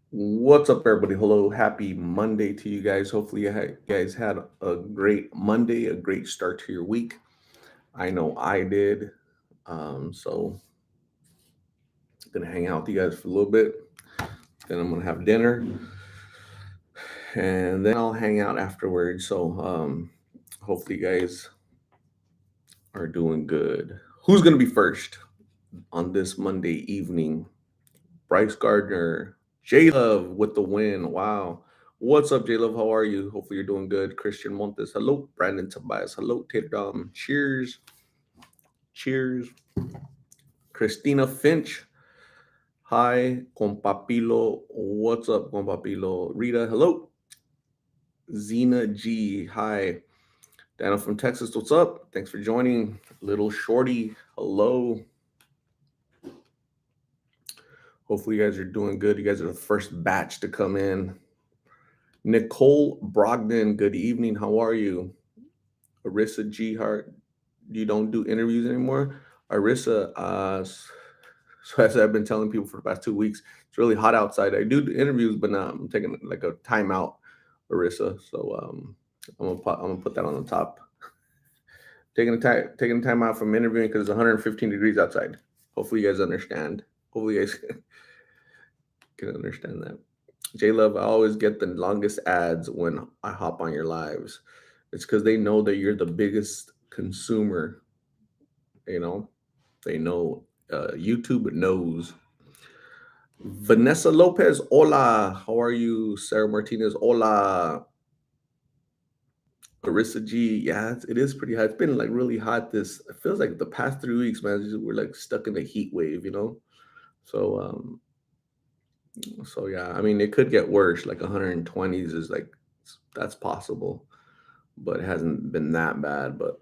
What's up, everybody? Hello, happy Monday to you guys. Hopefully, guys had a great Monday, a great start to your week. I know I did. So, gonna hang out with you guys for a little bit. Then I'm gonna have dinner, and then I'll hang out afterwards. So, hopefully, you guys are doing good. Who's gonna be first on this Monday evening? Bryce Gardner, J Love with the win. Wow. What's up, J Love? How are you? Hopefully you're doing good. Christian Montes, hello. Brandon Tobias, hello. Tater Dom, cheers. Cheers. Christina Finch, hi. Compapilo, what's up, Compapilo? Rita, hello. Zena G, hi. Daniel from Texas, what's up? Thanks for joining. Little Shorty, hello. Hopefully you guys are doing good. You guys are the first batch to come in. Nicole Brogdon, good evening. How are you? Arissa G Hart, you don't do interviews anymore. Arissa, so as I've been telling people for the past 2 weeks, it's really hot outside. I do interviews, but now I'm taking like a timeout, Arissa. So I'm gonna put that on the top. Taking time out from interviewing because it's 115 degrees outside. Hopefully you guys understand. Hopefully you guys can understand that. J Love, I always get the longest ads when I hop on your lives. It's because they know that you're the biggest consumer. You know, they know. YouTube knows. Vanessa Lopez, hola. How are you? Sarah Martinez, hola. Carissa G, yeah, it is pretty hot. It's been like really hot. It feels like the past 3 weeks, man. We're like stuck in a heat wave. So so yeah, I mean, it could get worse. Like 120s is like that's possible, but it hasn't been that bad. But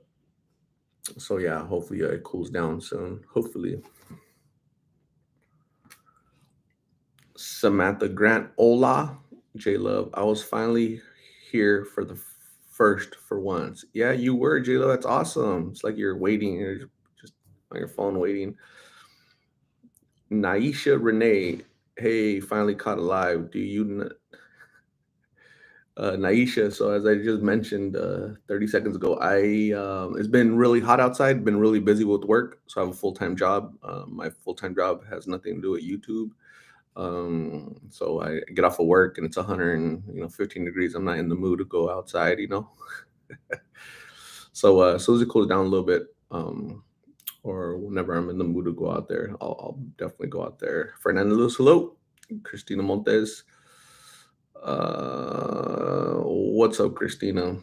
so yeah, hopefully it cools down soon. Hopefully. Samantha Grant, hola. J Love, I was finally here for the first for once. Yeah, you were, J Love. That's awesome. It's like you're waiting, you're just on your phone waiting. Naisha Renee, hey, finally caught alive. Naisha, so as I just mentioned 30 seconds ago, it's been really hot outside, been really busy with work. So I have a full time job. My full time job has nothing to do with YouTube. So I get off of work and it's 100 and 15 degrees. I'm not in the mood to go outside. So as soon as it cools down a little bit, or whenever I'm in the mood to go out there, I'll definitely go out there. Fernando Luz, hello. Christina Montes. What's up, Christina?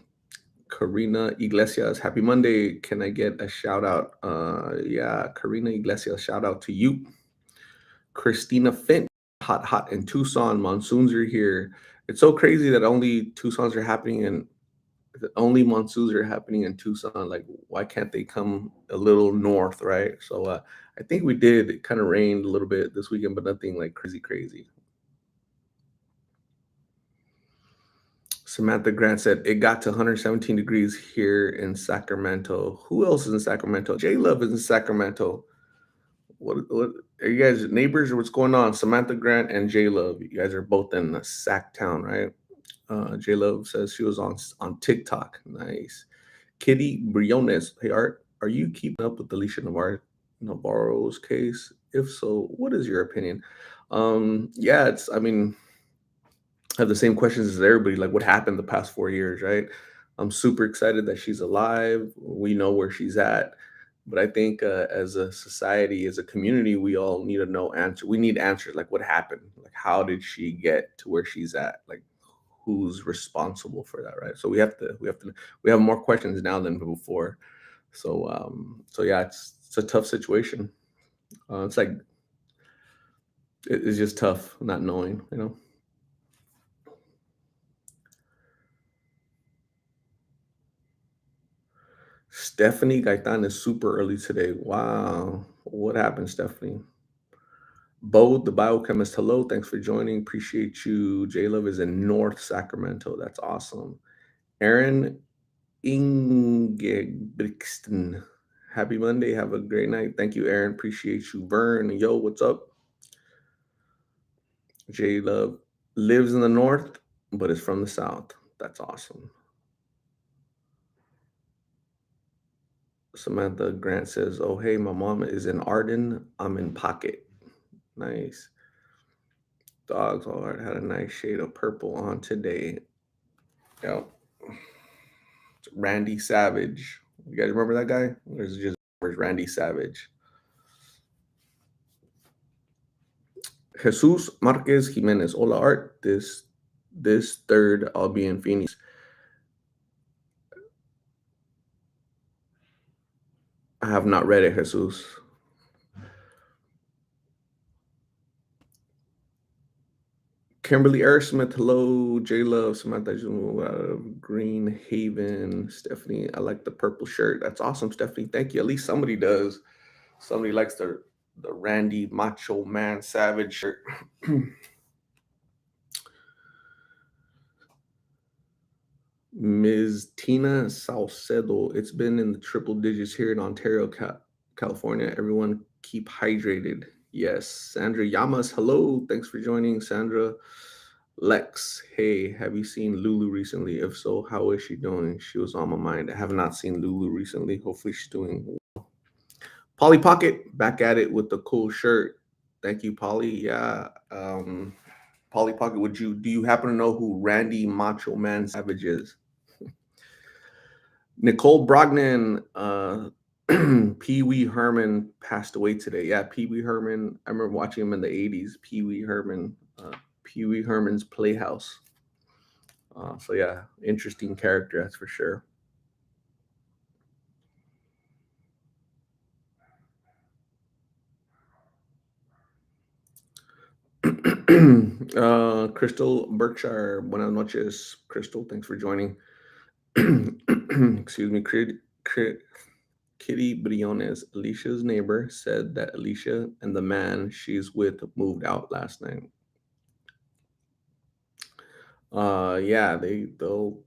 Karina Iglesias, happy Monday. Can I get a shout out? Yeah, Karina Iglesias, shout out to you. Christina Finch, hot in Tucson. Monsoons are here. It's so crazy that only Tucson's are happening and only monsoons are happening in Tucson. Like, why can't they come a little north, right? So I think we did. It kind of rained a little bit this weekend, but nothing like crazy, crazy. Samantha Grant said it got to 117 degrees here in Sacramento. Who else is in Sacramento? J Love is in Sacramento. What are you guys neighbors or what's going on? Samantha Grant and J Love. You guys are both in Sac Town, right? J Love says she was on TikTok. Nice. Kitty Briones. Hey Art, are you keeping up with Alicia Navarro's case? If so, what is your opinion? Yeah, I mean, I have the same questions as everybody. Like, what happened the past 4 years, right? I'm super excited that she's alive. We know where she's at, but I think as a society, as a community, we all need to know answer. We need answers. Like, what happened? Like, how did she get to where she's at? Like, who's responsible for that, right? So we have more questions now than before. So yeah, it's a tough situation. It's like it's just tough not knowing. Stephanie Gaitan is super early today. Wow. What happened, Stephanie? Bo, the biochemist, hello. Thanks for joining. Appreciate you. J Love is in North Sacramento. That's awesome. Aaron Ingebrigtsen. Happy Monday. Have a great night. Thank you, Aaron. Appreciate you. Vern, yo, what's up? J Love. Lives in the north, but is from the south. That's awesome. Samantha Grant says, "Oh hey, my mom is in Arden. I'm in Pocket. Nice. Dogs all right. Had a nice shade of purple on today. Yep. Randy Savage. You guys remember that guy? Or is it just where's Randy Savage? Jesus Marquez Jimenez. Hola Art. This third I'll be in Phoenix. I have not read it, Jesus. Kimberly Smith, hello. J Love, Samantha Green Haven, Stephanie. I like the purple shirt. That's awesome, Stephanie. Thank you. At least somebody does. Somebody likes the Randy Macho Man Savage shirt. Ms. Tina Salcedo. It's been in the triple digits here in Ontario, California. Everyone keep hydrated. Yes. Sandra Yamas, hello. Thanks for joining, Sandra. Lex, hey, have you seen Lulu recently? If so, how is she doing? She was on my mind. I have not seen Lulu recently. Hopefully, she's doing well. Polly Pocket, back at it with the cool shirt. Thank you, Polly. Yeah. Polly Pocket, do you happen to know who Randy Macho Man Savage is? Nicole Brognan, Pee Wee Herman passed away today. Yeah, Pee Wee Herman. I remember watching him in the 80s. Pee Wee Herman, Pee Wee Herman's Playhouse. So yeah, interesting character, that's for sure. Crystal Berkshire, buenas noches, Crystal. Thanks for joining. Excuse me, Kitty Briones. Alicia's neighbor said that Alicia and the man she's with moved out last night. Yeah, they'll.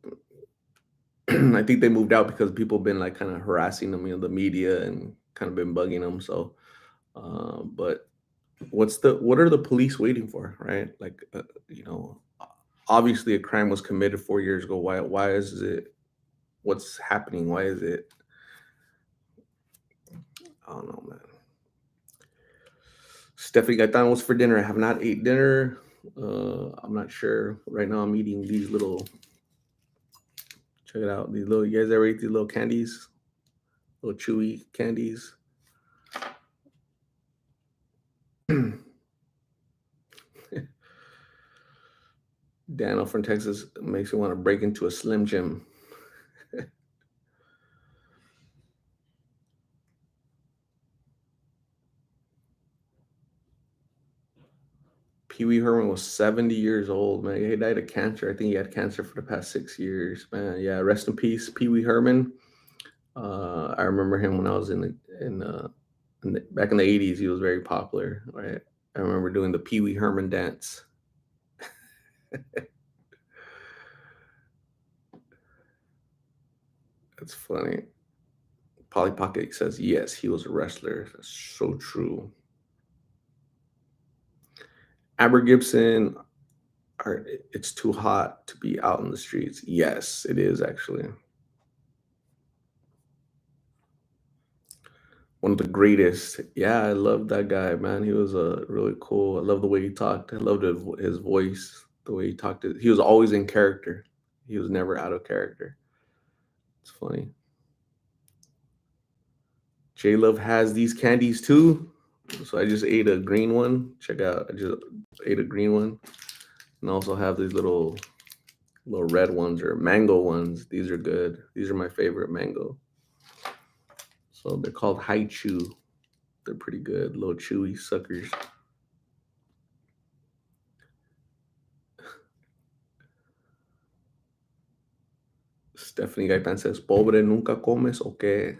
I think they moved out because people been like kind of harassing them, the media, and kind of been bugging them. So, but what are the police waiting for, right? Like, obviously a crime was committed 4 years ago. Why is it? What's happening? Why is it? I don't know, man. Stephanie Gaitan, what's for dinner? I have not ate dinner. I'm not sure. Right now, I'm eating these little. Check it out. These little. You guys ever eat these little candies? Little chewy candies. Daniel from Texas makes me want to break into a Slim Jim. Pee Wee Herman was 70 years old, man. He died of cancer. I think he had cancer for the past 6 years, man. Yeah, rest in peace, Pee Wee Herman. I remember him when I was back in the 80s. He was very popular, right? I remember doing the Pee Wee Herman dance. That's funny. Polly Pocket says, yes, he was a wrestler. That's so true. Aber Gibson, it's too hot to be out in the streets. Yes, it is actually. One of the greatest. Yeah, I love that guy, man. He was really cool. I love the way he talked. I loved his voice, the way he talked. He was always in character. He was never out of character. It's funny. J Love has these candies too. So I just ate a green one. Check out. I just ate a green one. And I also have these little red ones or mango ones. These are good. These are my favorite mango. So they're called High Chew. They're pretty good. Little chewy suckers. Stephanie Gaitan says, Pobre nunca comes o qué?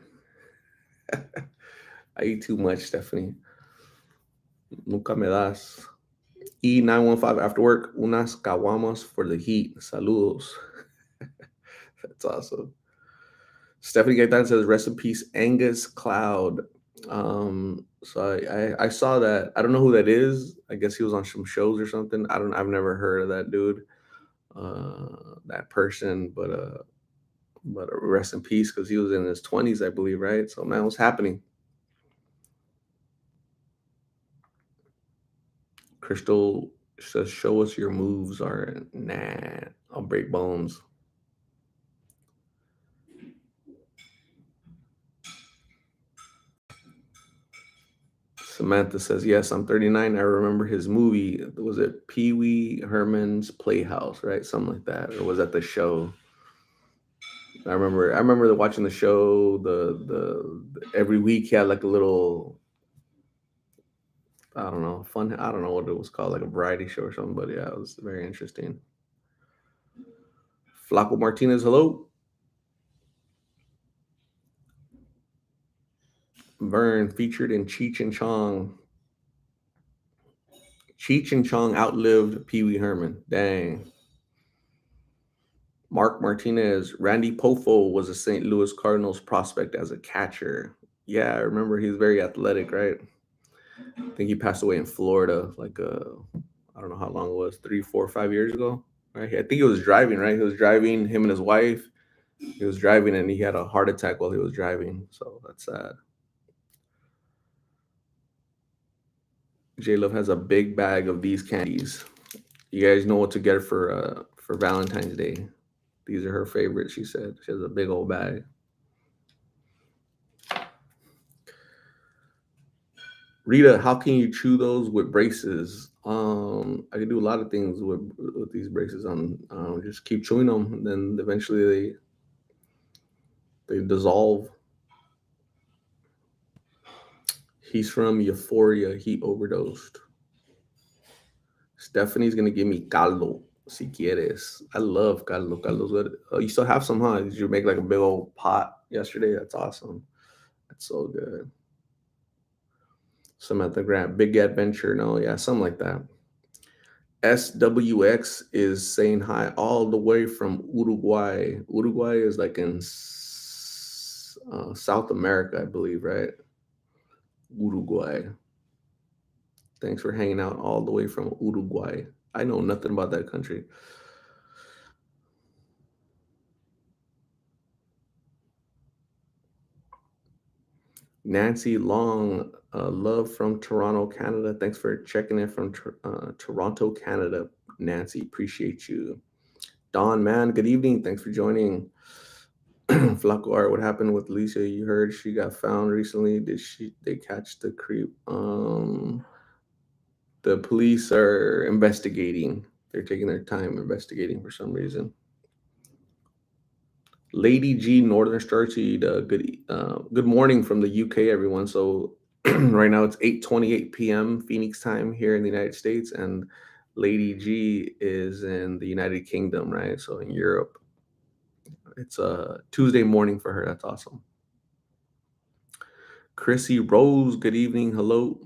I eat too much, Stephanie. Nunca me das. E915 after work, unas caguamas for the heat. Saludos. That's awesome. Stephanie Gaitan says, rest in peace, Angus Cloud. So I saw that. I don't know who that is. I guess he was on some shows or something. I've never heard of that dude, that person, but rest in peace because he was in his 20s, I believe, right? So man, what's happening? Crystal says, "Show us your moves." Are nah, I'll break bones. Samantha says, "Yes, I'm 39. I remember his movie. Was it Pee Wee Herman's Playhouse, right? Something like that, or was that the show?" I remember watching the show. Every week he had like a little, I don't know, fun. I don't know what it was called, like a variety show or something. But yeah, it was very interesting. Flaco Martinez, hello. Vern featured in Cheech and Chong. Cheech and Chong outlived Pee Wee Herman. Dang. Mark Martinez, Randy Poffo was a St. Louis Cardinals prospect as a catcher. Yeah, I remember he was very athletic, right? I think he passed away in Florida, like I don't know how long it was, 3, 4, 5 years ago. Right? I think he was driving, right? He was driving, him and his wife. He was driving and he had a heart attack while he was driving. So that's sad. J Love has a big bag of these candies. You guys know what to get for Valentine's Day. These are her favorites, she said. She has a big old bag. Rita, how can you chew those with braces? I can do a lot of things with these braces on. Just keep chewing them, and then eventually they dissolve. He's from Euphoria. He overdosed. Stephanie's gonna give me caldo si quieres. I love caldo. Caldo's good. You still have some, huh? Did you make like a big old pot yesterday? That's awesome. That's so good. Samantha Grant, Big Adventure. No, yeah, something like that. SWX is saying hi all the way from Uruguay. Uruguay is like in South America, I believe, right? Uruguay. Thanks for hanging out all the way from Uruguay. I know nothing about that country. Nancy Long, love from Toronto, Canada. Thanks for checking in from Toronto, Canada. Nancy, appreciate you. Don, man, good evening. Thanks for joining. Flaco Art, what happened with Lisa? You heard she got found recently. They catch the creep? The police are investigating. They're taking their time investigating for some reason. Lady G, Northern Star Seed. Good morning from the UK, everyone. So right now it's 8:28 p.m. Phoenix time here in the United States, and Lady G is in the United Kingdom, right? So in Europe, it's a Tuesday morning for her. That's awesome. Chrissy Rose, good evening. Hello.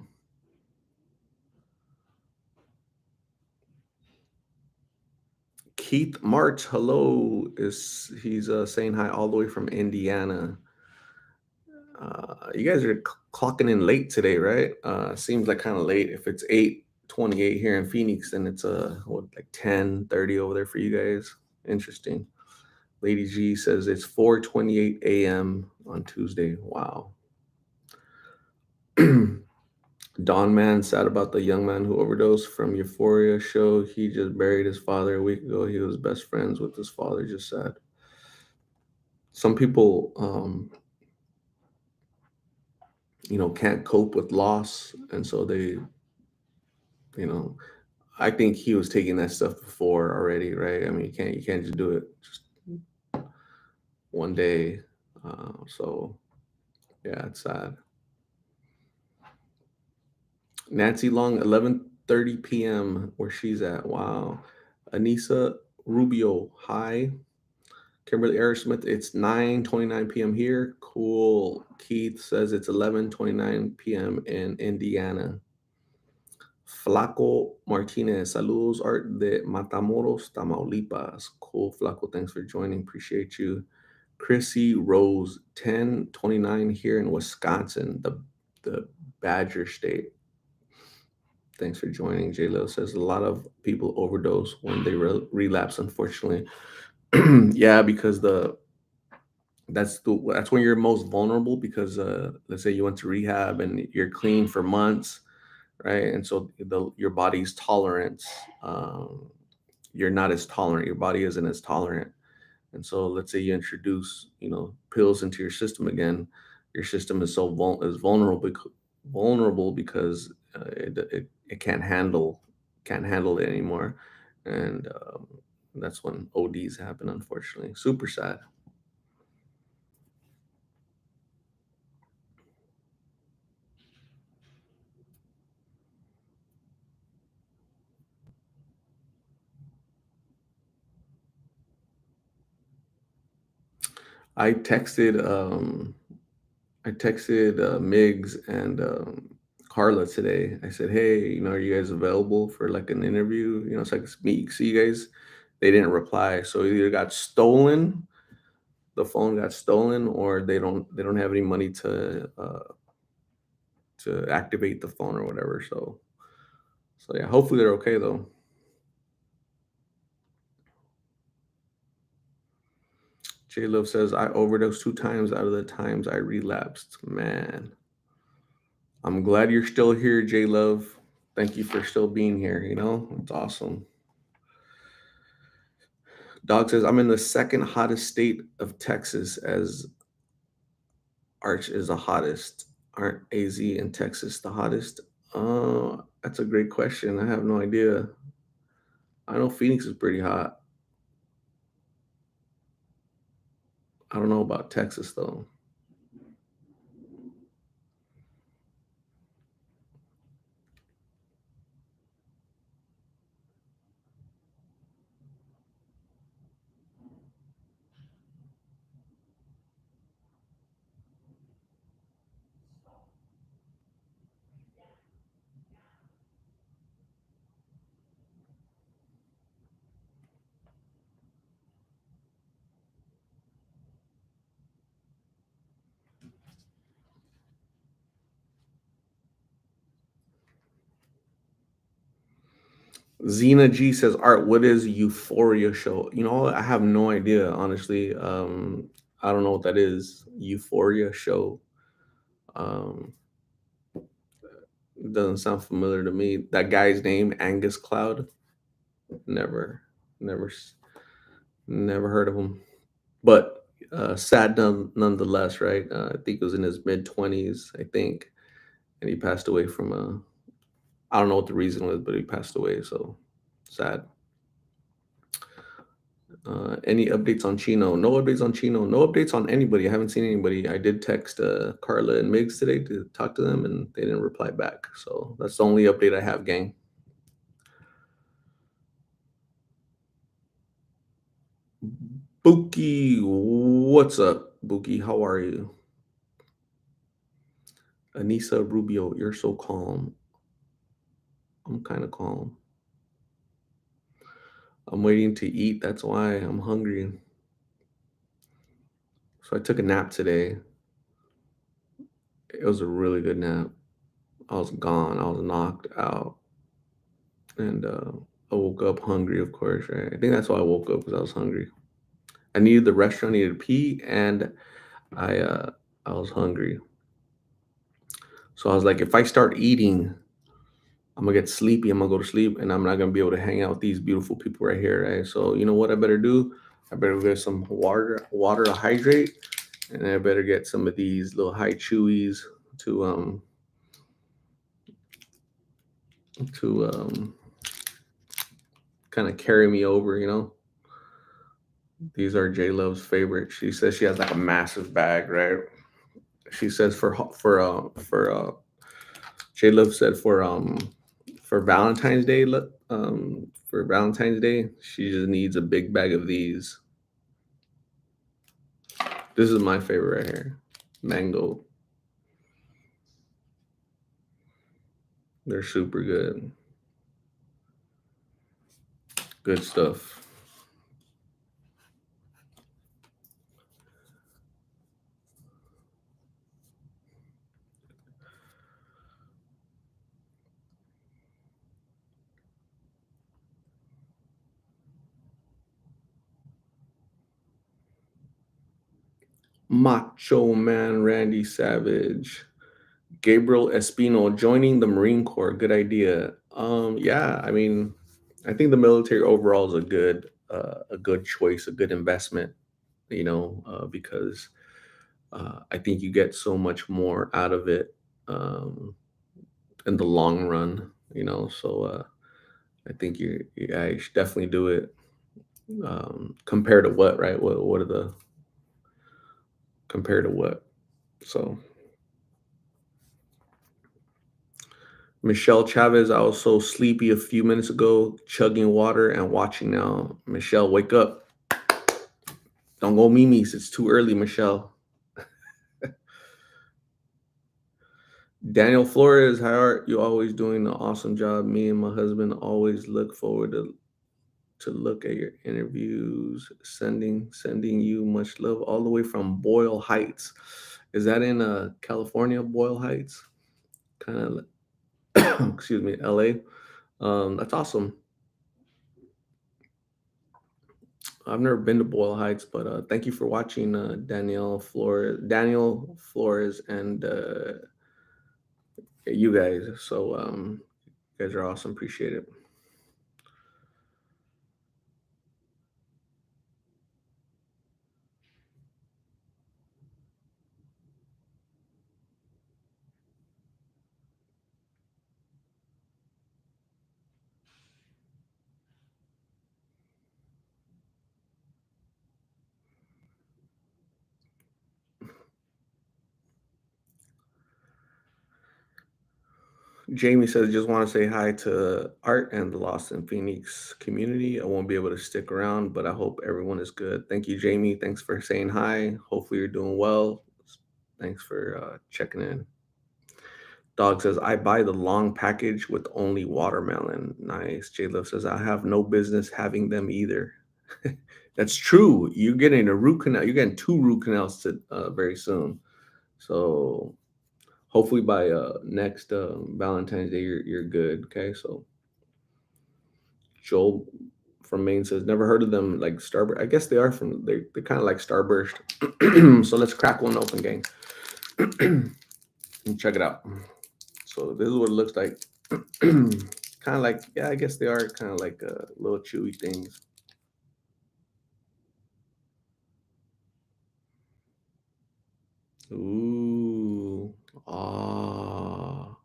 Keith March, hello. Is he's saying hi all the way from Indiana. You guys are clocking in late today, right? Seems like kind of late. If it's 8:28 here in Phoenix, then it's what, like 10:30 over there for you guys. Interesting. Lady G says it's 4:28 a.m. on Tuesday. Wow. Don Man sad about the young man who overdosed from Euphoria show. He just buried his father a week ago. He was best friends with his father. Just sad. Some people, can't cope with loss, and so you know, I think he was taking that stuff before already, right? I mean, you can't just do it just one day. So yeah, it's sad. Nancy Long, 11:30 p.m. where she's at. Wow. Anissa Rubio, hi. Kimberly Aerosmith, it's 9:29 p.m. here. Cool. Keith says it's 11:29 p.m. in Indiana. Flaco Martinez, saludos, Art de Matamoros, Tamaulipas. Cool, Flaco, thanks for joining. Appreciate you. Chrissy Rose, 10:29 here in Wisconsin. the Badger State. Thanks for joining. J Lo says a lot of people overdose when they relapse, unfortunately. Yeah, because that's when you're most vulnerable because let's say you went to rehab and you're clean for months, right? And so your body's tolerance, um, you're not as tolerant. Your body isn't as tolerant. And so let's say you introduce, pills into your system again, your system is is vulnerable because it can't handle it anymore. And that's when ODs happen, unfortunately. Super sad. I texted Migs and Carla today. I said, "Hey, are you guys available for like an interview? So I can see you guys." They didn't reply, so it either got stolen, the phone got stolen, or they don't have any money to activate the phone or whatever. So yeah, hopefully they're okay though. J Love says I overdosed 2 times out of the times I relapsed. Man, I'm glad you're still here, J Love. Thank you for still being here. It's awesome. Dog says I'm in the second hottest state of Texas, as Arch is the hottest. Aren't AZ and Texas the hottest? That's a great question. I have no idea. I know Phoenix is pretty hot. I don't know about Texas though. Zena G says, Art, what is Euphoria show? I have no idea, honestly. I don't know what that is. Euphoria show. Um, doesn't sound familiar to me. That guy's name, Angus Cloud. Never, never, never heard of him. But sad nonetheless, right? I think it was in his mid 20s, I think, and he passed away from I don't know what the reason was, but he passed away. So sad. Any updates on Chino? No updates on Chino. No updates on anybody. I haven't seen anybody. I did text Carla and Migs today to talk to them, and they didn't reply back. So that's the only update I have, gang. Buki, what's up, Buki? How are you? Anissa Rubio, you're so calm. I'm kind of calm. I'm waiting to eat. That's why I'm hungry. So I took a nap today. It was a really good nap. I was gone. I was knocked out. And I woke up hungry, of course, right? I think that's why I woke up, because I was hungry. I needed the restaurant, needed to pee, and I uh, I was hungry. So I was like, if I start eating, I'm gonna get sleepy. I'm gonna go to sleep, and I'm not gonna be able to hang out with these beautiful people right here, right? So you know what I better do? I better get some water to hydrate, and I better get some of these little high chewies to kind of carry me over. These are J Love's favorite. She says she has like a massive bag, right? She says for J Love said for Valentine's Day, for Valentine's Day, she just needs a big bag of these. This is my favorite right here, mango. They're super good, good stuff. Macho Man Randy Savage. Gabriel Espino joining the Marine Corps. Good idea. Yeah, I mean, I think the military overall is a good choice, a good investment. Because I think you get so much more out of it um, in the long run. So I think yeah, you should definitely do it. Compared to what, right? What are the compared to what? So Michelle Chavez, I was so sleepy a few minutes ago, chugging water and watching now. Michelle, wake up. Don't go Mimi's. It's too early, Michelle. Daniel Flores, how are you always doing an awesome job? Me and my husband always look forward to look at your interviews. Sending you much love all the way from Boyle Heights. Is that in California, Boyle Heights? Kind of excuse me, LA. That's awesome. I've never been to Boyle Heights, but thank you for watching, Daniel Flores, and you guys. So you guys are awesome. Appreciate it. Jamie says, just want to say hi to Art and the Lost in Phoenix community. I won't be able to stick around, but I hope everyone is good. Thank you, Jamie. Thanks for saying hi. Hopefully, you're doing well. Thanks for checking in. Dog says, I buy the long package with only watermelon. Nice. J Love says, I have no business having them either. That's true. You're getting a root canal. You're getting two root canals very soon. So hopefully by next Valentine's Day, you're good. Okay. So Joel from Maine says, never heard of them like Starburst. I guess they are they're kind of like Starburst. So let's crack one open, gang. And check it out. So this is what it looks like. Kind of like, yeah, I guess they are kind of like little chewy things. Ooh. Ah.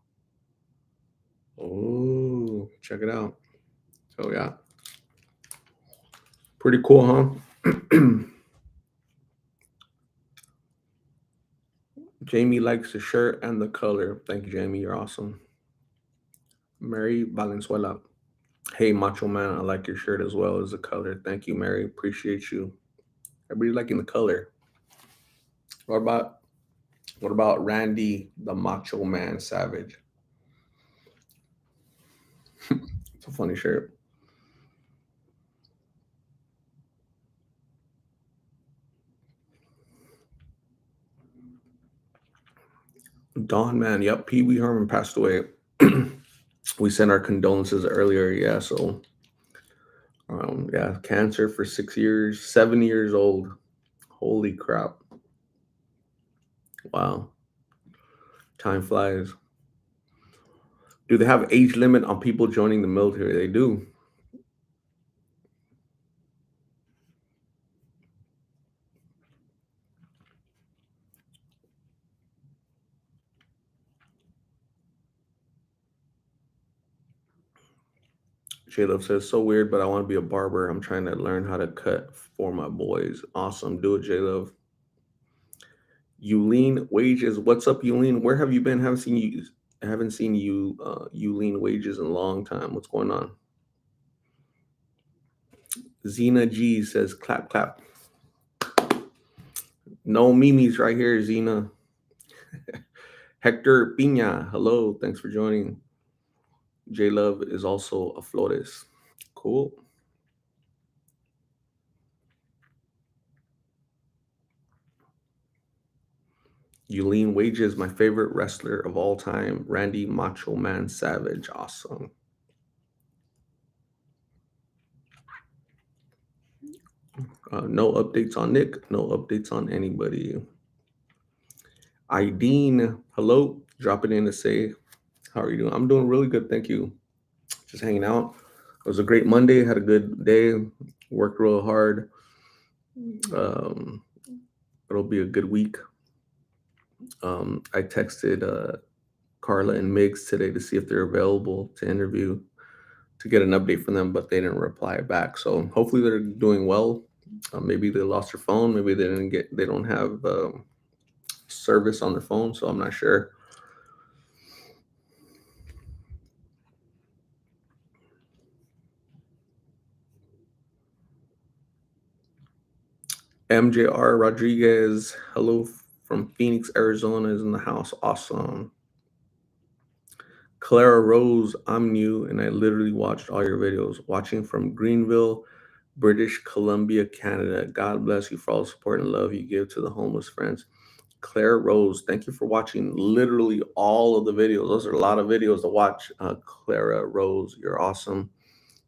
Oh, check it out. So yeah, pretty cool, huh? Jamie likes the shirt and the color. Thank you, Jamie. You're awesome. Mary Valenzuela. Hey, Macho Man, I like your shirt as well as the color. Thank you, Mary. Appreciate you. Everybody liking the color. What about what about Randy, the Macho Man Savage? It's a funny shirt. Dawn Man, yep. Pee Wee Herman passed away. We sent our condolences earlier. Yeah, so yeah, cancer for 6 years, 7 years old. Holy crap! Wow, time flies. Do they have age limit on people joining the military? They do. J-Love says, so weird, but I want to be a barber. I'm trying to learn how to cut for my boys. Awesome. Do it, J-Love. Yulene Wages. What's up, Yulene? Where have you been? Haven't seen you, Yulene Wages in a long time. What's going on? Zena G says, clap, clap. No Mimi's right here, Zena. Hector Pina. Hello. Thanks for joining. J-Love is also a Flores. Cool. Yulene Wages, my favorite wrestler of all time, Randy Macho Man Savage. Awesome. No updates on Nick. No updates on anybody. Ideen, hello, dropping in to say, how are you doing? I'm doing really good, thank you. Just hanging out. It was a great Monday, had a good day, worked real hard. Um, it'll be a good week. I texted Carla and Migs today to see if they're available to interview to get an update from them, but they didn't reply back. So hopefully they're doing well. Maybe they lost their phone. Maybe they don't have service on their phone. So I'm not sure. MJR Rodriguez, hello from Phoenix, Arizona, is in the house. Awesome. Clara Rose, I'm new and I literally watched all your videos. Watching from Greenville, British Columbia, Canada. God bless you for all the support and love you give to the homeless friends. Claire Rose, thank you for watching literally all of the videos. Those are a lot of videos to watch. Clara Rose, you're awesome.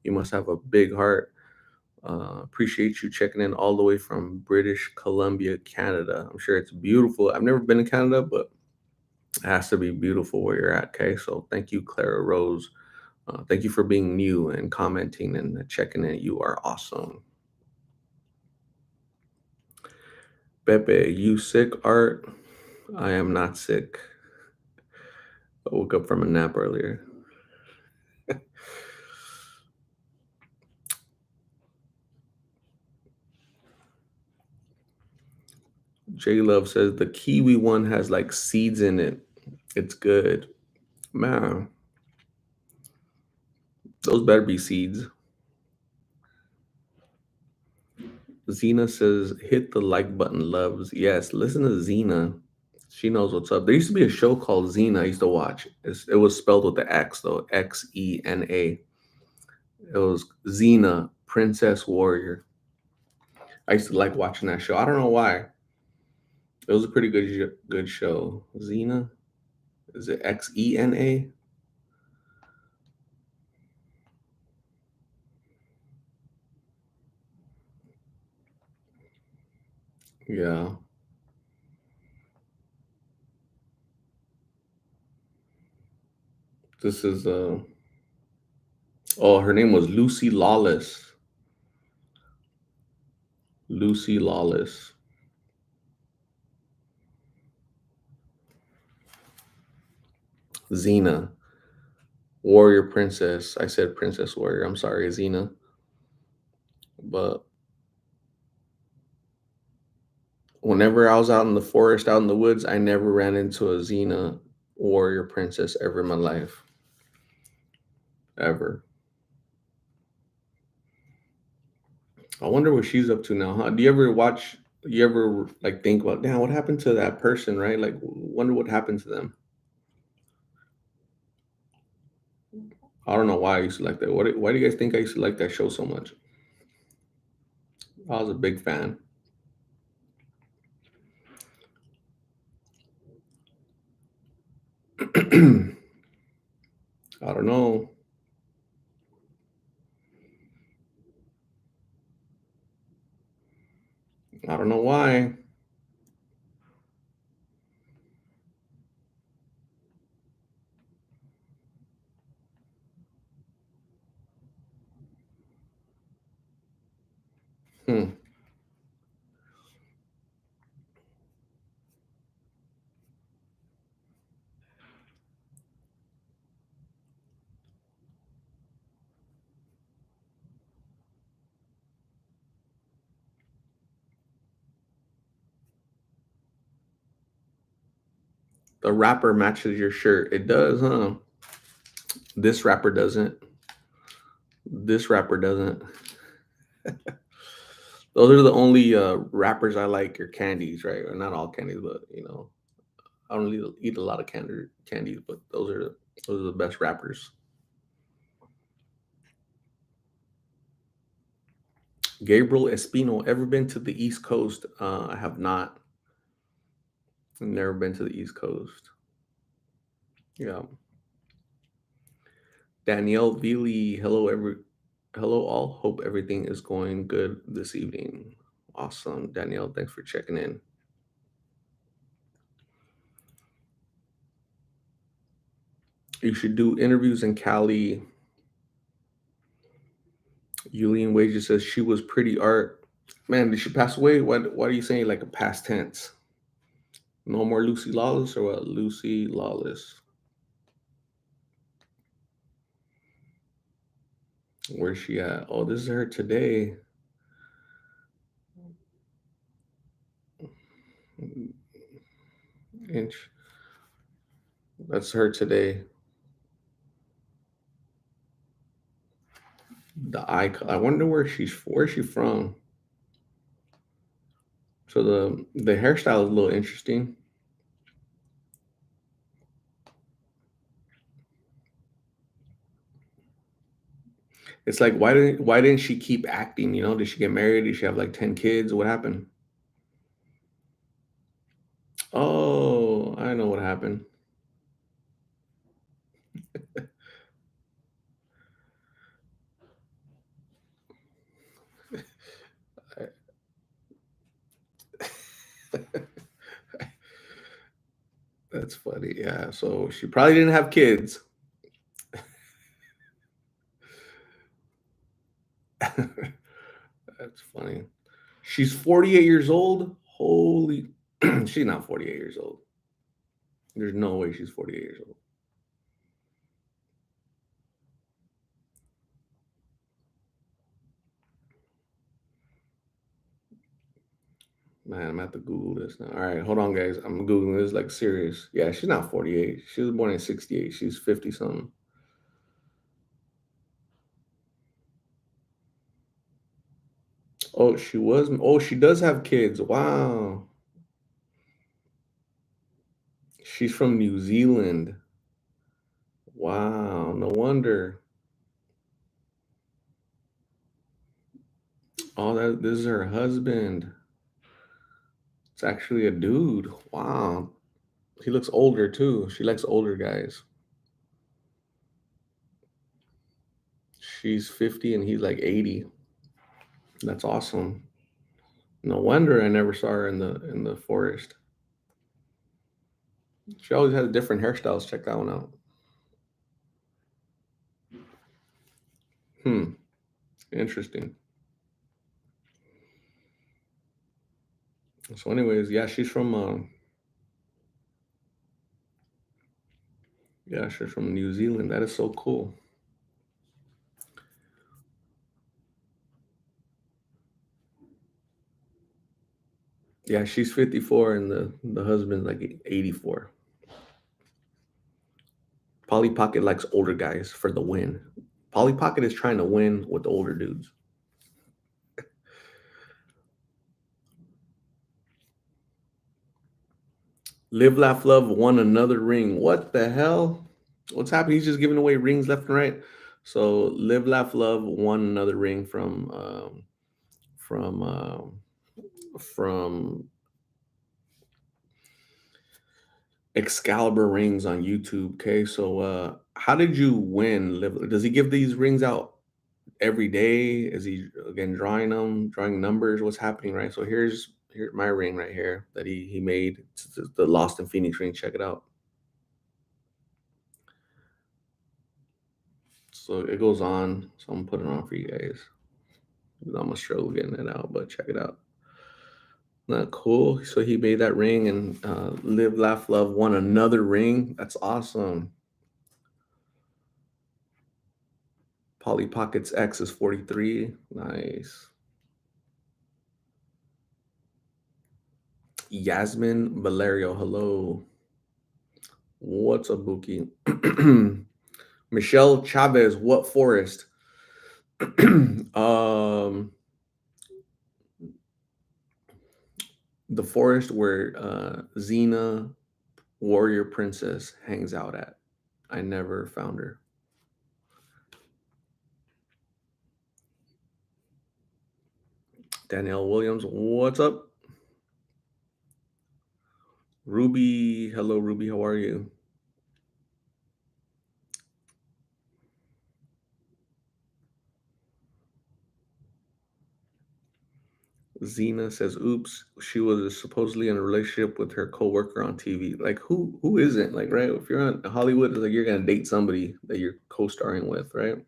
You must have a big heart. Appreciate you checking in all the way from British Columbia, Canada. I'm sure it's beautiful. I've never been to Canada, but it has to be beautiful where you're at. Okay, so thank you, Clara Rose. Thank you for being new and commenting and checking in. You are awesome. Pepe, you sick, Art? I am not sick. I woke up from a nap earlier. J Love says the kiwi one has like seeds in it. It's good. Man, those better be seeds. Xena says hit the like button, loves. Yes, listen to Xena. She knows what's up. There used to be a show called Xena I used to watch. It was spelled with the X though, Xena. It was Xena, Princess Warrior. I used to like watching that show. I don't know why. It was a pretty good show. Xena, is it Xena? Yeah. This is oh, her name was Lucy Lawless. Lucy Lawless. Xena, Warrior Princess. I said Princess Warrior. I'm sorry, Xena. But whenever I was out in the forest, out in the woods, I never ran into a Xena Warrior Princess ever in my life. Ever. I wonder what she's up to now, huh? Do you ever watch, you ever like think about, damn, what happened to that person, right? Like, wonder what happened to them. I don't know why I used to like that. Why do you guys think I used to like that show so much? I was a big fan. I don't know. I don't know why. Hmm. The rapper matches your shirt. It does, huh? This rapper doesn't. This rapper doesn't. Those are the only rappers I like are candies, right? Or not all candies, but I don't eat a lot of candies, but those are the best rappers. Gabriel Espino, ever been to the East Coast? I have not. Never been to the East Coast. Yeah. Danielle Veely, hello all. Hope everything is going good this evening. Awesome, Danielle. Thanks for checking in. You should do interviews in Cali. Yulian Wages says she was pretty art. Man, did she pass away? What are you saying like a past tense? No more Lucy Lawless or what? Lucy Lawless. Where's she at? Oh, this is her today. Inch. That's her today. The icon. I wonder where's she from. So the hairstyle is a little interesting. It's like why didn't she keep acting? You know, did she get married? Did she have like 10 kids? What happened? Oh, I know what happened. That's funny. Yeah. So she probably didn't have kids. That's funny. She's 48 years old. Holy, she's not 48 years old. There's no way she's 48 years old. Man, I'm gonna have to Google this now. All right, hold on, guys. I'm Googling this like serious. Yeah, she's not 48. She was born in 68. She's 50 something. Oh, she was. Oh, she does have kids. Wow. She's from New Zealand. Wow. No wonder. Oh, that this is her husband. It's actually a dude. Wow. He looks older too. She likes older guys. She's 50 and he's like 80. That's awesome. No wonder I never saw her in the forest. She always has different hairstyles. Check that one out. Hmm. Interesting. So, anyways, yeah, she's from yeah, she's from New Zealand. That is so cool. Yeah, she's 54 and the husband's like 84. Polly Pocket likes older guys for the win. Polly Pocket is trying to win with the older dudes. Live Laugh Love won another ring. What the hell? What's happening? He's just giving away rings left and right. So Live Laugh Love won another ring from from Excalibur rings on YouTube. Okay, so how did you win? Does he give these rings out every day? Is he again drawing them, drawing numbers? What's happening, right? So here's my ring right here that he made. It's the Lost in Phoenix ring. Check it out. So it goes on. So I'm putting it on for you guys. I'm gonna struggle getting it out, but check it out. Not cool. So he made that ring and Live, Laugh, Love won another ring. That's awesome. Polly Pocket's X is 43. Nice. Yasmin Valerio, hello. What's up, Buki? Michelle Chavez, what forest? The forest where Xena, warrior princess, hangs out at. I never found her. Danielle Williams, what's up? Ruby, hello, Ruby, how are you? Xena says, "Oops, she was supposedly in a relationship with her coworker on TV." Like, who isn't? Like, right? If you're on Hollywood, it's like you're gonna date somebody that you're co-starring with, right?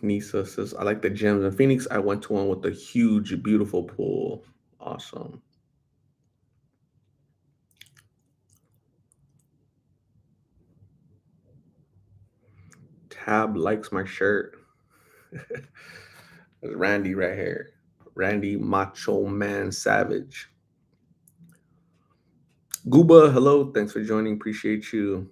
Nisa says, "I like the gyms in Phoenix. I went to one with a huge, beautiful pool. Awesome." Tab likes my shirt. That's Randy right here. Randy Macho Man Savage. Gooba, hello. Thanks for joining. Appreciate you.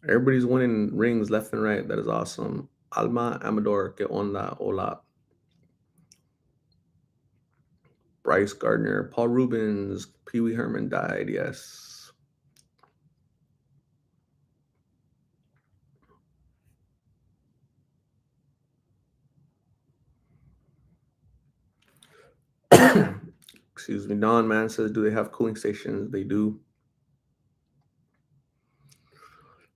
Everybody's winning rings left and right. That is awesome. Alma Amador, que onda? Hola. Bryce Gardner, Paul Rubens, Pee Wee Herman died. Yes. Excuse me. Don Man says, "Do they have cooling stations?" They do.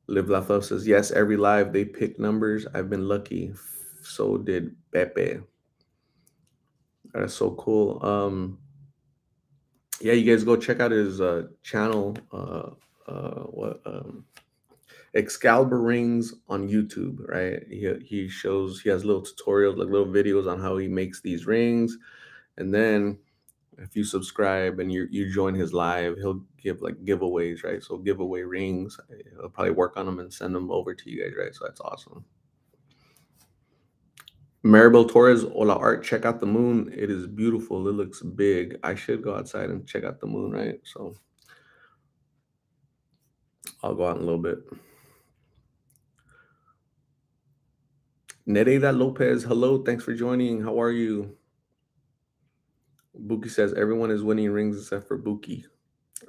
Live Laugh Love says, "Yes, every live they pick numbers. I've been lucky. So did Pepe." That's so cool. Yeah, you guys go check out his channel. What Excalibur rings on YouTube, right? He shows he has little tutorials, like little videos on how he makes these rings, and then if you subscribe and you join his live, he'll give like giveaways, right? So giveaway rings. He'll probably work on them and send them over to you guys, right? So that's awesome. Maribel Torres, Hola Art, check out the moon. It is beautiful. It looks big. I should go outside and check out the moon, right? So I'll go out in a little bit. Nereida Lopez, hello. Thanks for joining. How are you? Buki says everyone is winning rings except for Buki.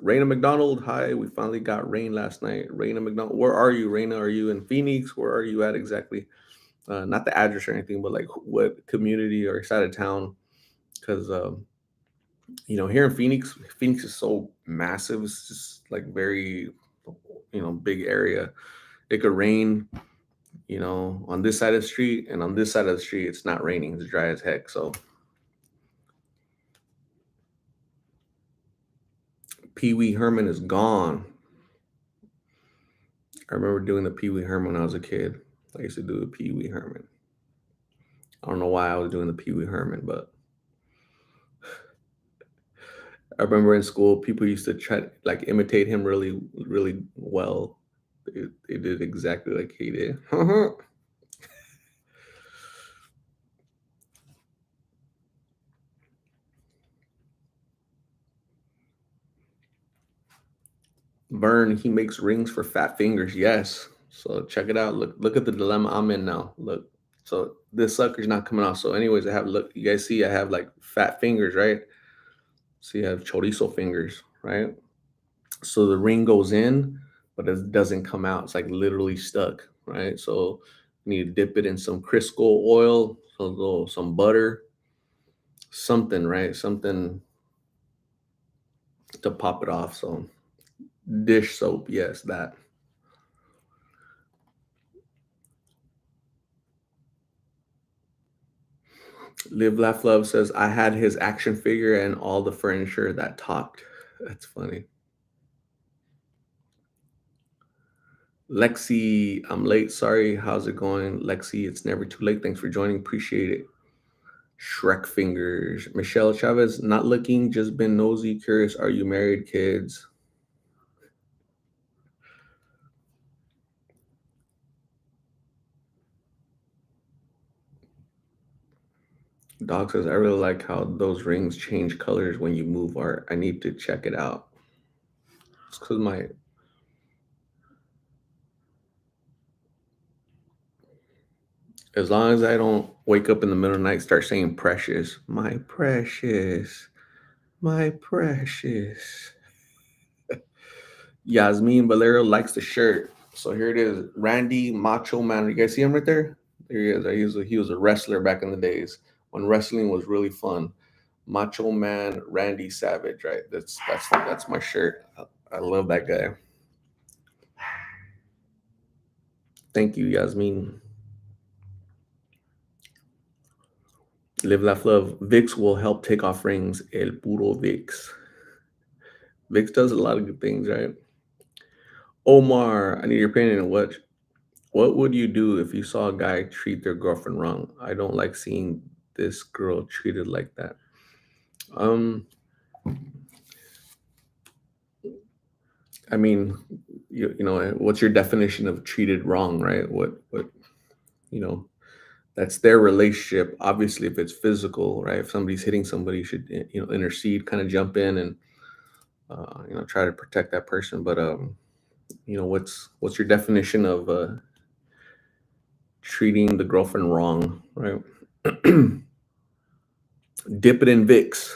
Raina McDonald, hi. We finally got rain last night. Raina McDonald, where are you? Raina, are you in Phoenix? Where are you at exactly? Not the address or anything, but like what community or side of town? Because here in Phoenix, Phoenix is so massive. It's just like very, big area. It could rain, on this side of the street, and on this side of the street, it's not raining. It's dry as heck. So Pee Wee Herman is gone. I remember doing the Pee Wee Herman when I was a kid. I used to do the Pee Wee Herman. I don't know why I was doing the Pee Wee Herman, but I remember in school people used to try like imitate him really, really well. They did exactly like he did. Vern, he makes rings for fat fingers. Yes. So check it out. Look at the dilemma I'm in now. Look. So this sucker's not coming off. So anyways, I have look, you guys see I have like fat fingers, right? So you have chorizo fingers, right? So the ring goes in, but it doesn't come out. It's like literally stuck, right? So you need to dip it in some Crisco oil, some butter, something, right? Something to pop it off. So dish soap, yes, that. Live Laugh Love says I had his action figure and all the furniture that talked. That's funny. Lexi, I'm late. Sorry. How's it going? Lexi, it's never too late. Thanks for joining. Appreciate it. Shrek fingers. Michelle Chavez, not looking, just been nosy, curious. Are you married, kids? Dog says, I really like how those rings change colors when you move art. I need to check it out. It's because as long as I don't wake up in the middle of the night, start saying precious, my precious, my precious. Yasmin Valero likes the shirt. So here it is, Randy Macho Man. You guys see him right there? There he is. He was a wrestler back in the days when wrestling was really fun. Macho Man Randy Savage, right? That's my shirt. I love that guy. Thank you, Yasmin. Live, laugh, love. Vix will help take off rings. El puro Vix. Vix does a lot of good things, right? Omar, I need your opinion on what would you do if you saw a guy treat their girlfriend wrong? I don't like seeing this girl treated like that. Um, I mean, what's your definition of treated wrong, right? What you know, that's their relationship. Obviously, if it's physical, right? If somebody's hitting somebody, you should intercede, kind of jump in and try to protect that person. But what's your definition of treating the girlfriend wrong, right? Dip it in Vicks.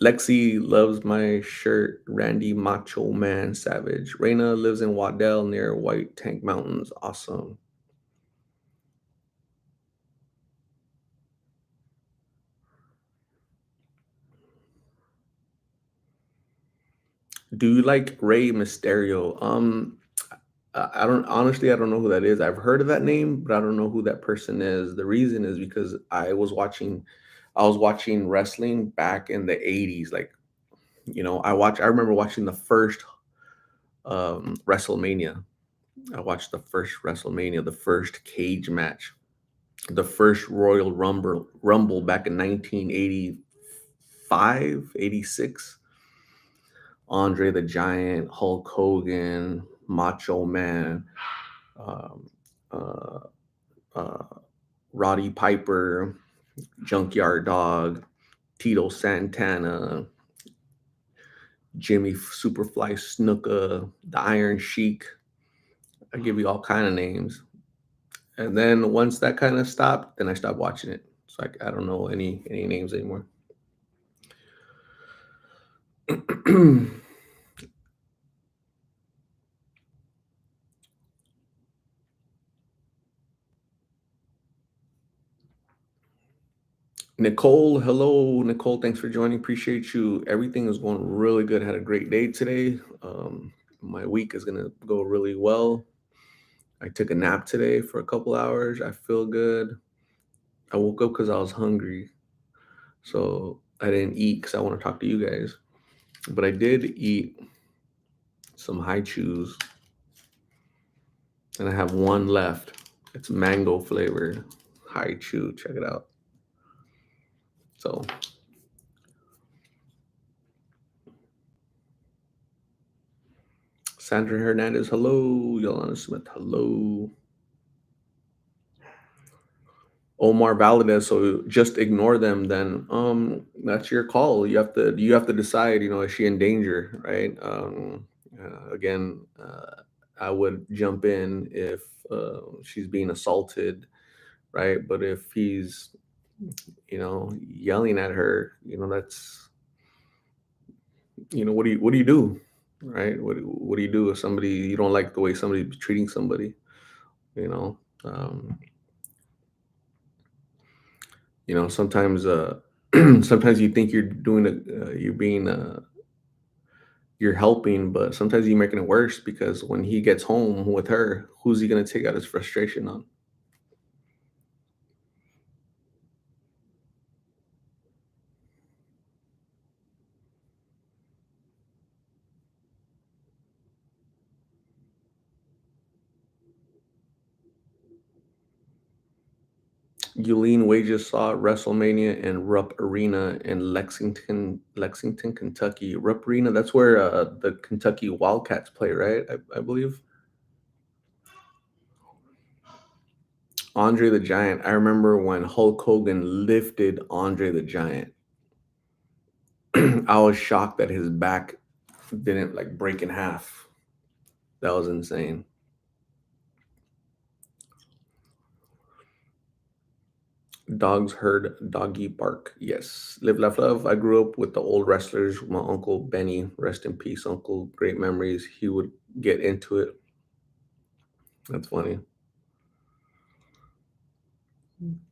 Lexi loves my shirt. Randy Macho Man Savage. Reina lives in Waddell near White Tank Mountains. Awesome. Do you like Rey Mysterio? I don't honestly. I don't know who that is. I've heard of that name, but I don't know who that person is. The reason is because I was watching wrestling back in the '80s. Like I remember watching the first WrestleMania. I watched the first WrestleMania, the first cage match, the first Royal Rumble back in 1985, 86. Andre the Giant, Hulk Hogan, Macho Man, um, uh, uh, Roddy Piper, Junkyard Dog, Tito Santana, Jimmy Superfly Snuka, the Iron Sheik. I give you all kind of names. And then once that kind of stopped, then I stopped watching it. So I don't know any names anymore. Nicole, hello, Nicole. Thanks for joining. Appreciate you. Everything is going really good. Had a great day today. My week is gonna go really well. I took a nap today for a couple hours. I feel good. I woke up because I was hungry, so I didn't eat because I want to talk to you guys. But I did eat some high chews, and I have one left. It's mango flavored high chew. Check it out. So Sandra Hernandez, hello. Yolanda Smith, hello. Omar Valdez, so just ignore them then. That's your call. You have to decide, is she in danger, right? Again, I would jump in if she's being assaulted, right? But if he's, yelling at her, that's, what do you do? Right? What do you do if somebody you don't like the way somebody's treating somebody, you know? Um, sometimes sometimes you think you're helping, but sometimes you're making it worse because when he gets home with her, who's he going to take out his frustration on? Yulene Wages saw WrestleMania in Rupp Arena in Lexington, Kentucky. Rupp Arena, that's where the Kentucky Wildcats play, right? I believe. Andre the Giant. I remember when Hulk Hogan lifted Andre the Giant. I was shocked that his back didn't like break in half. That was insane. Dogs heard doggy bark. Yes. Live, laugh, love. I grew up with the old wrestlers. My uncle Benny, rest in peace, uncle. Great memories. He would get into it. That's funny.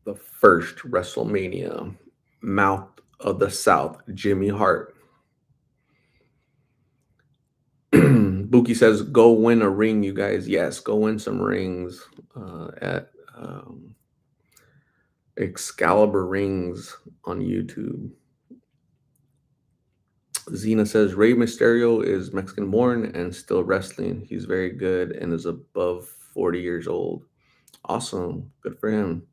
The first WrestleMania, Mouth of the South, Jimmy Hart. Buki says, "Go win a ring, you guys." Yes, go win some rings at Excalibur Rings on YouTube. Zena says, "Rey Mysterio is Mexican born and still wrestling. He's very good and is above 40 years old. Awesome. Good for him.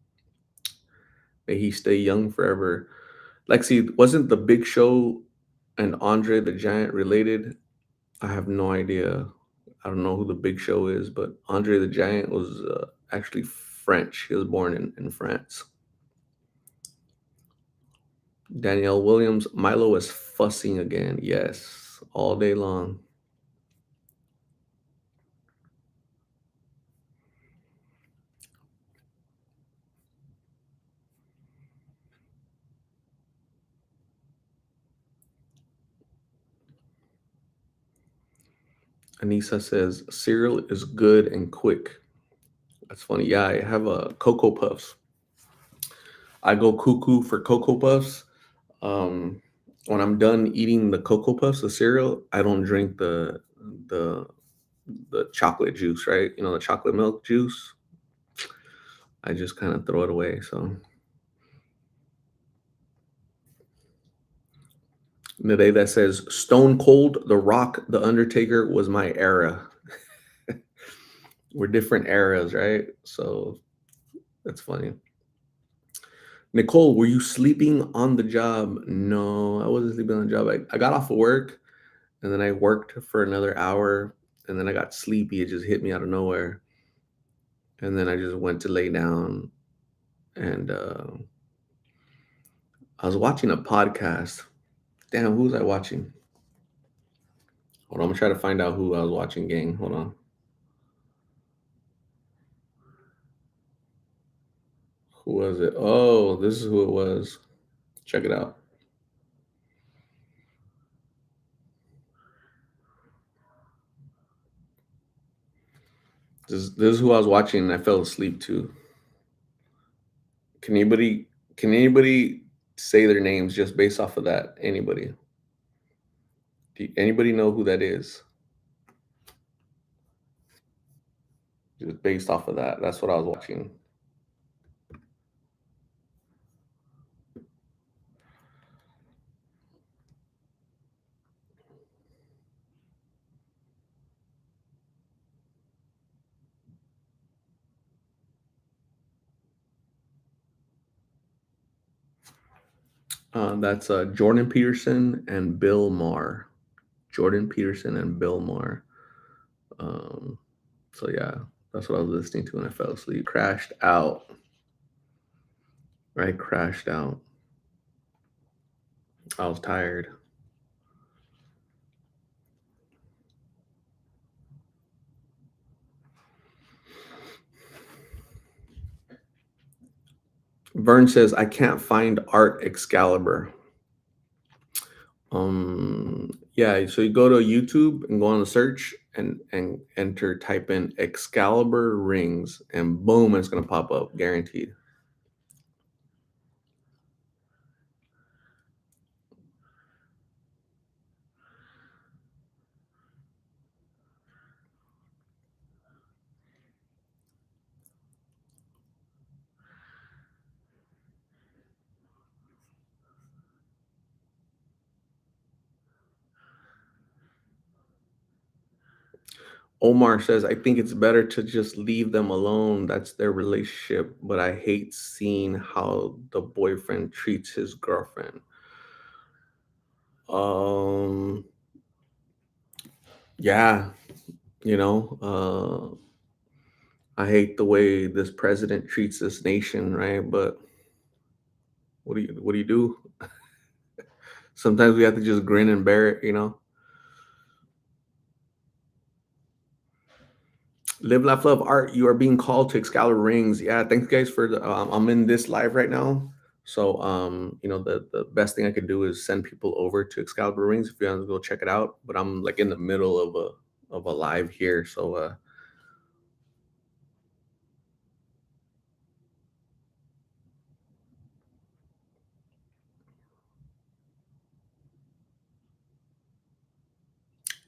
May he stay young forever." Lexi, wasn't the Big Show and Andre the Giant related? I have no idea. I don't know who the Big Show is, but Andre the Giant was actually French. He was born in France. Danielle Williams, Milo is fussing again. Yes, all day long. Anissa says, cereal is good and quick. That's funny. Yeah, I have a Cocoa Puffs. I go cuckoo for Cocoa Puffs. Um, when I'm done eating the Cocoa Puffs, the cereal, I don't drink the the chocolate juice, right? You know, the chocolate milk juice. I just kind of throw it away. So the day that says Stone Cold, The Rock, The Undertaker was my era. We're different eras, right? So that's funny. Nicole, were you sleeping on the job? No, I wasn't sleeping on the job. I got off of work and then I worked for another hour and then I got sleepy. It just hit me out of nowhere. And then I just went to lay down and I was watching a podcast. Damn, who was I watching? Hold on, I'm gonna try to find out who I was watching, gang. Hold on. Who was it? Oh, this is who it was. Check it out. This is who I was watching and I fell asleep to. Can anybody can anybody say their names just based off of that? Anybody? Anybody know who that is? Just based off of that. That's what I was watching. That's Jordan Peterson and Bill Maher. Jordan Peterson and Bill Maher. Um, so yeah, that's what I was listening to when I fell asleep. Crashed out. I crashed out. I was tired. Vern says I can't find Art Excalibur. Yeah, so you go to YouTube and go on the search and enter type in Excalibur rings and boom, it's gonna pop up, guaranteed. Omar says, I think it's better to just leave them alone. That's their relationship. But I hate seeing how the boyfriend treats his girlfriend. Um, yeah, you know, I hate the way this president treats this nation, right? But what do you do? Sometimes we have to just grin and bear it, you know. Live, laugh, love, art. You are being called to Excalibur rings. Yeah, thanks guys for the. I'm in this live right now, so the best thing I could do is send people over to Excalibur rings if you want to go check it out. But I'm like in the middle of a live here, so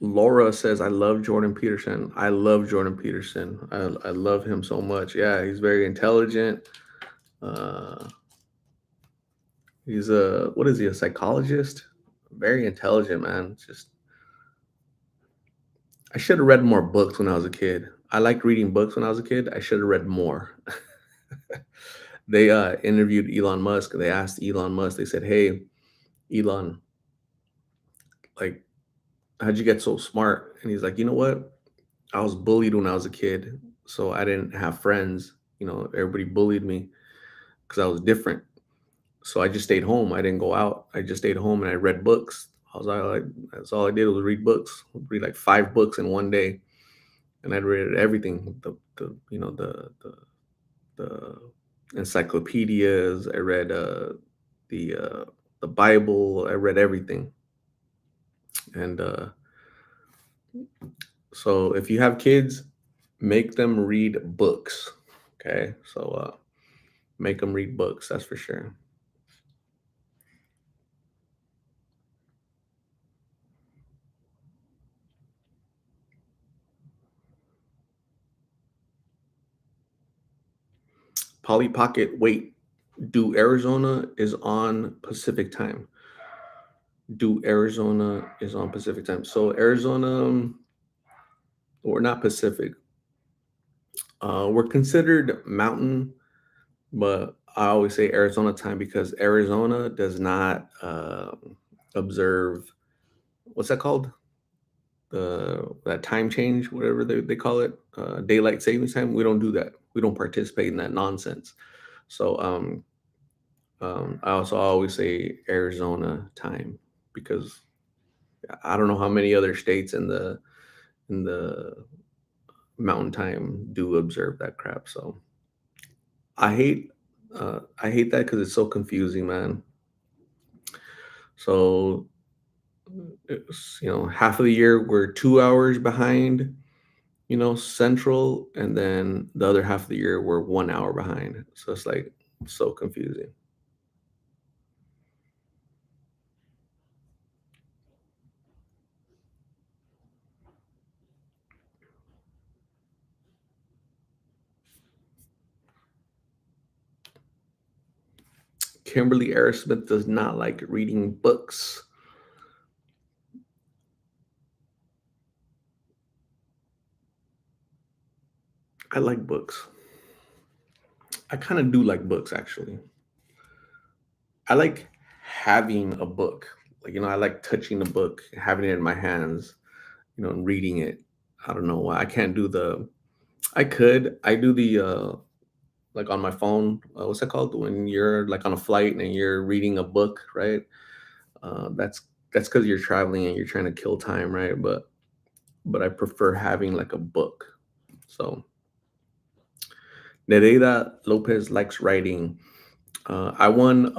Laura says, I love Jordan Peterson. I love Jordan Peterson. I love him so much. Yeah, he's very intelligent. Uh, he's a, what is he, a psychologist? Very intelligent, man. Just, I should have read more books when I was a kid. I liked reading books when I was a kid. I should have read more. They interviewed Elon Musk. They asked Elon Musk, they said, hey, Elon, like, how'd you get so smart? And he's like, you know what? I was bullied when I was a kid, so I didn't have friends. Everybody bullied me because I was different. So I just stayed home. I didn't go out. I just stayed home and I read books. I was like, that's all I did was read books. Read like 5 books in one day, and I'd read everything. The encyclopedias. I read the uh, the Bible. I read everything, and so if you have kids, make them read books. Okay, so make them read books. That's for sure. Polly Pocket. Wait, do Arizona is on Pacific time? Do Arizona is on Pacific time? So Arizona, we're not Pacific. We're considered mountain, but I always say Arizona time because Arizona does not observe, what's that called? That time change, whatever they call it, daylight savings time. We don't do that. We don't participate in that nonsense. So I also always say Arizona time because I don't know how many other states in the mountain time do observe that crap. So I hate I hate that because it's so confusing, man. So half of the year we're 2 hours behind, central, and then the other half of the year we're 1 hour behind. So it's like so confusing. Kimberly Aerosmith does not like reading books. I like books. I kind of do like books actually. I like having a book. Like, I like touching a book, having it in my hands, and reading it. I don't know why. I can't do the I could. I do the like on my phone. What's that called? When you're like on a flight and you're reading a book, right? That's because you're traveling and you're trying to kill time, right? But I prefer having like a book. So Nereida Lopez likes writing. I won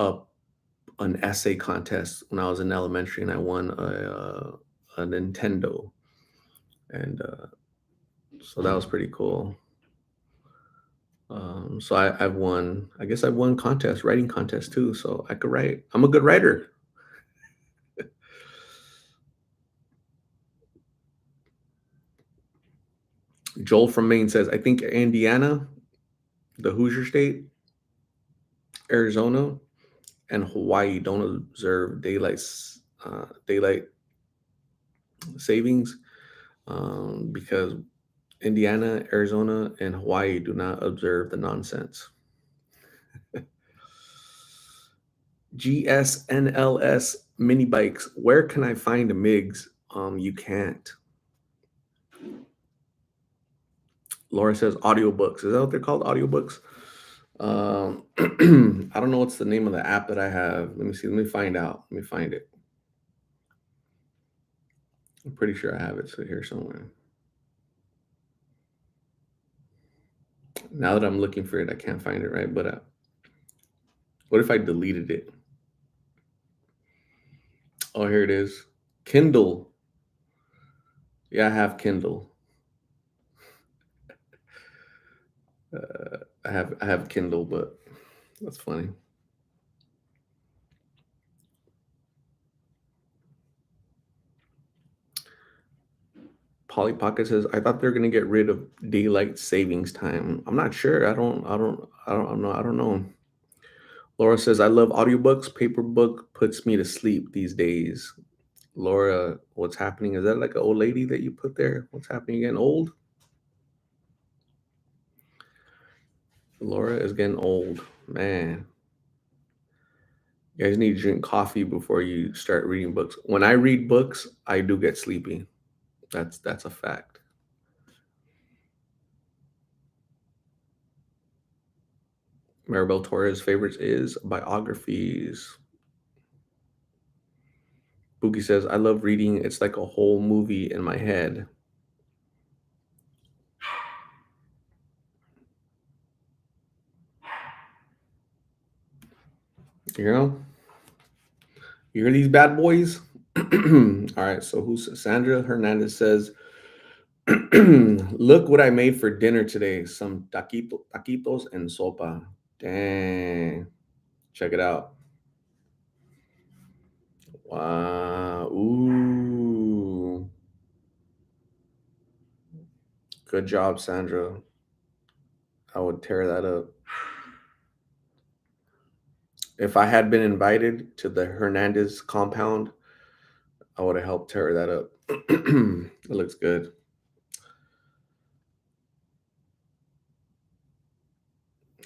an essay contest when I was in elementary, and I won a Nintendo, and so that was pretty cool. So I've won. I guess I've won contests, writing contests too. So I could write. I'm a good writer. Joel from Maine says, I think Indiana, the Hoosier State, Arizona, and Hawaii don't observe daylight savings because Indiana, Arizona, and Hawaii do not observe the nonsense. GSNLS mini bikes. Where can I find MIGs? You can't. Laura says audiobooks. Is that what they're called? Audiobooks? I don't know what's the name of the app that I have. Let me see. Let me find out. Let me find it. I'm pretty sure I have it here somewhere. Now that I'm looking for it, I can't find it, right? But what if I deleted it? Oh, here it is. Kindle. Yeah, I have Kindle. I have Kindle, but that's funny. Polly Pocket says, "I thought they're gonna get rid of daylight savings time. I'm not sure. I don't know. Laura says, "I love audiobooks. Paper book puts me to sleep these days." Laura, what's happening? Is that like an old lady that you put there? What's happening? Getting old? Laura is getting old. Man, you guys need to drink coffee before you start reading books. When I read books, I do get sleepy. That's a fact. Maribel Torres' favorites is biographies. Bookie says, "I love reading. It's like a whole movie in my head." You know, you hear these bad boys? All right. So who's Sandra Hernandez says, "Look what I made for dinner today. Some taquitos and sopa. Dang. Check it out. Wow. Ooh. Good job, Sandra. I would tear that up. If I had been invited to the Hernandez compound, I would have helped tear that up. It looks good.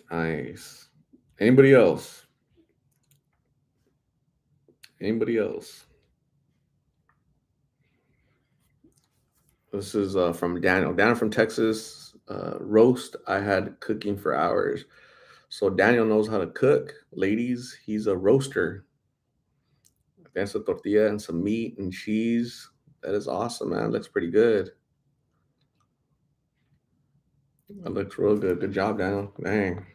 Nice. Anybody else? Anybody else? This is from Daniel. Daniel from Texas. Roast. I had cooking for hours. So Daniel knows how to cook. Ladies, he's a roaster. That's a tortilla and some meat and cheese. That is awesome, man. Looks pretty good. That looks real good. Good job, Daniel. Dang.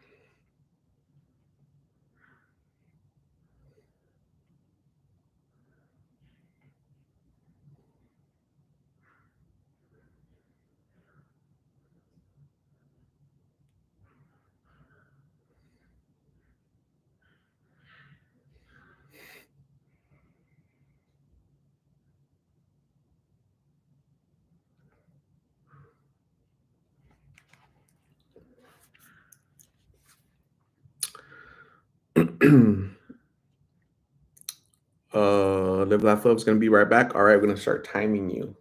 Live Laugh Love's gonna be right back. All right, we're gonna start timing you.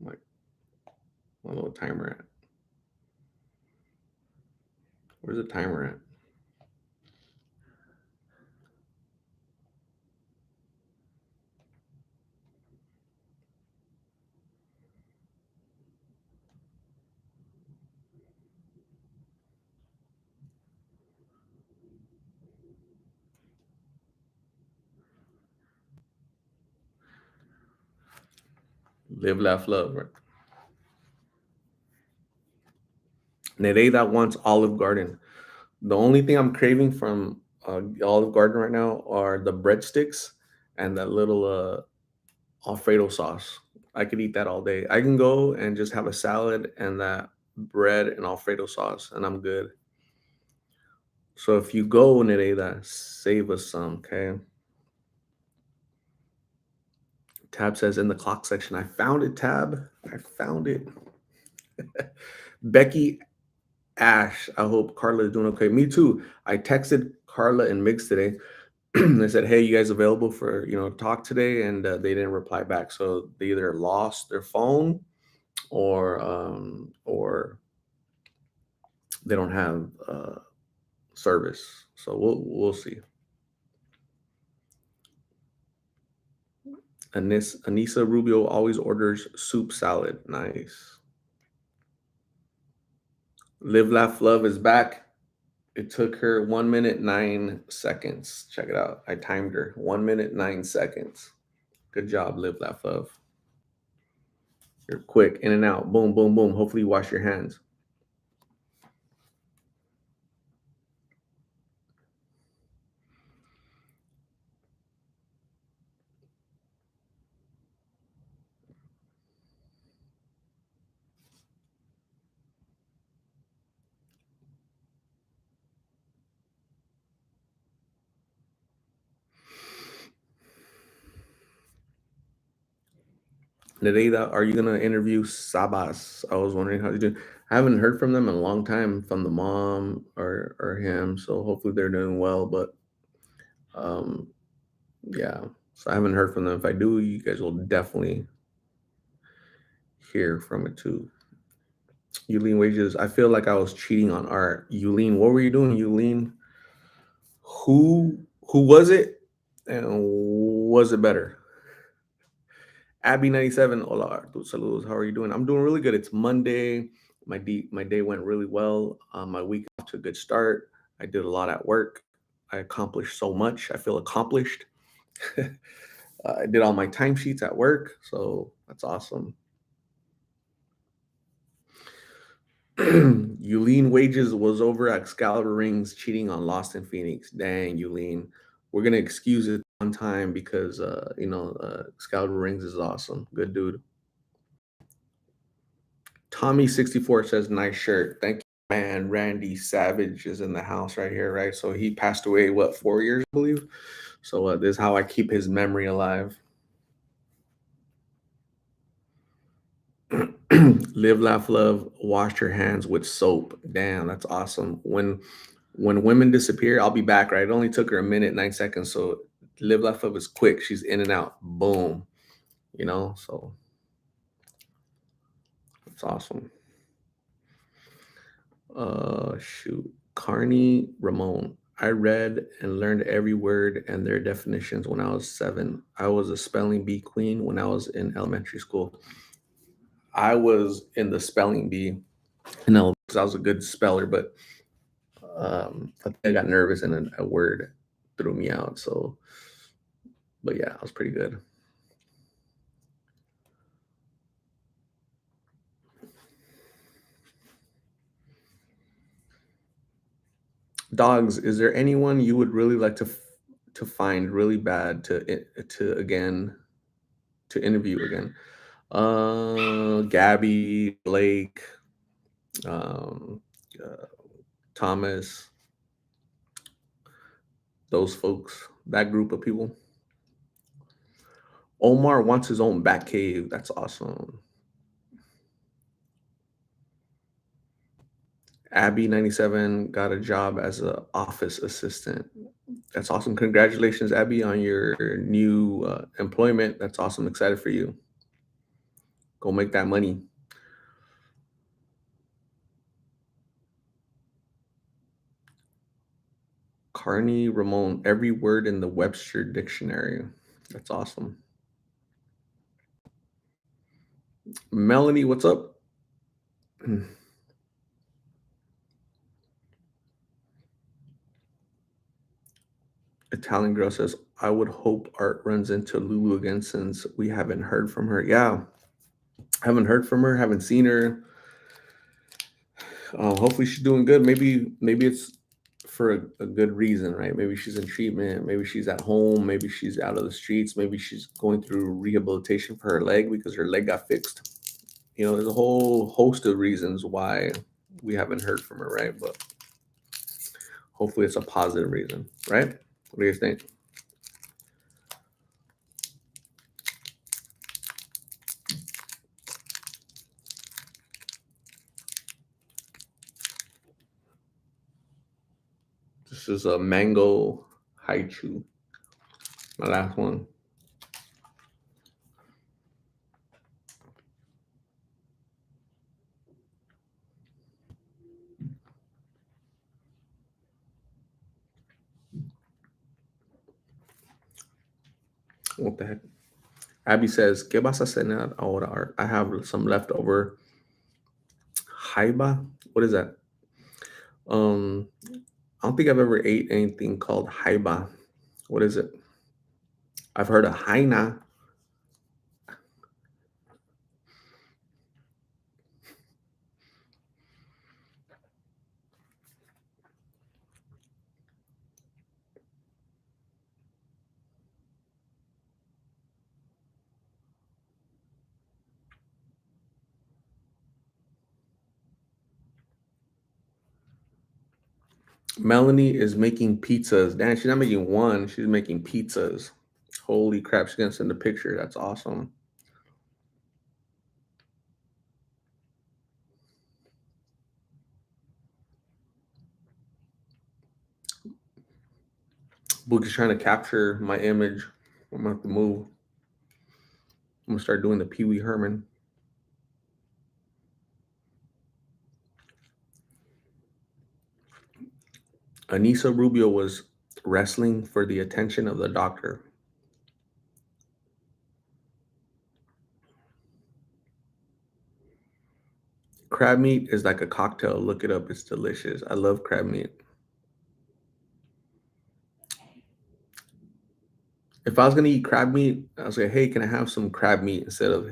Like my little timer at. Where's the timer at? Live Laugh Love. Right? Nereida wants Olive Garden. The only thing I'm craving from Olive Garden right now are the breadsticks and that little Alfredo sauce. I could eat that all day. I can go and just have a salad and that bread and Alfredo sauce, and I'm good. So if you go, Nereida, save us some, okay? Tab says in the clock section, I found it, Tab. I found it. Becky Ash, I hope Carla is doing okay. Me too. I texted Carla and Mix today. I said, "Hey, you guys available for talk today?" And they didn't reply back. So they either lost their phone or they don't have service. So we'll see. Anissa Rubio always orders soup salad. Nice. Live Laugh Love is back. It took her 1 minute 9 seconds. Check it out. I timed her 1 minute 9 seconds. Good job, Live Laugh Love. You're quick, in and out, boom, boom, boom. Hopefully, you wash your hands. Nereida, are you gonna interview Sabas? I was wondering how you doing. I haven't heard from them in a long time, from the mom or him. So hopefully they're doing well. But um, yeah. So I haven't heard from them. If I do, you guys will definitely hear from it too. Yulene Wages. I feel like I was cheating on art. Yulene, what were you doing, Yulene? Who was it? And was it better? Abby 97. Hola, Artu. Saludos. How are you doing? I'm doing really good. It's Monday. My day went really well. My week off to a good start. I did a lot at work. I accomplished so much. I feel accomplished. I did all my timesheets at work, so that's awesome. Yulene Wages was over at Excalibur Rings cheating on Lost in Phoenix. Dang, Yulene. We're gonna excuse it one time because Excalibur Rings is awesome. Good dude. Tommy64 says nice shirt. Thank you. Man, Randy Savage is in the house right here, right? So he passed away, what, 4 years, I believe? So this is how I keep his memory alive. Live, laugh, love. Wash your hands with soap. Damn, that's awesome. When women disappear, I'll be back. Right? It only took her a minute, 9 seconds. So live, laugh, love is quick. She's in and out. Boom. So it's awesome. Shoot. Carney Ramon. I read and learned every word and their definitions when I was 7. I was a spelling bee queen when I was in elementary school. I was in the spelling bee because I was a good speller, but I think I got nervous and a word threw me out. So, but yeah, I was pretty good. Dogs, is there anyone you would really like to find really bad to interview again? Gabby, Blake, um, uh, Thomas, those folks, that group of people. Omar wants his own bat cave. That's awesome. Abby 97 got a job as an office assistant. That's awesome. Congratulations, Abby, on your new employment. That's awesome. Excited for you. Go make that money. Carney Ramon, every word in the Webster dictionary. That's awesome. Melanie, what's up? Italian girl says, I would hope Art runs into Lulu again since we haven't heard from her. Yeah, haven't heard from her, haven't seen her. Hopefully she's doing good. Maybe it's for a good reason, right? Maybe she's in treatment. Maybe she's at home. Maybe she's out of the streets. Maybe she's going through rehabilitation for her leg because her leg got fixed. There's a whole host of reasons why we haven't heard from her, right? But hopefully it's a positive reason, right? What do you think? This is a mango haichu. My last one. What the heck? Abby says, ¿Qué vas a cenar ahora? I have some leftover jaiba. What is that? I don't think I've ever ate anything called jaiba. What is it? I've heard of haina. Melanie is making pizzas. Damn, she's not making one. She's making pizzas. Holy crap! She's gonna send a picture. That's awesome. Book is trying to capture my image. I'm gonna have to move. I'm gonna start doing the Pee Wee Herman. Anissa Rubio was wrestling for the attention of the doctor. Crab meat is like a cocktail. Look it up. It's delicious. I love crab meat. If I was gonna eat crab meat, I was like, hey, can I have some crab meat instead of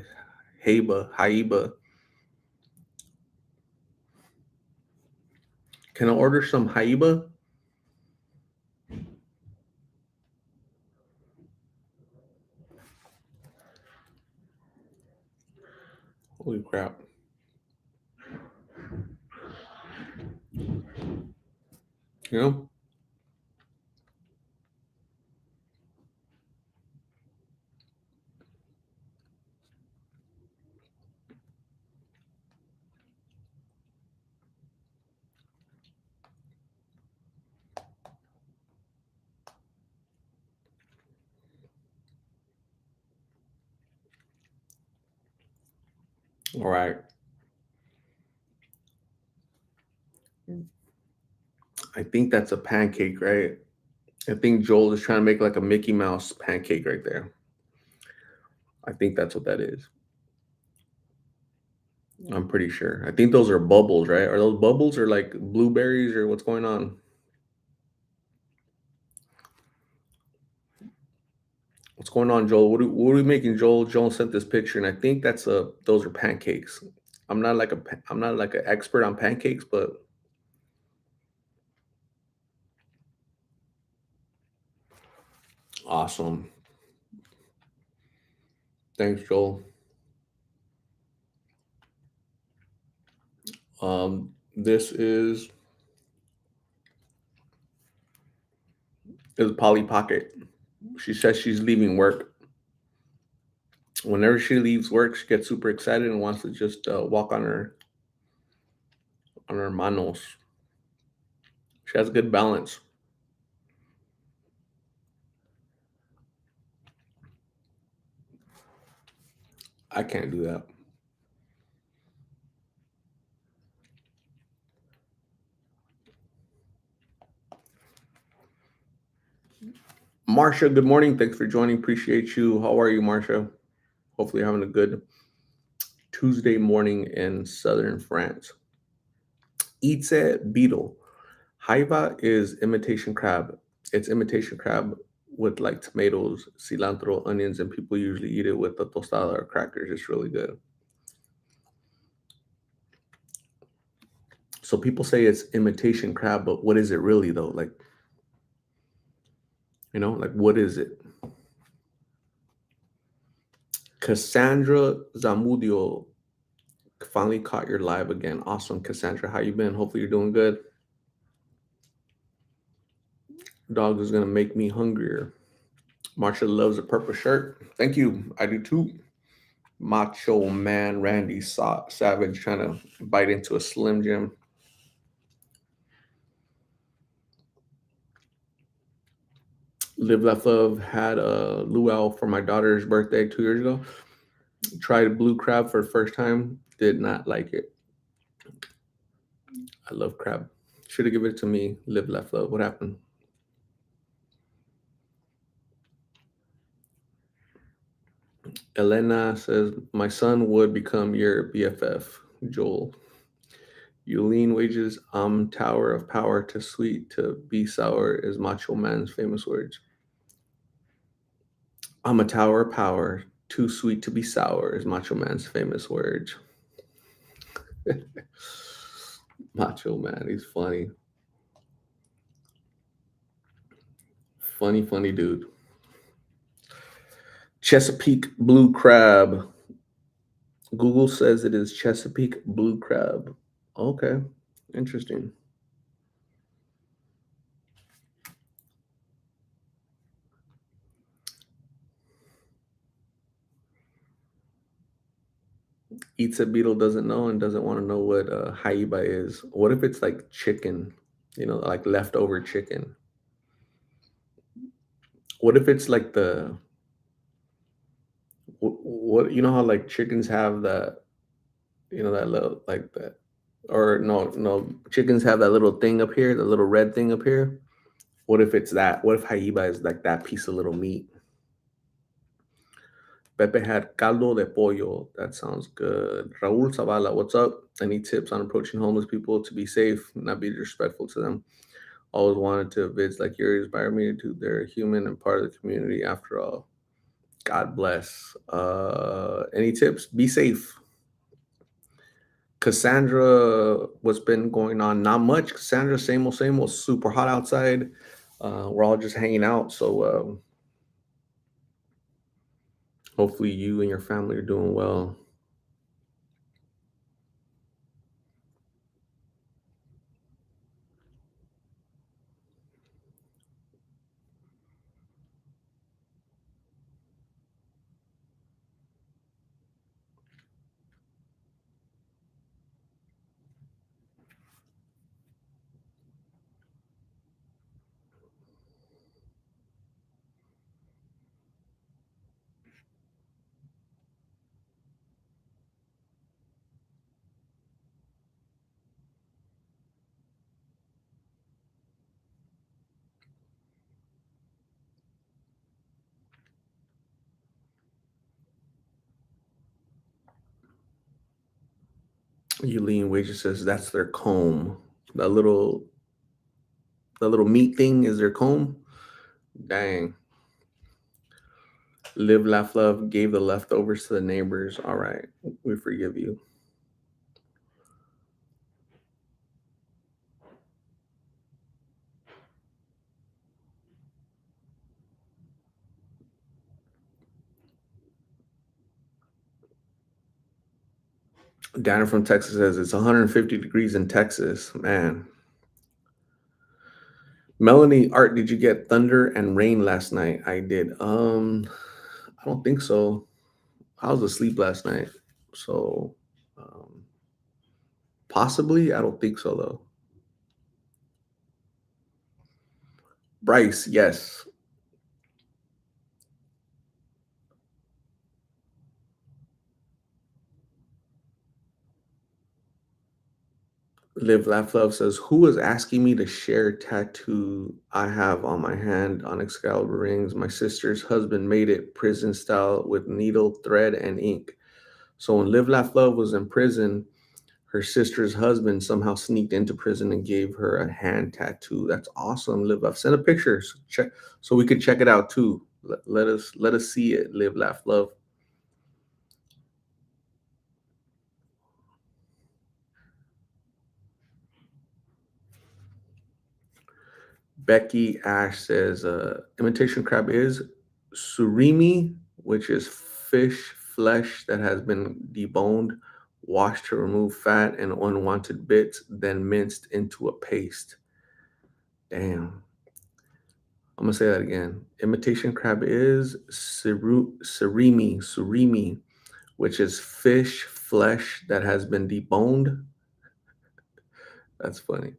haiba? Can I order some haiba? Holy crap. You know? All right. I think that's a pancake, right? I think Joel is trying to make like a Mickey Mouse pancake right there. I think that's what that is. I'm pretty sure. I think those are bubbles, right? Are those bubbles or like blueberries or what's going on? What's going on, Joel? What are we making, Joel? Joel sent this picture, and I think that's a those are pancakes. I'm not like an expert on pancakes, but awesome. Thanks, Joel. This is Polly Pocket. She says she's leaving work. Whenever she leaves work, she gets super excited and wants to just walk on her manos. She has good balance. I can't do that. Marsha, good morning. Thanks for joining. Appreciate you. How are you, Marsha? Hopefully, you're having a good Tuesday morning in southern France. Itze beetle. Jaiba is imitation crab. It's imitation crab with like tomatoes, cilantro, onions, and people usually eat it with a tostada or crackers. It's really good. So people say it's imitation crab, but what is it really though? Like, like what is it? Cassandra Zamudio finally caught your live again. Awesome, Cassandra. How you been? Hopefully you're doing good. Dog is gonna make me hungrier. Marsha loves a purple shirt. Thank you. I do too. Macho man Randy Savage trying to bite into a Slim Jim. Live Left Love had a luau for my daughter's birthday 2 years ago. Tried blue crab for the first time. Did not like it. I love crab. Should have given it to me. Live Left Love. What happened? Elena says, my son would become your BFF, Joel. You lean wages, tower of power, to sweet to be sour is Macho Man's famous words. I'm a tower of power, too sweet to be sour is Macho Man's famous words. Macho Man, he's funny. Funny, funny dude. Chesapeake blue crab. Google says it is Chesapeake blue crab. Okay, interesting. Eats a beetle, doesn't know, and doesn't want to know what haiba is. What if it's like chicken? Like leftover chicken. What if it's like what you know how like chickens have that, that little like that, or no, chickens have that little thing up here, the little red thing up here. What if it's that? What if haiba is like that piece of little meat? Pepe had caldo de pollo. That sounds good. Raul Zavala, what's up? Any tips on approaching homeless people to be safe, not be disrespectful to them? Always wanted to vids like yours inspire me to they're human and part of the community after all. God bless. Any tips? Be safe. Cassandra, what's been going on? Not much. Cassandra, same old, super hot outside. We're all just hanging out. So hopefully you and your family are doing well. Eileen Wager says that's their comb. That little that little meat thing is their comb. Dang. Live, laugh, love. Gave the leftovers to the neighbors. All right, we forgive you. Dana from Texas says it's 150 degrees in Texas. Man. Melanie Art, did you get thunder and rain last night? I did. I don't think so. I was asleep last night. So um possibly. I don't think so though. Bryce, yes. Live Laugh Love says, who is asking me to share tattoo I have on my hand on Excalibur rings? My sister's husband made it prison style with needle, thread, and ink. So when Live Laugh Love was in prison, her sister's husband somehow sneaked into prison and gave her a hand tattoo. That's awesome. Live Laugh. Send a picture so we could check it out too. Let us see it. Live Laugh Love. Becky Ash says, imitation crab is surimi, which is fish flesh that has been deboned, washed to remove fat and unwanted bits, then minced into a paste. Damn. I'm gonna say that again. Imitation crab is surimi, which is fish flesh that has been deboned. That's funny.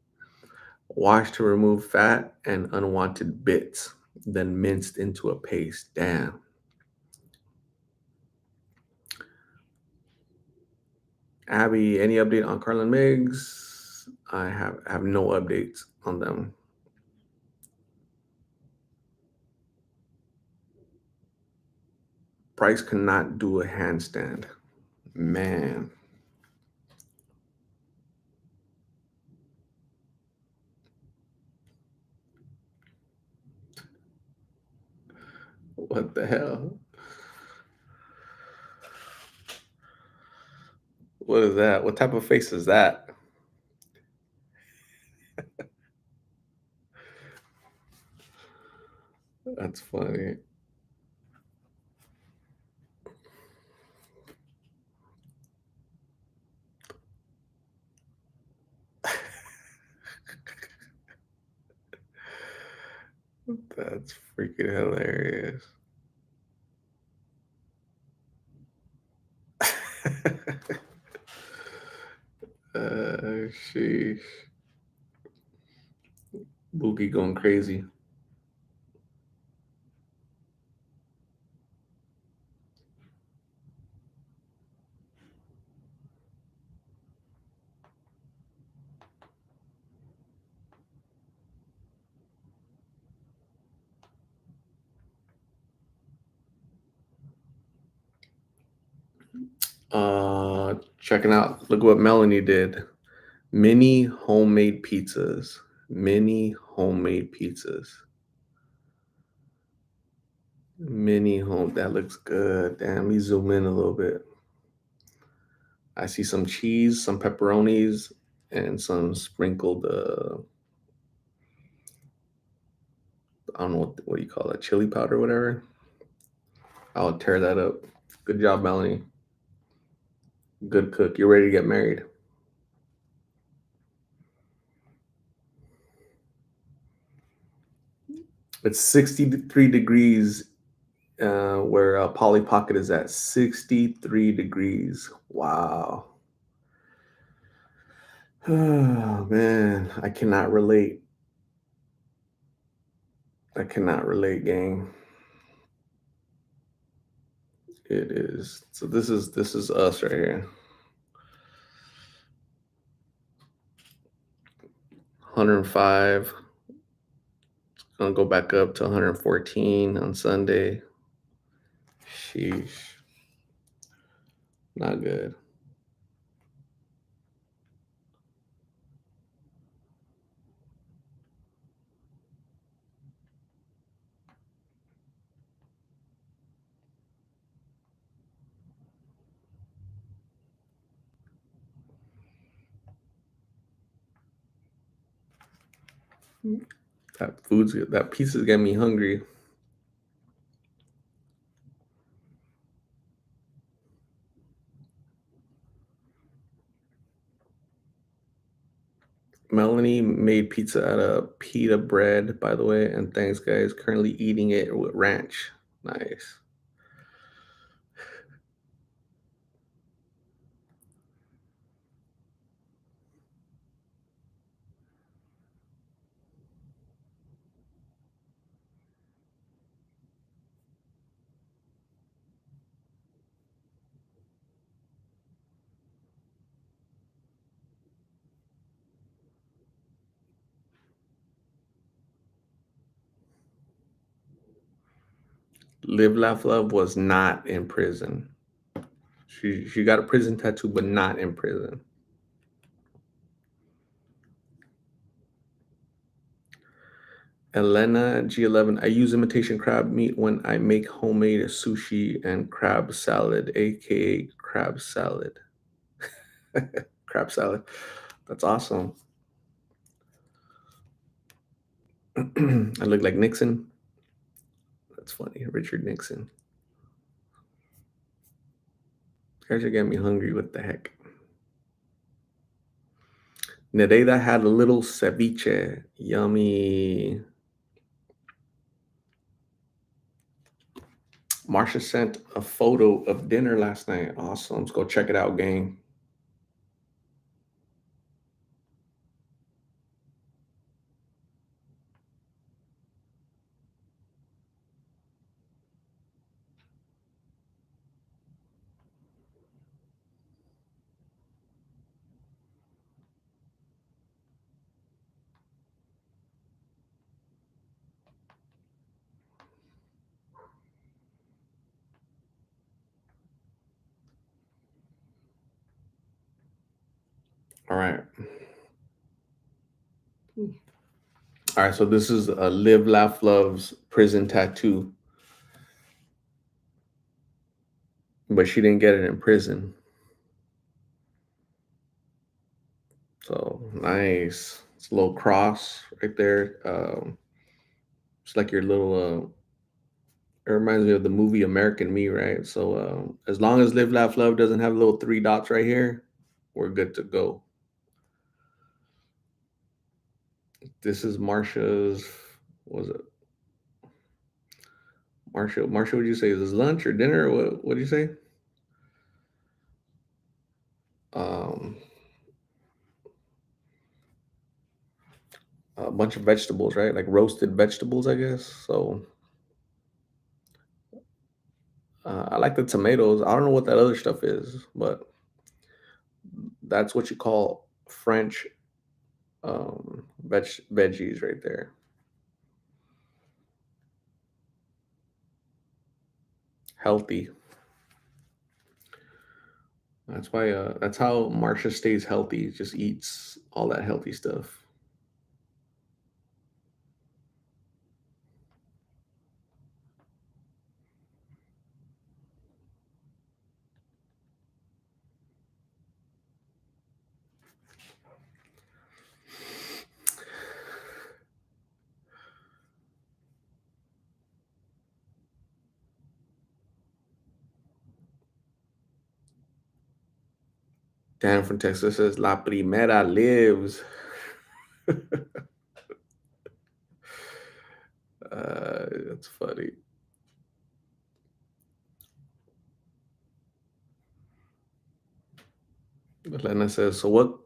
Washed to remove fat and unwanted bits, then minced into a paste. Damn. Abby, any update on Carlin Miggs? I have no updates on them. Bryce cannot do a handstand. Man, what the hell? What is that? What type of face is that? That's funny. That's freaking hilarious. Sheesh. Boogie going crazy. Checking out. Look what Melanie did. Mini homemade pizzas. Mini homemade pizzas. Mini home. That looks good. Damn, let me zoom in a little bit. I see some cheese, some pepperonis, and some sprinkled. I don't know what you call that, chili powder, or whatever. I'll tear that up. Good job, Melanie. Good cook. You're ready to get married. It's 63 degrees where Polly Pocket is at. 63 degrees. Wow. Oh, man. I cannot relate. I cannot relate, gang. It is. So this is us right here. 105. Gonna go back up to 114 on Sunday. Sheesh. Not good. That pizza's getting me hungry. Melanie made pizza out of pita bread, by the way, and thanks, guys. Currently eating it with ranch. Nice. Live, Laugh, Love was not in prison. She got a prison tattoo, but not in prison. Elena G11. I use imitation crab meat when I make homemade sushi and crab salad, aka crab salad. Crab salad. That's awesome. I look like Nixon. That's funny. Richard Nixon. You guys are getting me hungry. What the heck? Nereida had a little ceviche. Yummy. Marsha sent a photo of dinner last night. Awesome. Let's go check it out, gang. All right. All right. So this is a Live, Laugh, Love's prison tattoo, but she didn't get it in prison. So nice. It's a little cross right there. It's like your little. It reminds me of the movie American Me, right? So as long as Live, Laugh, Love doesn't have little three dots right here, we're good to go. This is Marsha's. What was it? Marsha, what did you say? Is this lunch or dinner? What did you say? bunch of vegetables, right? Like roasted vegetables, I guess. So I like the tomatoes. I don't know what that other stuff is, but that's what you call French veggies right there. Healthy. That's why. That's how Marsha stays healthy. Just eats all that healthy stuff. Dan from Texas says La Primera lives. That's funny. Elena says, what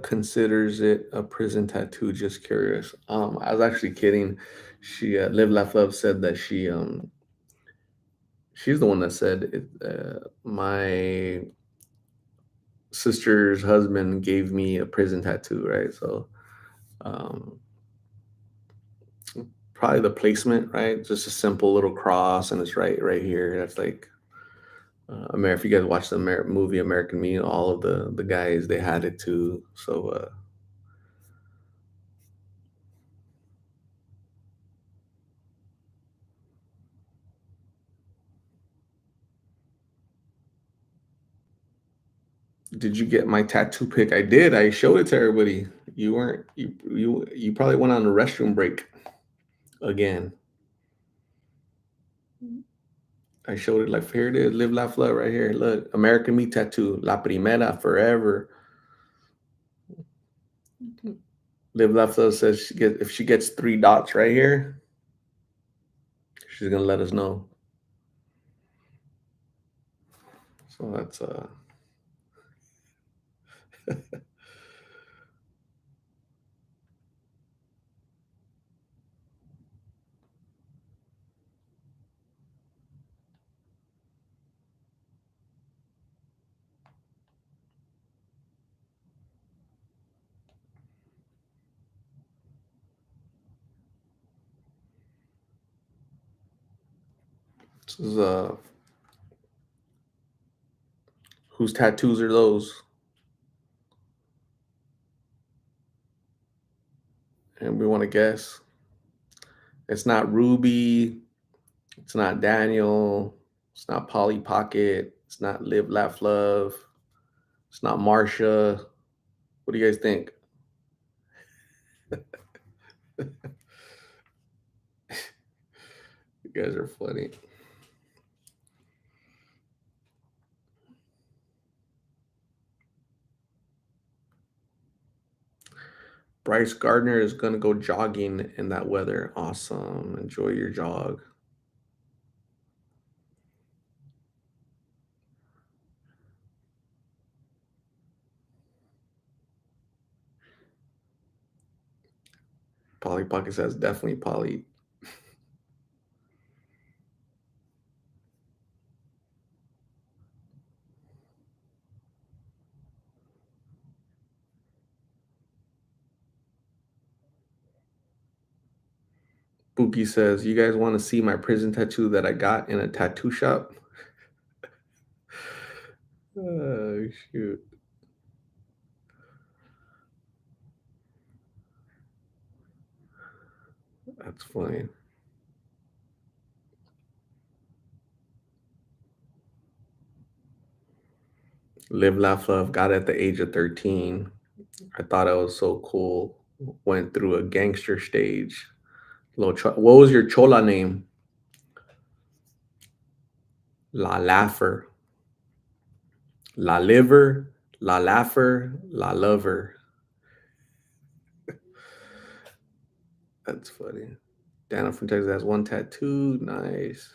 considers it a prison tattoo? Just curious. I was actually kidding. She Live Laugh Love said that she's the one that said it, my sister's husband gave me a prison tattoo, right? So um probably the placement, right? Just a simple little cross, and it's right here. That's like If you guys watch the movie American Me, all of the guys they had it too. So did you get my tattoo pic? I did. I showed it to everybody. You weren't. You probably went on a restroom break again. I showed it like here it is. Live, laugh, love right here. Look, American Me tattoo. La primera forever. Live, laugh, love says if she gets 3 dots right here, she's gonna let us know. So that's this is whose tattoos are those? And we want to guess. It's not Ruby. It's not Daniel. It's not Polly Pocket. It's not Live Laugh Love. It's not Marsha. What do you guys think? You guys are funny. Bryce Gardner is gonna go jogging in that weather. Awesome. Enjoy your jog. Polly Pocket says definitely Polly. Buki says, you guys want to see my prison tattoo that I got in a tattoo shop? Oh shoot. That's funny. Live, laugh, love. Got it at the age of 13. I thought I was so cool. Went through a gangster stage. What was your chola name? La Laugher. La Liver. La Laugher. La Lover. That's funny. Dana from Texas has one tattoo. Nice.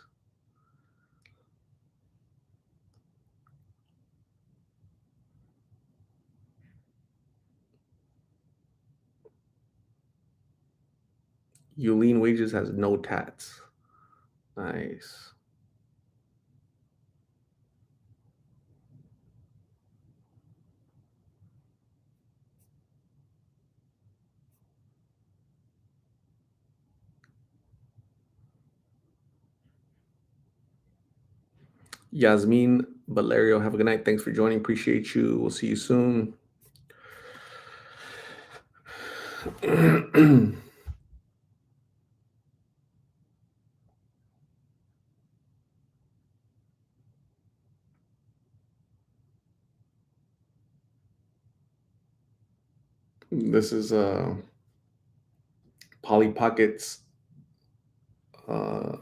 Yulene Wages has no tats. Nice. Yasmin Valerio, have a good night. Thanks for joining. Appreciate you. We'll see you soon. This is Polly Pocket's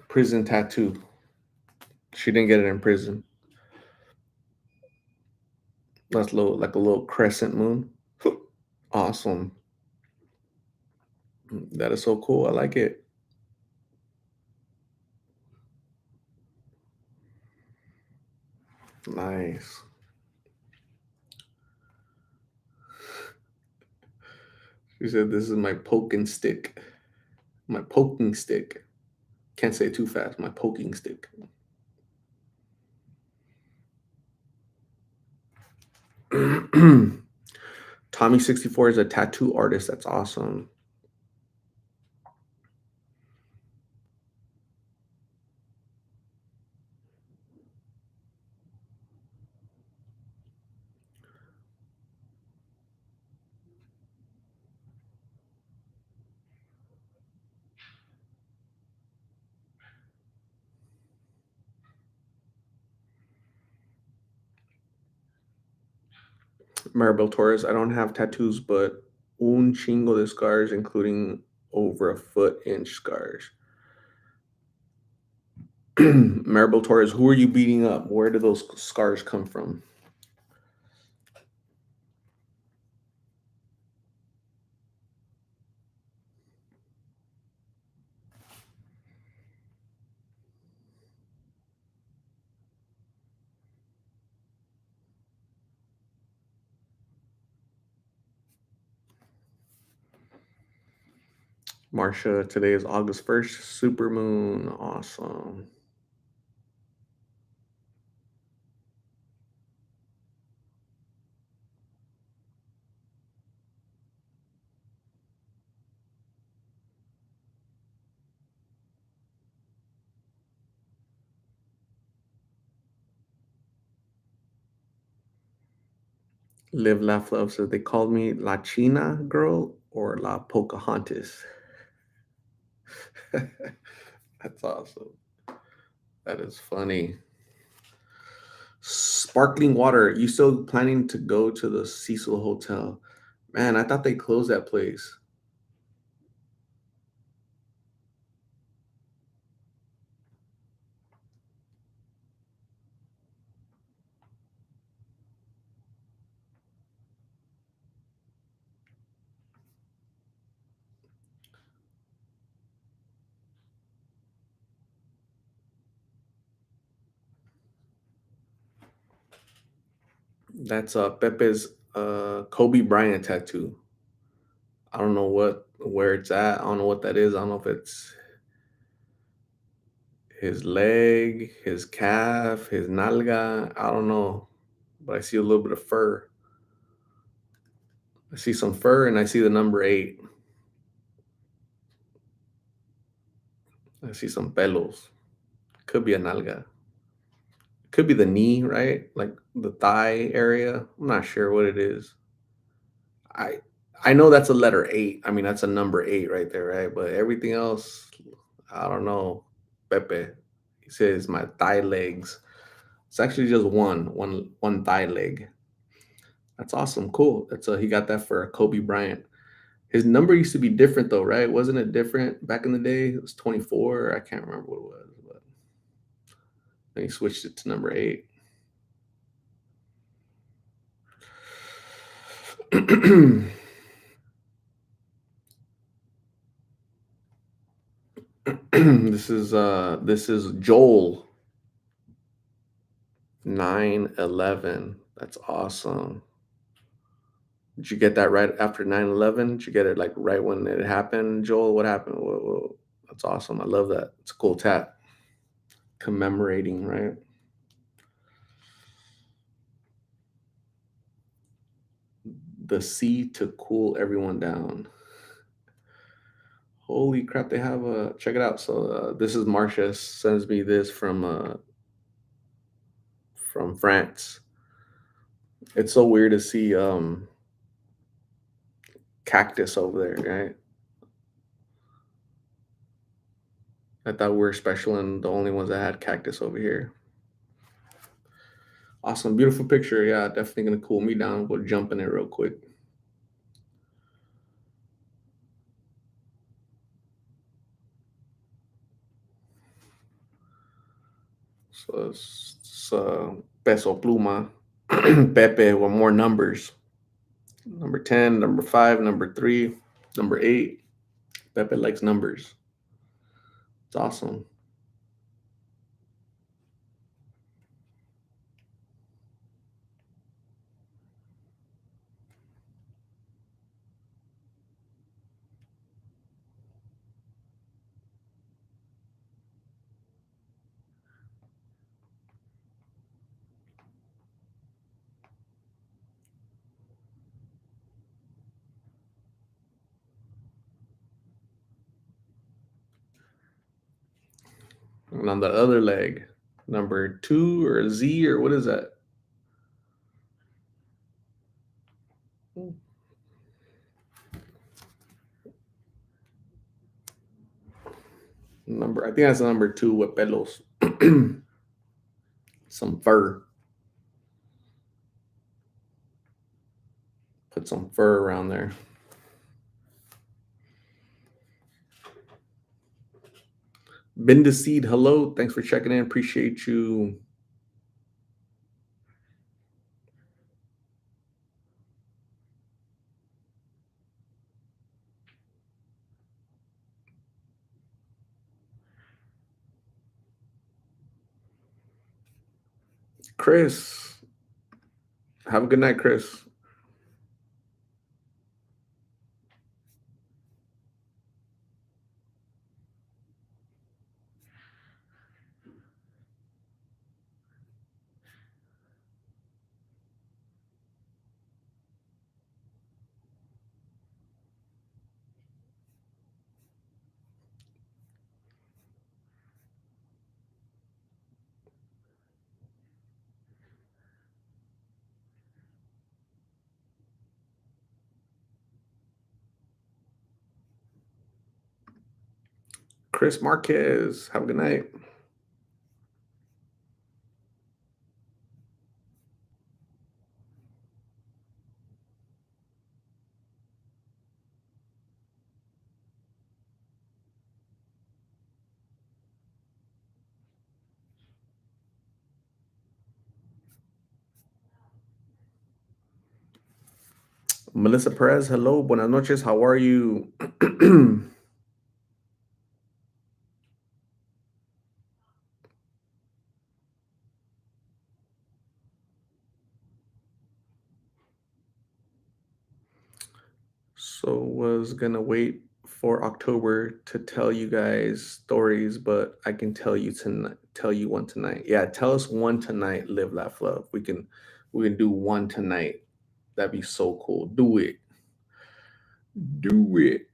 prison tattoo. She didn't get it in prison. That's like a little crescent moon. Awesome. That is so cool. I like it. Nice. She said, "This is my poking stick. My poking stick. Can't say it too fast. My poking stick." Tommy64 is a tattoo artist. That's awesome. Maribel Torres, I don't have tattoos, but un chingo de scars, including over a foot-inch scars. Maribel Torres, who are you beating up? Where do those scars come from? Marsha, today is August 1st. Super moon. Awesome. Live, laugh, love says they called me La China girl or La Pocahontas. That's awesome. That is funny. Sparkling water. You still planning to go to the Cecil Hotel? Man, I thought they closed that place. That's Pepe's Kobe Bryant tattoo. I don't know where it's at. I don't know what that is. I don't know if it's his leg, his calf, his nalga. I don't know. But I see a little bit of fur. I see some fur and I see the number 8. I see some pelos. Could be a nalga. Could be the knee, right? Like the thigh area. I'm not sure what it is. I I know that's a letter 8. I mean, that's a number 8 right there, right? But everything else, I don't know. Pepe. He says my thigh legs. It's actually just one thigh leg. That's awesome. Cool. That's he got that for Kobe Bryant. His number used to be different though, right? Wasn't it different back in the day? It was 24. I can't remember what it was, but then he switched it to number 8. This is Joel 911. That's awesome. Did you get that right after 9/11? Did you get it, like, right when it happened, Joel? What happened? Wha That's awesome, I love that. It's a cool tat. Commemorating, right? The sea to cool everyone down. Holy crap, they have a check it out. So, this is Marcia sends me this from France. It's so weird to see, cactus over there, right? I thought we were special and the only ones that had cactus over here. Awesome, beautiful picture. Yeah, definitely gonna cool me down. Go jump in it real quick. So it's peso pluma, Pepe with more numbers. Number 10, number 5, number 3, number 8. Pepe likes numbers. It's awesome. And on the other leg, number 2 or Z or what is that? Number I think that's the number 2 with pelos. Some fur. Put some fur around there. Been Seed, hello. Thanks for checking in. Appreciate you. Chris. Have a good night, Chris. Chris Marquez. Have a good night. Melissa Perez, hello. Buenas noches. How are you? So was gonna wait for October to tell you guys stories, but I can tell you tonight. Tell you one tonight. Yeah, tell us one tonight. Live, laugh, love. We can do one tonight. That'd be so cool. Do it. Do it.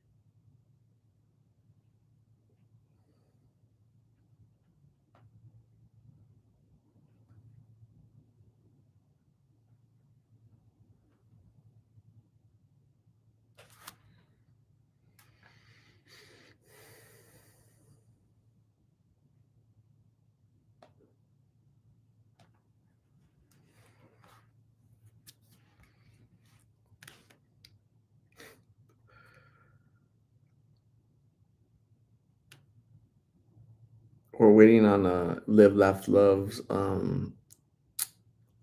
We're waiting on Live, Laugh, Love's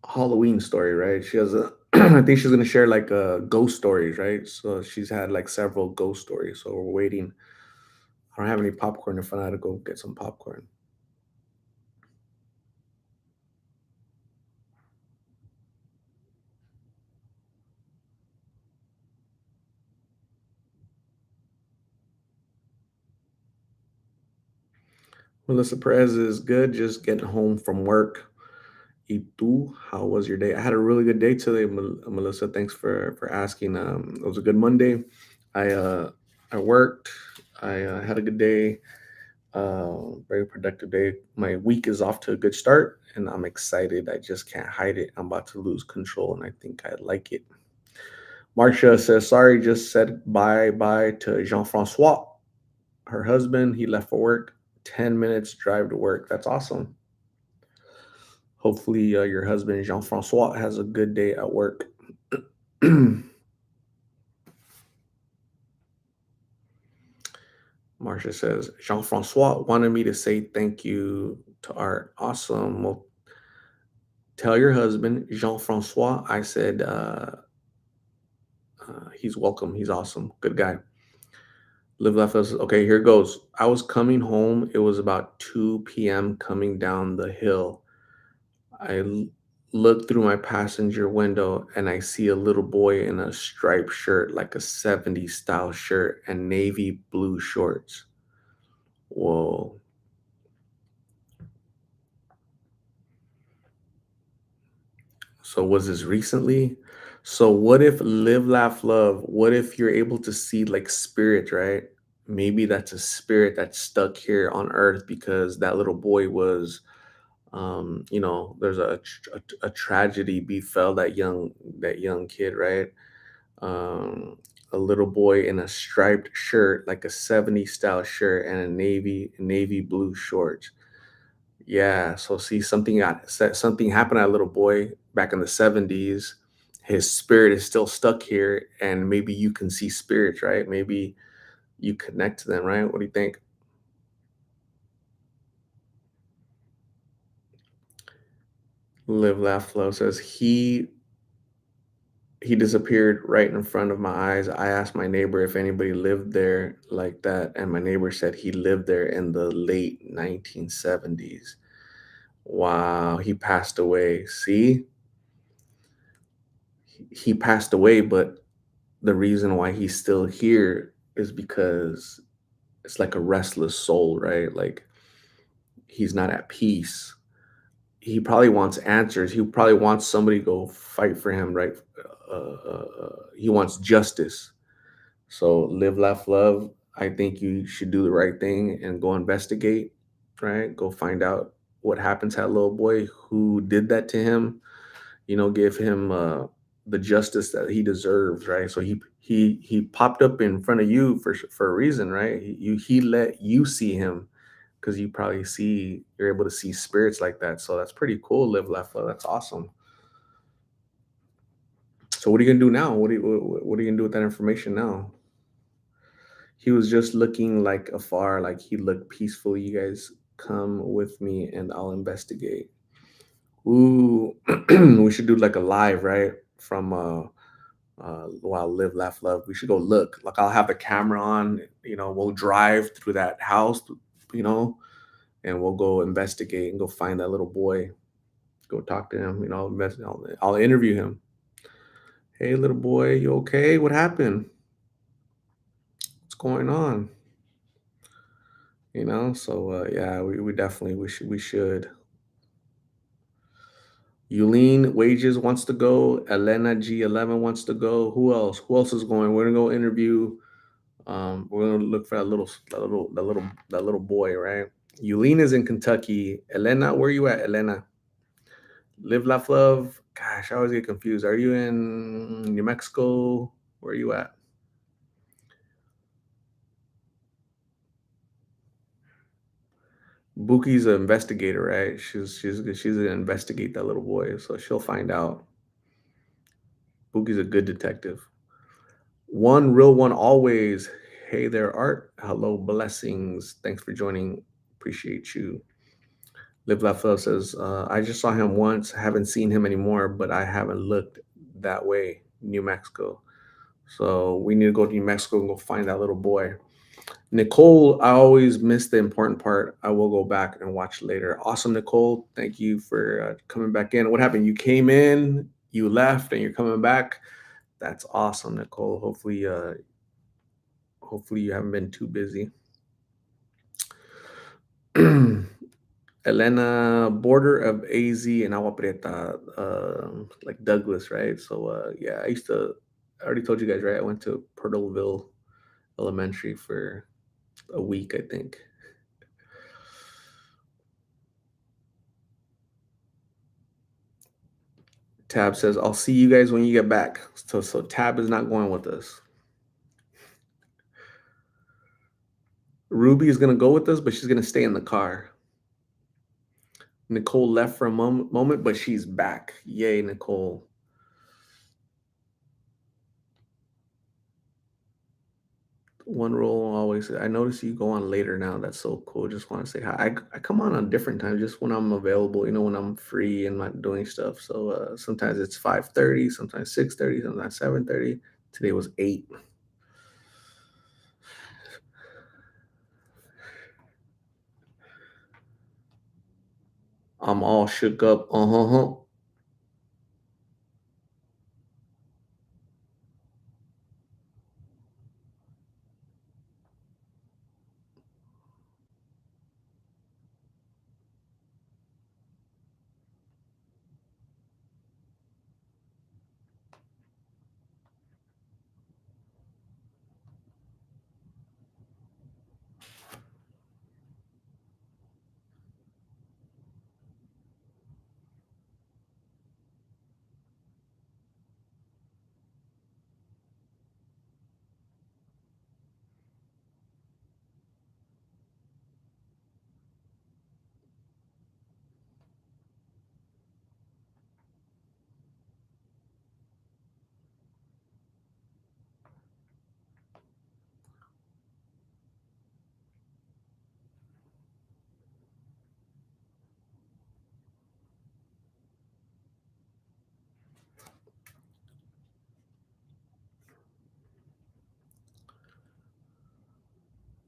Halloween story, right? She has a I think she's gonna share like ghost stories, right? So she's had like several ghost stories. So we're waiting. I don't have any popcorn if I had to go get some popcorn. Melissa Perez is good, just getting home from work. Y tú, how was your day? I had a really good day today, Melissa. Thanks for asking. It was a good Monday. I worked. I had a good day. Very productive day. My week is off to a good start, and I'm excited. I just can't hide it. I'm about to lose control, and I think I like it. Marcia says, "Sorry, just said bye to Jean Francois, her husband. He left for work. 10 minutes drive to work. That's awesome. Hopefully, your husband Jean Francois has a good day at work." Marcia says, Jean Francois wanted me to say thank you to Art. Awesome. Well, tell your husband, Jean Francois, I said he's welcome. He's awesome. Good guy. Live left us. Okay, here goes. I was coming home. It was about 2 p.m. coming down the hill. I look through my passenger window and I see a little boy in a striped shirt, like a 70s style shirt, and navy blue shorts. Whoa. So was this recently? So what if live, laugh, love? What if you're able to see like spirit, right? Maybe that's a spirit that's stuck here on earth because that little boy was there's a tragedy befell that young kid, right? um a little boy in a striped shirt, like a 70s style shirt, and a navy blue shorts. Yeah, so see, something happened to that little boy back in the 70s. His spirit is still stuck here, and maybe you can see spirits, right? Maybe you connect to them, right? What do you think? Live Laugh Flow says he disappeared right in front of my eyes. I asked my neighbor if anybody lived there like that, and my neighbor said he lived there in the late 1970s. Wow, he passed away. See, he passed away, but the reason why he's still here is because it's like a restless soul, right? Like he's not at peace. He probably wants answers. He probably wants somebody to go fight for him, right? He wants justice. So live, laugh, love. I think you should do the right thing and go investigate, right? Go find out what happened to that little boy, who did that to him. Give him the justice that he deserves, right? So he popped up in front of you for a reason, right? He let you see him because you're able to see spirits like that. So that's pretty cool. Live, laugh, love. That's awesome. So what are you gonna do now? What are you gonna do with that information now? He was just looking like afar, like he looked peaceful. You guys come with me and I'll investigate. Ooh, we should do like a live, right? From while live, laugh, love. We should go look. Like I'll have the camera on, we'll drive through that house, you know, and we'll go investigate and go find that little boy, go talk to him, I'll interview him. Hey little boy, you okay? What happened? What's going on? So yeah, we definitely we should. Yulene Wages wants to go. Elena G11 wants to go. Who else? Who else is going? We're gonna go interview. We're gonna look for that little boy, right? Yulene is in Kentucky. Elena, where you at? Elena, live, laugh, love. Gosh, I always get confused. Are you in New Mexico? Where are you at? Buki's an investigator, right? She's gonna investigate that little boy, so she'll find out. Buki's a good detective. One real one always. Hey there, Art. Hello, blessings. Thanks for joining. Appreciate you. Live Laugh Love says, I just saw him once, haven't seen him anymore, but I haven't looked that way. New Mexico. So we need to go to New Mexico and go find that little boy. Nicole, I always miss the important part. I will go back and watch later. Awesome, Nicole. Thank you for coming back in. What happened? You came in, you left, and you're coming back. That's awesome, Nicole. Hopefully you haven't been too busy. Elena, border of AZ and Agua Prieta, like Douglas, right? So yeah, I already told you guys, right? I went to Purtleville Elementary for a week, I think. Tab says, I'll see you guys when you get back. So Tab is not going with us. Ruby is gonna go with us, but she's gonna stay in the car. Nicole left for a moment, but she's back. Yay, Nicole. One rule always. I notice you go on later now. That's so cool. Just want to say hi. I come on different times, just when I'm available. When I'm free and not doing stuff. So sometimes it's 5:30, sometimes 6:30, sometimes 7:30. Today was 8. I'm all shook up. Uh-huh.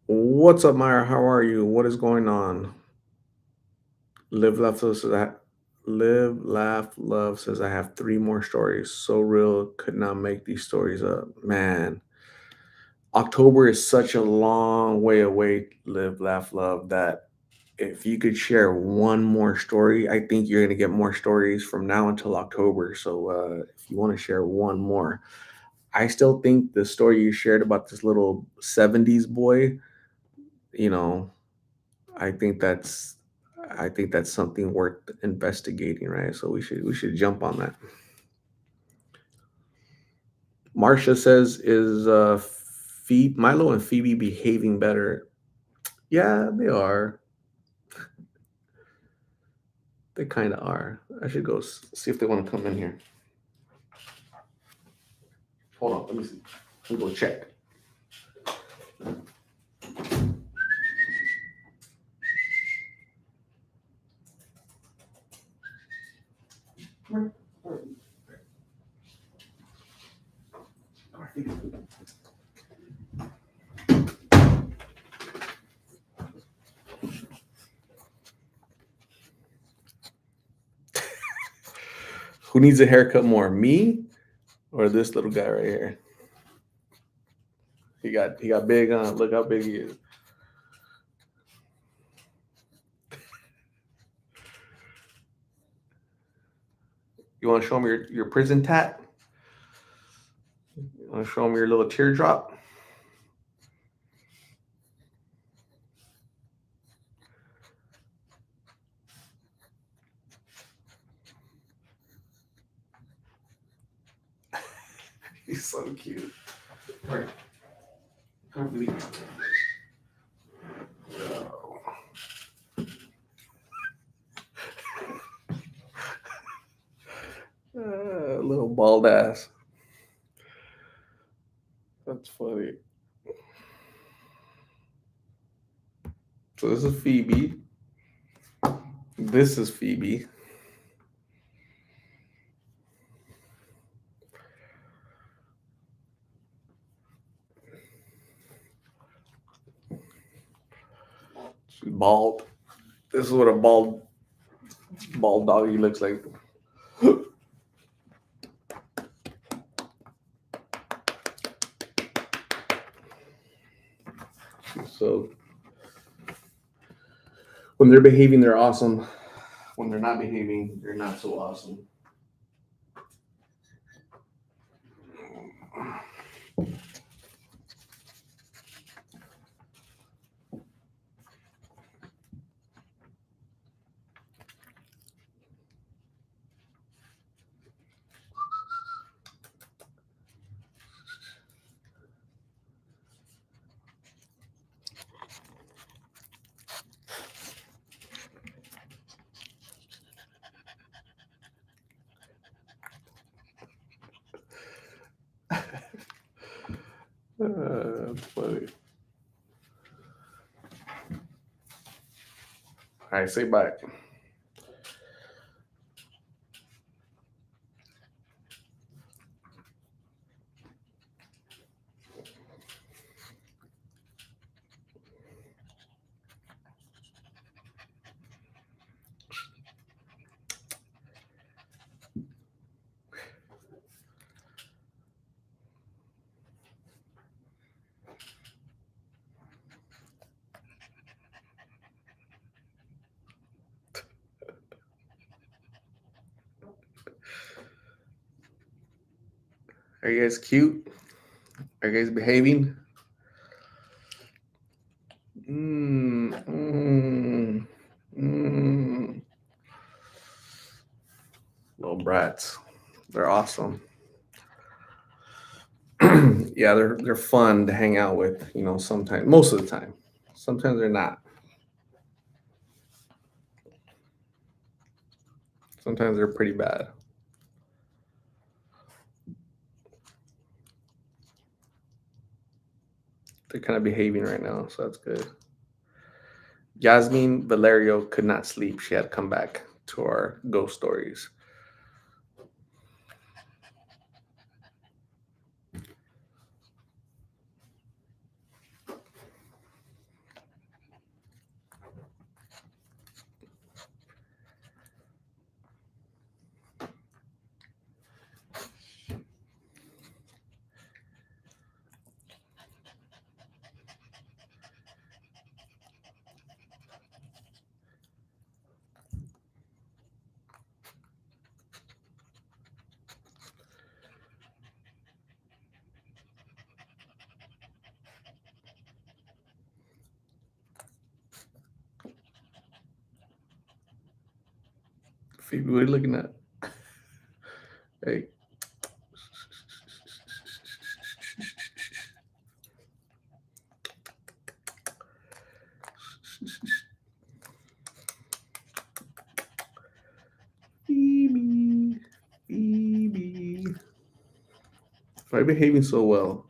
What's up, Myra? How are you? What is going on? Live Laugh Love says Live Laugh Love says I have 3 more stories. So real, could not make these stories up. Man, October is such a long way away, Live Laugh Love, that if you could share one more story, I think you're gonna get more stories from now until October. So if you want to share one more, I still think the story you shared about this little 70s boy, you know, I think that's I think that's something worth investigating, right? So we should jump on that. Marcia says, "Is Milo and Phoebe behaving better?" Yeah, they are. They kind of are. I should go see if they want to come in here. Hold on, let me see. Let me go check. Who needs a haircut more, me or this little guy right here? He got big, huh? Look how big he is. You want to show him your prison tat? You want to show him your little teardrop? He's so cute. All right. Can't believe it. Little bald ass. That's funny. So this is Phoebe. This is Phoebe. She's bald. This is what a bald doggy looks like. So When they're behaving, they're awesome. When they're not behaving, they're not so awesome. Funny. All right, say bye. Are you guys cute? Are you guys behaving? Mm, mm, mm. Little brats. They're awesome. Yeah, they're fun to hang out with, sometimes, most of the time. Sometimes they're not. Sometimes they're pretty bad. They're kind of behaving right now, so that's good. Yasmin Valerio could not sleep. She had to come back to our ghost stories. Phoebe, what are you looking at? Hey. Phoebe. Phoebe. Why are you behaving so well?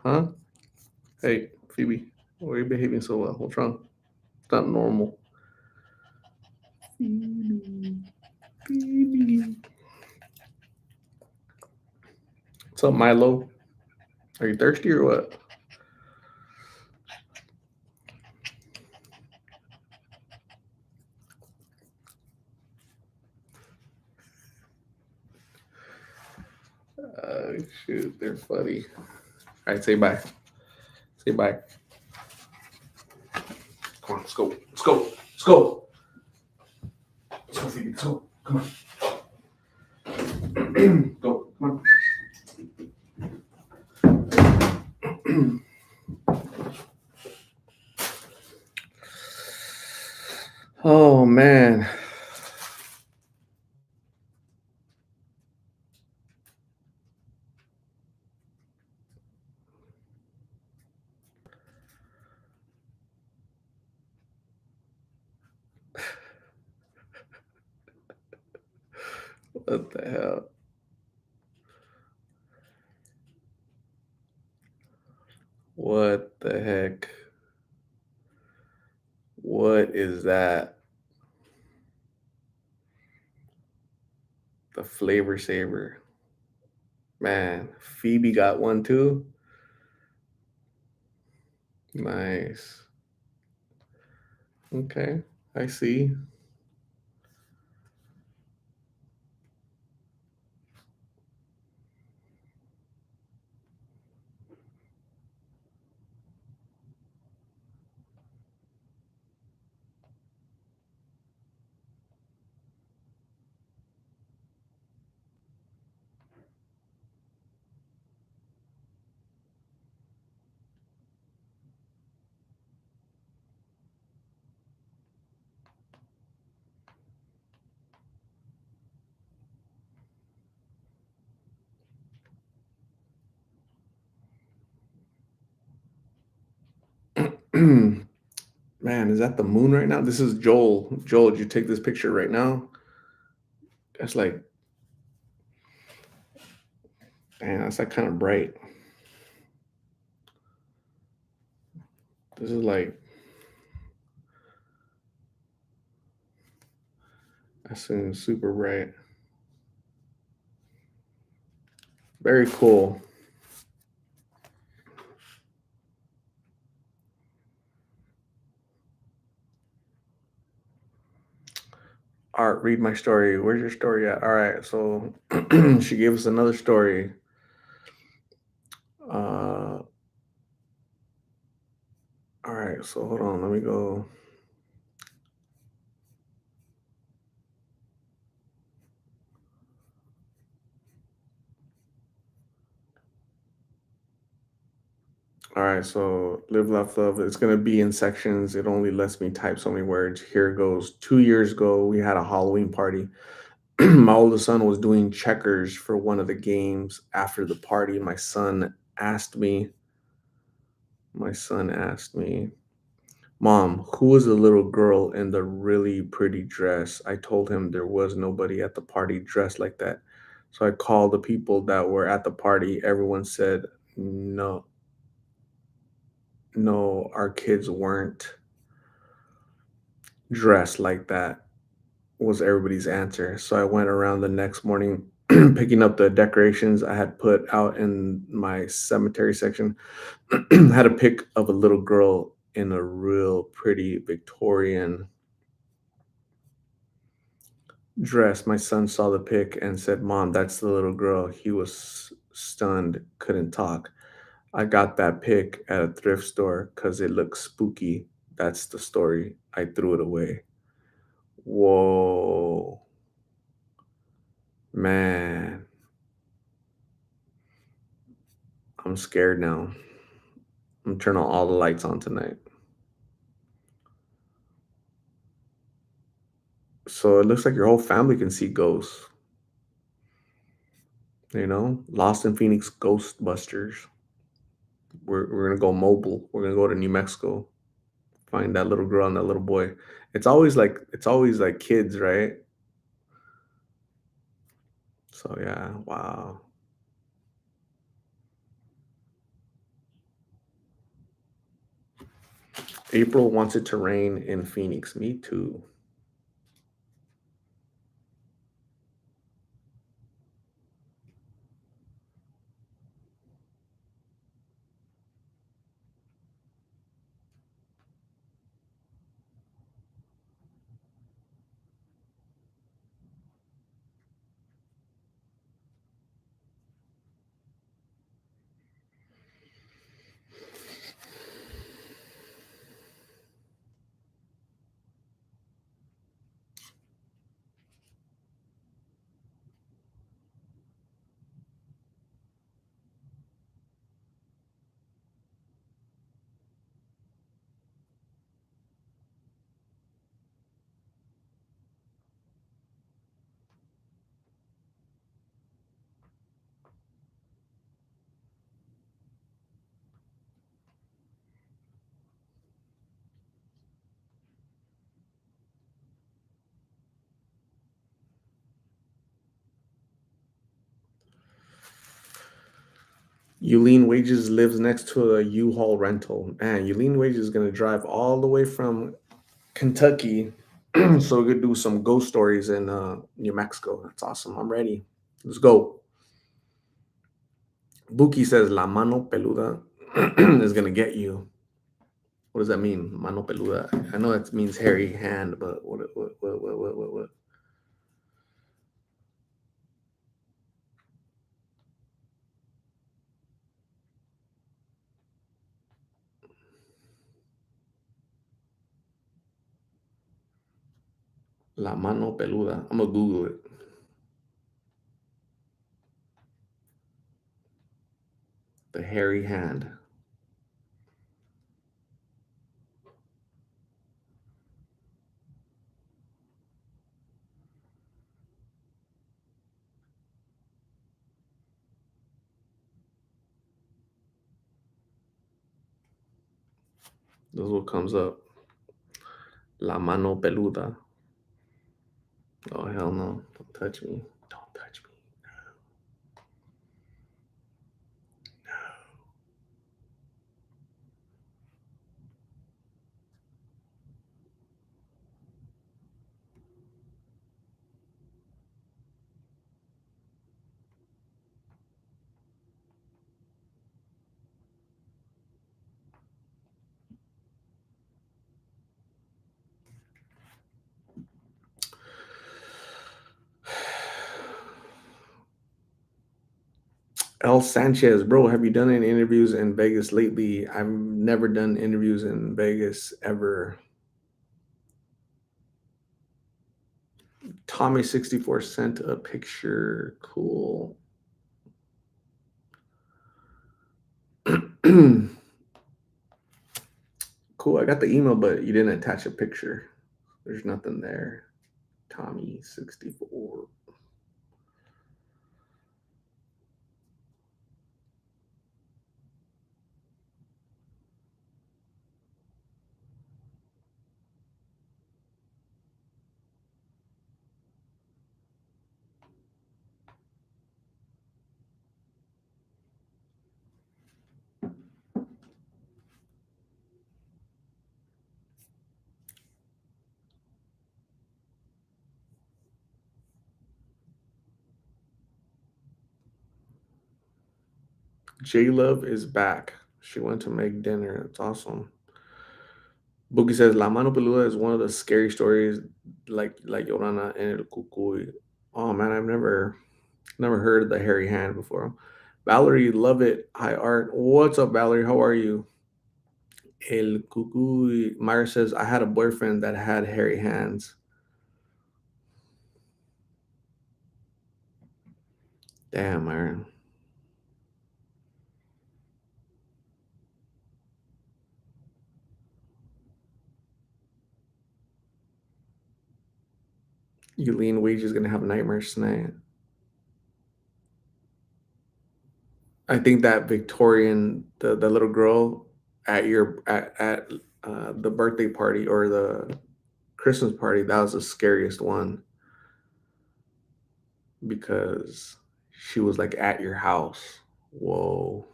Huh? Hey, Phoebe. Why are you behaving so well? What's wrong? It's not normal. Phoebe. Phoebe. What's up, Milo? Are you thirsty or what? Shoot, they're funny. All right, say bye. Say bye. Come on, let's go. Let's go. Let's go. Let's go, Phoebe. Let's go. Come on. Go. Come on. Oh man. What the hell? What the heck? What is that? The flavor saver. Man, Phoebe got one too. Nice. Okay, I see. Man, is that the moon right now? This is Joel. Joel, did you take this picture right now? That's like, man, that's like kind of bright. This is like, that's super bright. Very cool. Art, read my story. Where's your story at? All right, so she gave us another story. Uh, all right, so hold on, let me go. All right, so live, laugh, love. It's gonna be in sections. It only lets me type so many words. Here it goes. 2 years ago, we had a Halloween party. My oldest son was doing checkers for one of the games. After the party, my son asked me, Mom, who was the little girl in the really pretty dress? I told him there was nobody at the party dressed like that. So I called the people that were at the party. Everyone said, no, no, our kids weren't dressed like that, was everybody's answer. So I went around the next morning picking up the decorations I had put out in my cemetery section. Had a pic of a little girl in a real pretty Victorian dress. My son saw the pic and said, Mom, that's the little girl. He was stunned, couldn't talk. I got that pic at a thrift store because it looked spooky. That's the story. I threw it away. Whoa, man, I'm scared now. I'm turning all the lights on tonight. So it looks like your whole family can see ghosts, Lost in Phoenix Ghostbusters. We're gonna go mobile. We're gonna go to New Mexico, find that little girl and that little boy. It's always like kids, right? So yeah, wow. April wants it to rain in Phoenix. Me too. Yulene Wages lives next to a U-Haul rental. Man, Yulene Wages is gonna drive all the way from Kentucky so we could do some ghost stories in New Mexico. That's awesome. I'm ready. Let's go. Buki says La mano peluda is gonna get you. What does that mean? Mano peluda. I know that means hairy hand, but what? La mano peluda. I'm gonna Google it. The hairy hand. This is what comes up. La mano peluda. Oh hell no! Don't touch me! Don't touch me! El Sanchez, bro, have you done any interviews in Vegas lately? I've never done interviews in Vegas ever. Tommy64 sent a picture. Cool. Cool. I got the email, but you didn't attach a picture. There's nothing there. Tommy64. J Love is back. She went to make dinner. It's awesome. Boogie says La Mano Peluda is one of the scary stories like Yorana and El Cucuy. Oh man, I've never heard of the hairy hand before. Valerie, love it. Hi Art. What's up, Valerie? How are you? El Cucuy. Myra says I had a boyfriend that had hairy hands. Damn, Myra. Eileen Wage is gonna have nightmares tonight. I think that Victorian, the little girl at the birthday party or the Christmas party, that was the scariest one because she was like at your house. Whoa,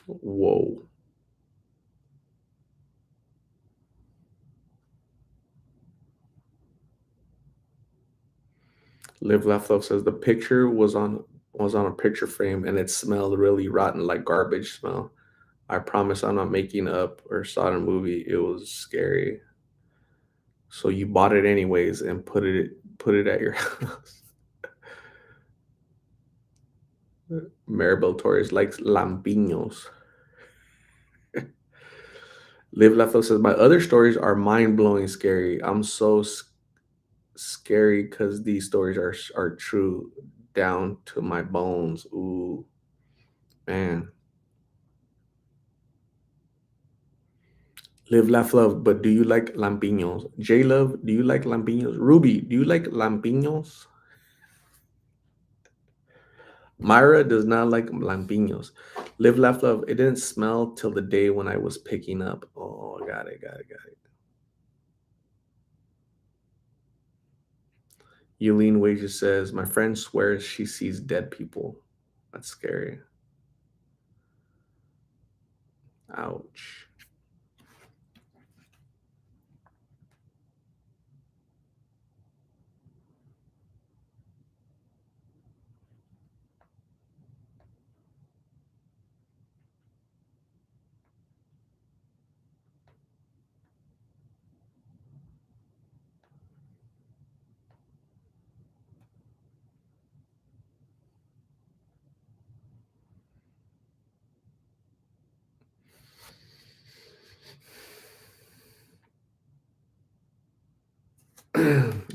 whoa. Live Laugh Love says the picture was on a picture frame and it smelled really rotten like garbage smell. I promise I'm not making up or saw it in a movie. It was scary. So you bought it anyways and put it at your house. Maribel Torres likes lampiños. Live Laugh Love says my other stories are mind blowing scary. I'm so scary because these stories are true down to my bones. Ooh, man. Live, laugh, love. But do you like lampiños? J Love, do you like lampiños? Ruby, do you like lampiños? Myra does not like lampiños. Live, laugh, love. It didn't smell till the day when I was picking up. Oh, got it, got it, got it. Eileen Wages says, my friend swears she sees dead people. That's scary. Ouch.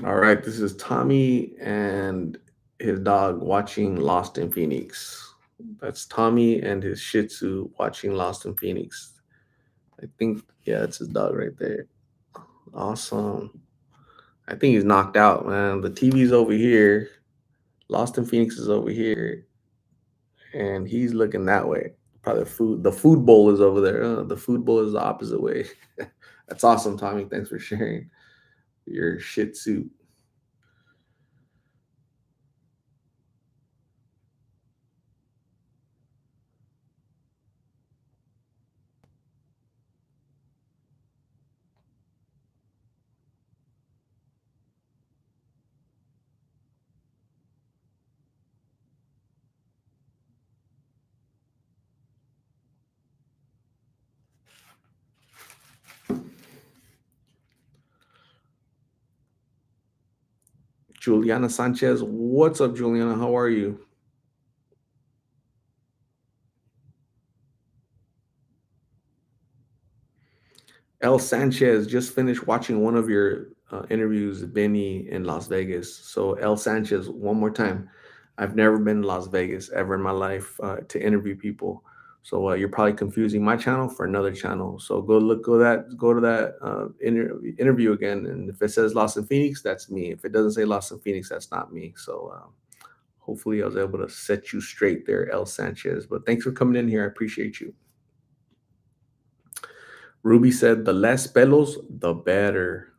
All right, this is Tommy and his dog watching Lost in Phoenix. That's Tommy and his Shih Tzu watching Lost in Phoenix. I think, yeah, it's his dog right there. Awesome. I think he's knocked out, man. The TV's over here. Lost in Phoenix is over here. and he's looking that way. Probably the food bowl is over there. The food bowl is the opposite way. That's awesome, Tommy. Thanks for sharing your shih tzu. Juliana Sanchez, what's up, Juliana? How are you? El Sanchez just finished watching one of your interviews, Benny in Las Vegas. So El Sanchez, one more time. I've never been to Las Vegas ever in my life to interview people. So you're probably confusing my channel for another channel. So go to that interview again, and if it says Lost in Phoenix, that's me. If it doesn't say Lost in Phoenix, that's not me. So hopefully I was able to set you straight there, El Sanchez. But thanks for coming in here. I appreciate you. Ruby said, the less pelos, the better.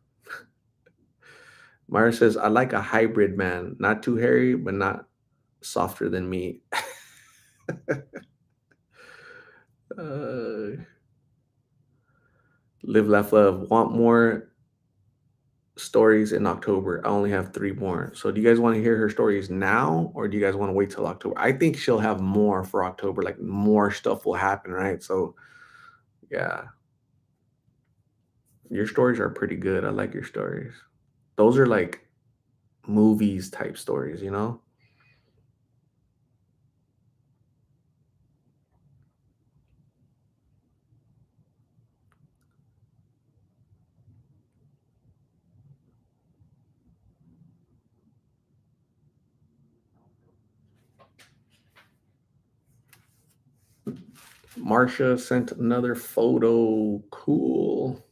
Myra says, I like a hybrid man, not too hairy, but not softer than me. uh, Live, laugh, love. Want more stories in October? I only have three more. So, do you guys want to hear her stories now, or do you guys want to wait till October? I think she'll have more for October. Like more stuff will happen, right? So, yeah, your stories are pretty good. I like your stories. Those are like movies type stories, you know? Marsha sent another photo. Cool.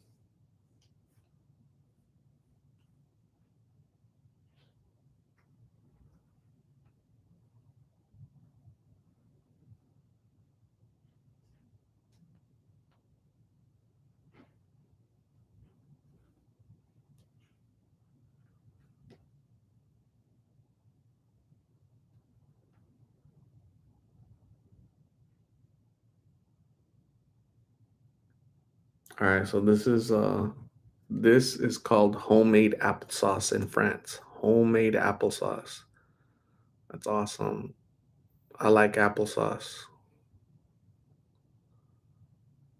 All right, so this is called homemade applesauce in France. Homemade applesauce. That's awesome. I like applesauce.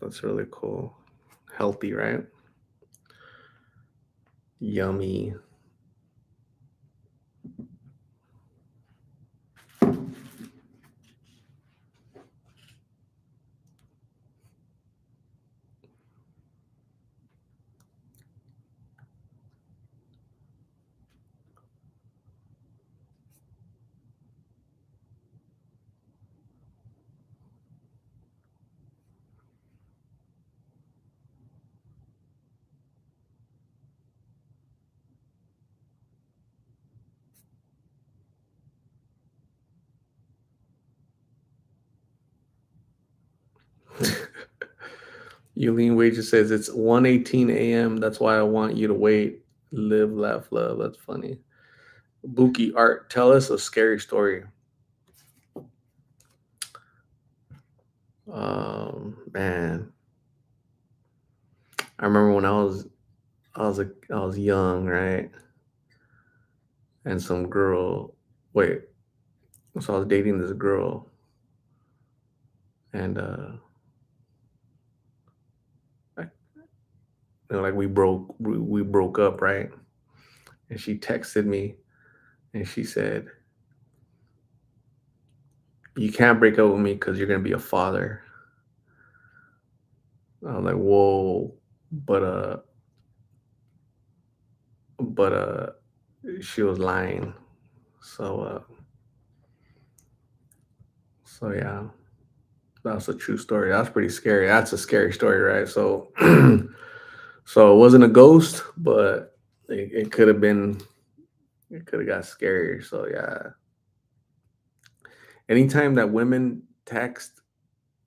That's really cool. Healthy, right? Yummy. Eileen Wages says it's 1:18 a.m. That's why I want you to wait. Live, laugh, love. That's funny. Buki Art, tell us a scary story. Man, I remember when I was young, right? And some girl, wait, so I was dating this girl, and I, like we broke up, right? And she texted me, and she said, "You can't break up with me because you're gonna be a father." I was like, "Whoa," but but she was lying. So so yeah, that's a true story. That's pretty scary. That's a scary story, right? So so it wasn't a ghost, but it could have been. It could have got scarier. So yeah, Anytime that women text,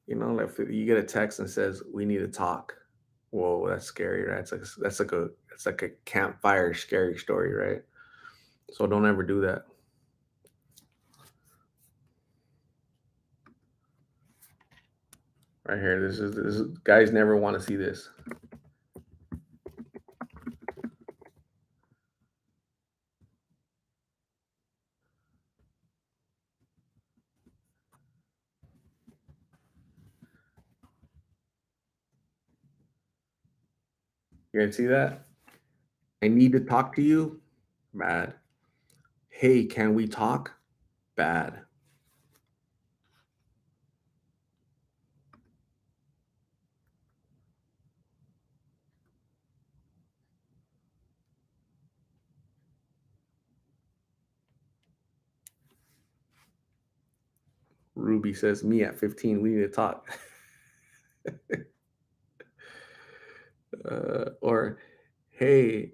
like if you get a text and says, "We need to talk." Whoa, that's scary, right? It's like a campfire scary story, right? So don't ever do that. Right here. This is guys never want to see this. You guys see that? I need to talk to you. Bad. Hey, can we talk? Bad. Ruby says, "Me at 15, we need to talk." Or, hey,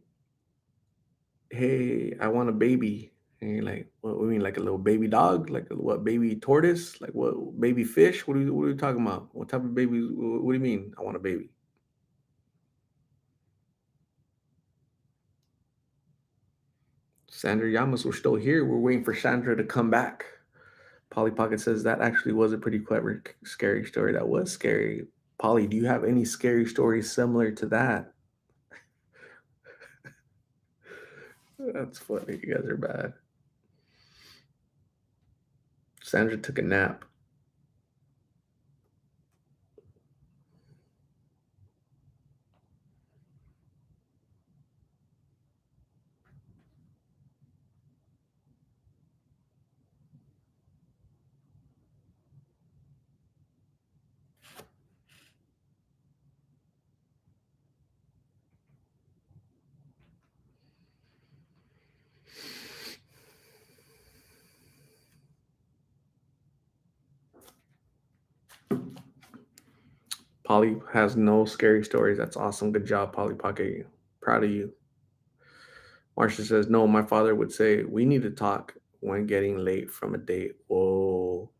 hey, I want a baby. And you're like, what, we mean like a little baby dog? Like what, baby tortoise? Like what, baby fish? What are you talking about? What type of baby? What do you mean? I want a baby. Sandra Yamas, we're still here. We're waiting for Sandra to come back. Polly Pocket says that actually was a pretty clever, scary story. That was scary. Polly, do you have any scary stories similar to that? That's funny. You guys are bad. Sandra took a nap. Polly has no scary stories. That's awesome. Good job, Polly Pocket. Proud of you. Marcia says, no, my father would say, we need to talk when getting late from a date. Whoa.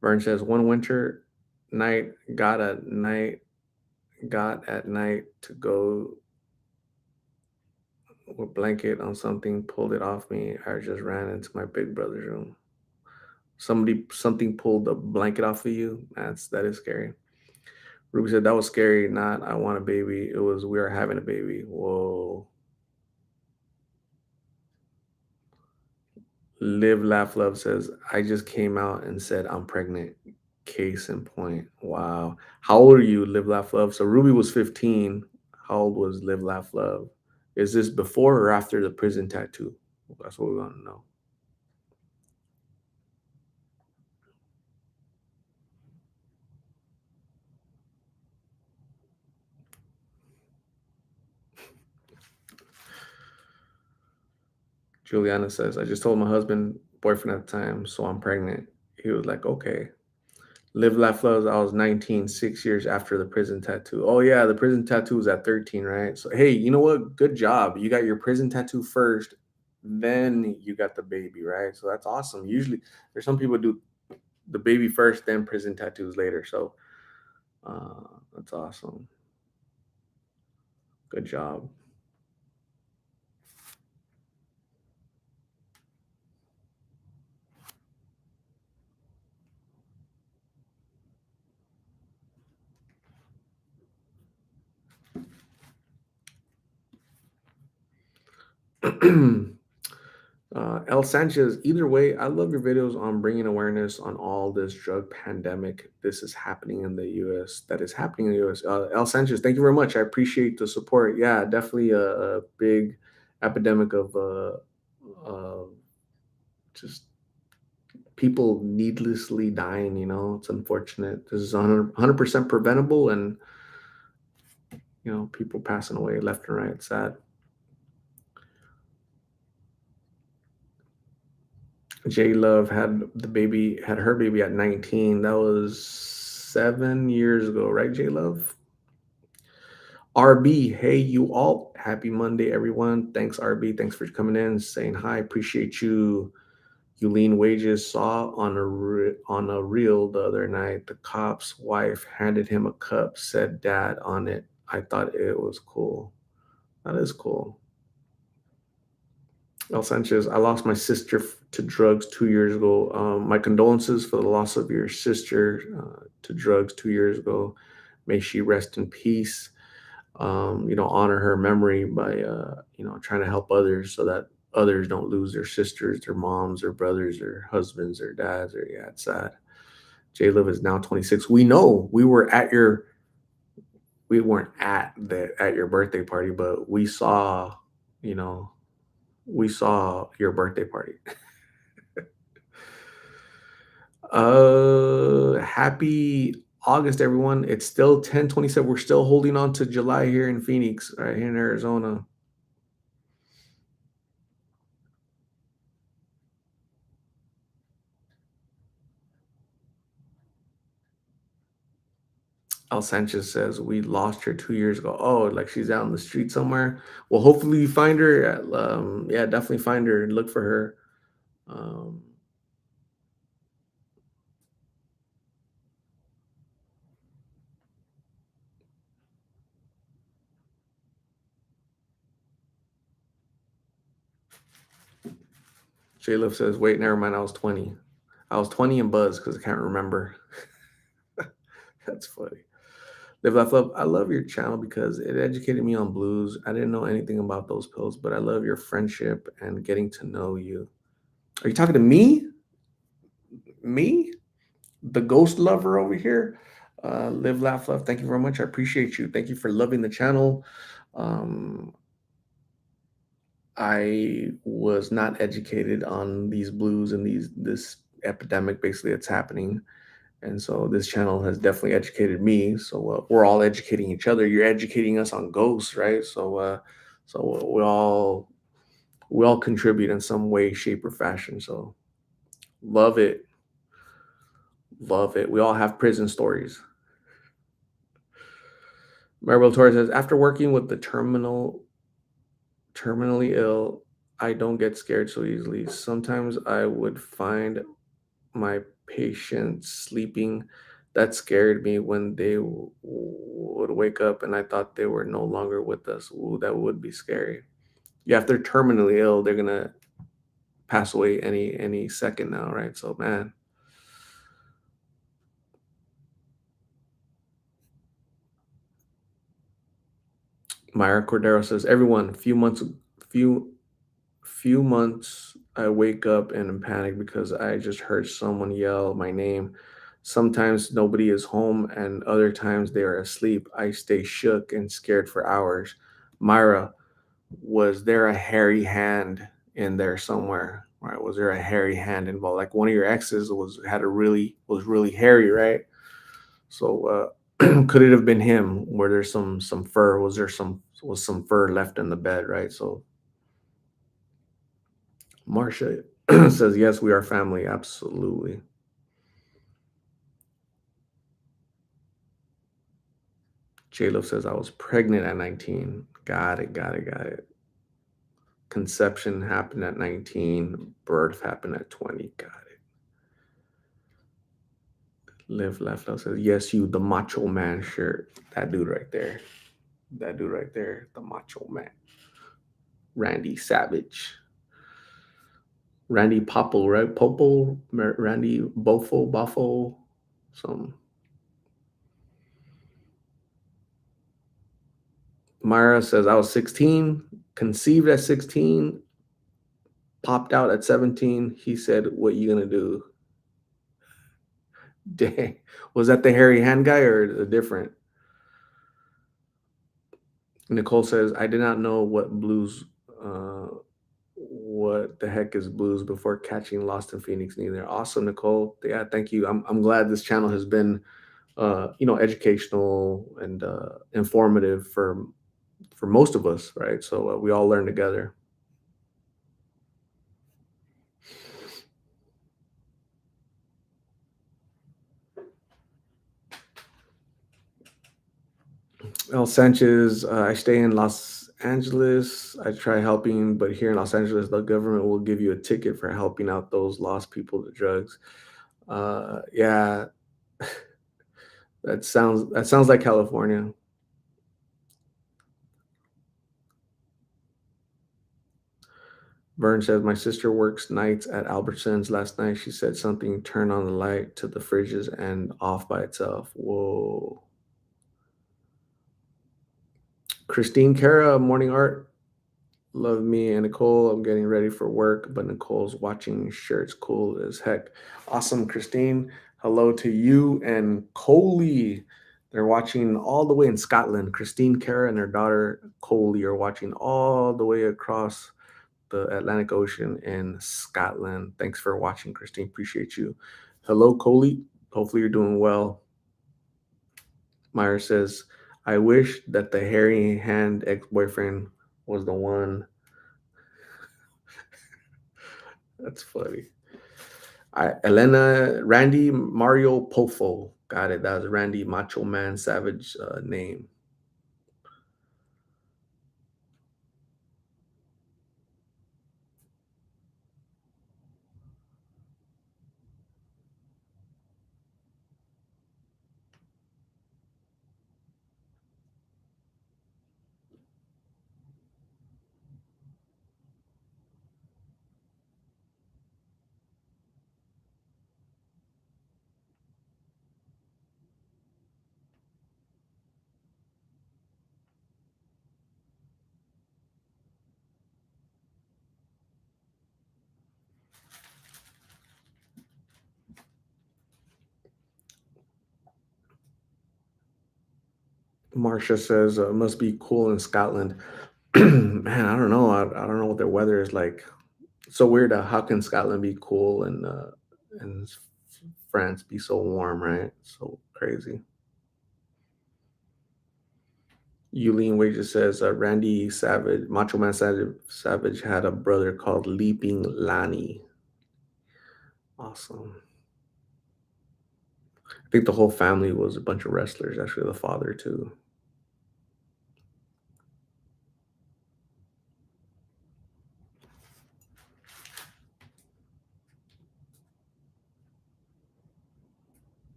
Vern says, one winter night, got at night to go with blanket on something, pulled it off me. I just ran into my big brother's room. Something pulled the blanket off of you. That is scary. Ruby said that was scary. Not I want a baby. It was we are having a baby. Whoa. Live, laugh, love says, I just came out and said I'm pregnant. Case in point. Wow. How old are you, Live, laugh, love? So Ruby was 15. How old was Live, laugh, love? Is this before or after the prison tattoo? That's what we want to know. Juliana says, I just told my husband, boyfriend at the time, so I'm pregnant. He was like, okay. Live, laugh, love. I was 19, 6 years after the prison tattoo. Oh yeah, the prison tattoo was at 13, right? So hey, you know what? Good job. You got your prison tattoo first, then you got the baby, right? So that's awesome. Usually, there's some people do the baby first, then prison tattoos later. So that's awesome. Good job. El Sanchez, either way, I love your videos on bringing awareness on all this drug pandemic. This is happening in the US. That is happening in the US. El Sanchez, thank you very much. I appreciate the support. Yeah, definitely a big epidemic of uh, just people needlessly dying. It's unfortunate. This is 100% preventable, and people passing away left and right. It's sad. J Love had her baby at 19. That was 7 years ago, right, J Love? RB, hey, you all. Happy Monday, everyone. Thanks, RB. Thanks for coming in, saying hi. Appreciate you. Eileen Wages saw on on a reel the other night. The cop's wife handed him a cup, said "Dad" on it. I thought it was cool. That is cool. El Sanchez, I lost my sister to drugs 2 years ago. My condolences for the loss of your sister to drugs 2 years ago. May she rest in peace. Honor her memory by, trying to help others so that others don't lose their sisters, their moms, their brothers, their husbands, their dads. Or yeah, it's sad. J Liv is now 26. We know we weren't at your birthday party, but you know, we saw your birthday party. Happy August, everyone. It's still 10:27. We're still holding on to July here in Phoenix, right here in Arizona. El Sanchez says we lost her 2 years ago. Oh, like she's out in the street somewhere. Well, hopefully you find her. Yeah, definitely find her and look for her. Um, J-Liv says, wait, never mind. I was 20. I was 20 and buzzed because I can't remember. That's funny. Live Laugh Love. I love your channel because it educated me on blues. I didn't know anything about those pills, but I love your friendship and getting to know you. Are you talking to me? Me? The ghost lover over here? Live, laugh, love. Thank you very much. I appreciate you. Thank you for loving the channel. Um, I was not educated on these blues and this epidemic basically that's happening. And so this channel has definitely educated me. So we're all educating each other. You're educating us on ghosts, right? So we all contribute in some way, shape, or fashion. So love it, love it. We all have prison stories. Maribel Torres says, after working with the terminally ill, I don't get scared so easily. Sometimes I would find my patients sleeping. That scared me when they would wake up and I thought they were no longer with us. Ooh, that would be scary. Yeah, if they're terminally ill, they're gonna pass away any second now, right? So man, Myra Cordero says, everyone, few few months I wake up and in panic because I just heard someone yell my name. Sometimes nobody is home and other times they are asleep. I stay shook and scared for hours. Myra, was there a hairy hand in there somewhere? Right? Was there a hairy hand involved? Like one of your exes was really hairy, right? So could it have been him? Were there some fur? Was some fur left in the bed, right? So Marcia says, yes, we are family. Absolutely. J-Lo says, I was pregnant at 19. Got it, got it, got it. Conception happened at 19. Birth happened at 20. Got it. Live, laugh, love says, yes, you, the macho man shirt. That dude right there. That dude right there. The macho man. Randy Savage. Randy Popo, right? Popo? Randy Bofo? Some. Myra says, I was 16, conceived at 16, popped out at 17. He said, what you gonna do? Dang. Was that the hairy hand guy or a different? Nicole says, I did not know what the heck is blues before catching Lost in Phoenix neither. Awesome, Nicole. Yeah, thank you. I'm glad this channel has been educational and informative for most of us, right? So we all learn together. El Sanchez, I stay in Los Angeles, I try helping, but here in Los Angeles, the government will give you a ticket for helping out those lost people to drugs. Yeah, that sounds like California. Vern says my sister works nights at Albertsons. Last night she said something turned on the light to the fridges and off by itself. Whoa. Christine Cara, morning art. Love me and Nicole. I'm getting ready for work, but Nicole's watching shirts. Cool as heck. Awesome, Christine. Hello to you and Coley. They're watching all the way in Scotland. Christine Cara and her daughter Coley are watching all the way across the Atlantic Ocean in Scotland. Thanks for watching, Christine. Appreciate you. Hello, Coley. Hopefully you're doing well. Meyer says, I wish that the hairy hand ex-boyfriend was the one. That's funny. Elena, Randy Mario Pofo. Got it. That was Randy Macho Man Savage name. Marcia says, must be cool in Scotland. Man, I don't know. I don't know what their weather is like. It's so weird. How can Scotland be cool and France be so warm, right? So crazy. Yulene Wages says Randy Savage, Macho Man Savage had a brother called Leaping Lanny. Awesome. I think the whole family was a bunch of wrestlers. Actually, the father too.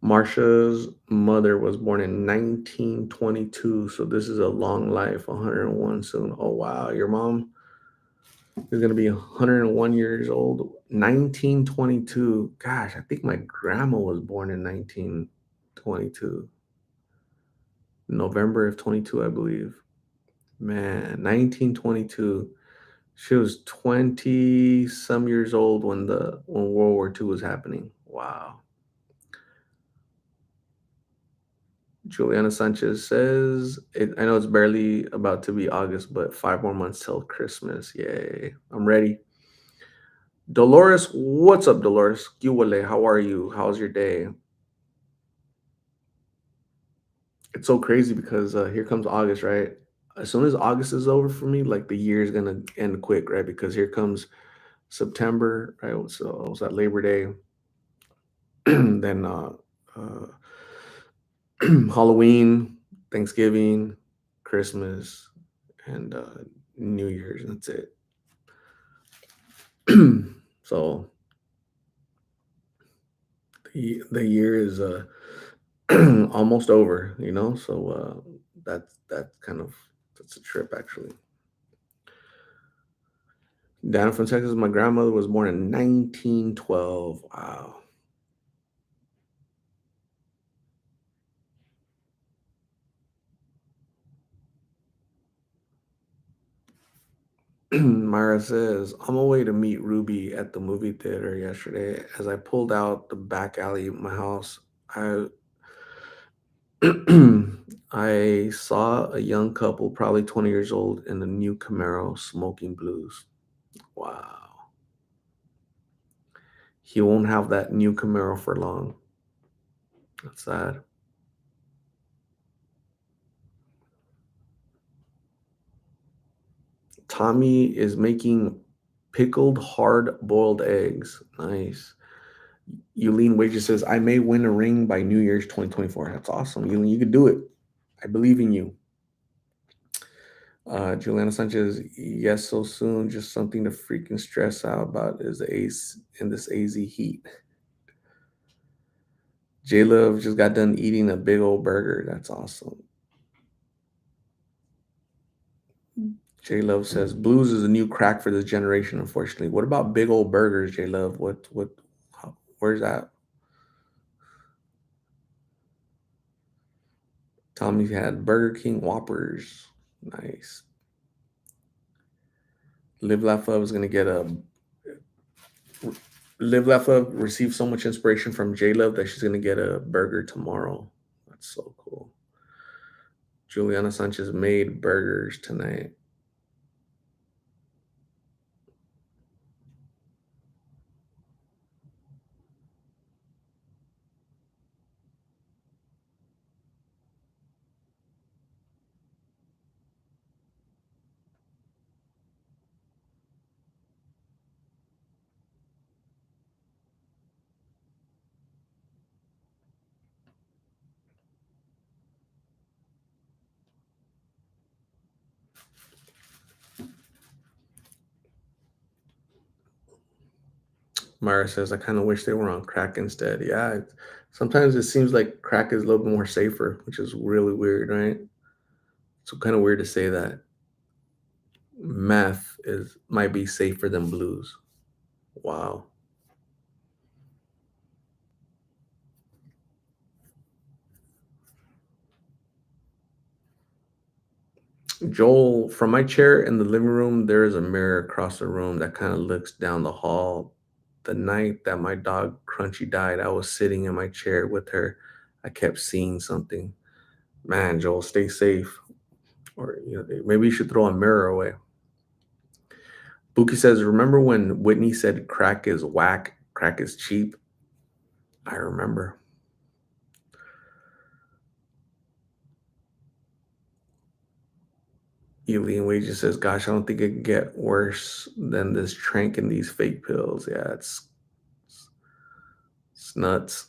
Marsha's mother was born in 1922, so this is a long life, 101 soon. Oh wow, your mom is gonna be 101 years old. 1922. Gosh, I think my grandma was born in 1922. November of 22, I believe. Man, 1922. She was 20 some years old when World War II was happening. Wow. Juliana Sanchez says, I know it's barely about to be August, but 5 more months till Christmas. Yay. I'm ready. Dolores, what's up, Dolores? Kiwale, how are you? How's your day? It's so crazy because here comes August, right? As soon as August is over for me, like the year is gonna end quick, right? Because here comes September, right? So it was at Labor Day, then uh, Halloween, Thanksgiving, Christmas, and New Year's. And that's it. So the year is almost over, you know. So that's kind of that's a trip actually. Down from Texas, my grandmother was born in 1912. Wow. Myra says, on my way to meet Ruby at the movie theater yesterday. As I pulled out the back alley of my house, I I saw a young couple, probably 20 years old, in a new Camaro smoking blues. Wow. He won't have that new Camaro for long. That's sad. Tommy is making pickled hard boiled eggs. Nice. Yulene Wages says, I may win a ring by New Year's 2024. That's awesome. Yulene, you could do it. I believe in you. Juliana Sanchez, yes, so soon. Just something to freaking stress out about is the ace in this AZ heat. J Love just got done eating a big old burger. That's awesome. J Love says blues is a new crack for this generation. Unfortunately, what about big old burgers? J Love, where's that? Tommy had Burger King Whoppers. Nice. Live Laugh Love is gonna get a Live Laugh Love received so much inspiration from J Love that she's gonna get a burger tomorrow. That's so cool. Juliana Sanchez made burgers tonight. Myra says, I kind of wish they were on crack instead. Yeah, sometimes it seems like crack is a little bit more safer, which is really weird, right? So kind of weird to say that meth is might be safer than blues. Wow. Joel, from my chair in the living room, there is a mirror across the room that kind of looks down the hall. The night that my dog Crunchy died, I was sitting in my chair with her. I kept seeing something. Man, Joel, stay safe. Or maybe you should throw a mirror away. Buki says, remember when Whitney said crack is whack, crack is cheap? I remember. Eileen Wages says, gosh, I don't think it can get worse than this trank and these fake pills. Yeah, it's nuts.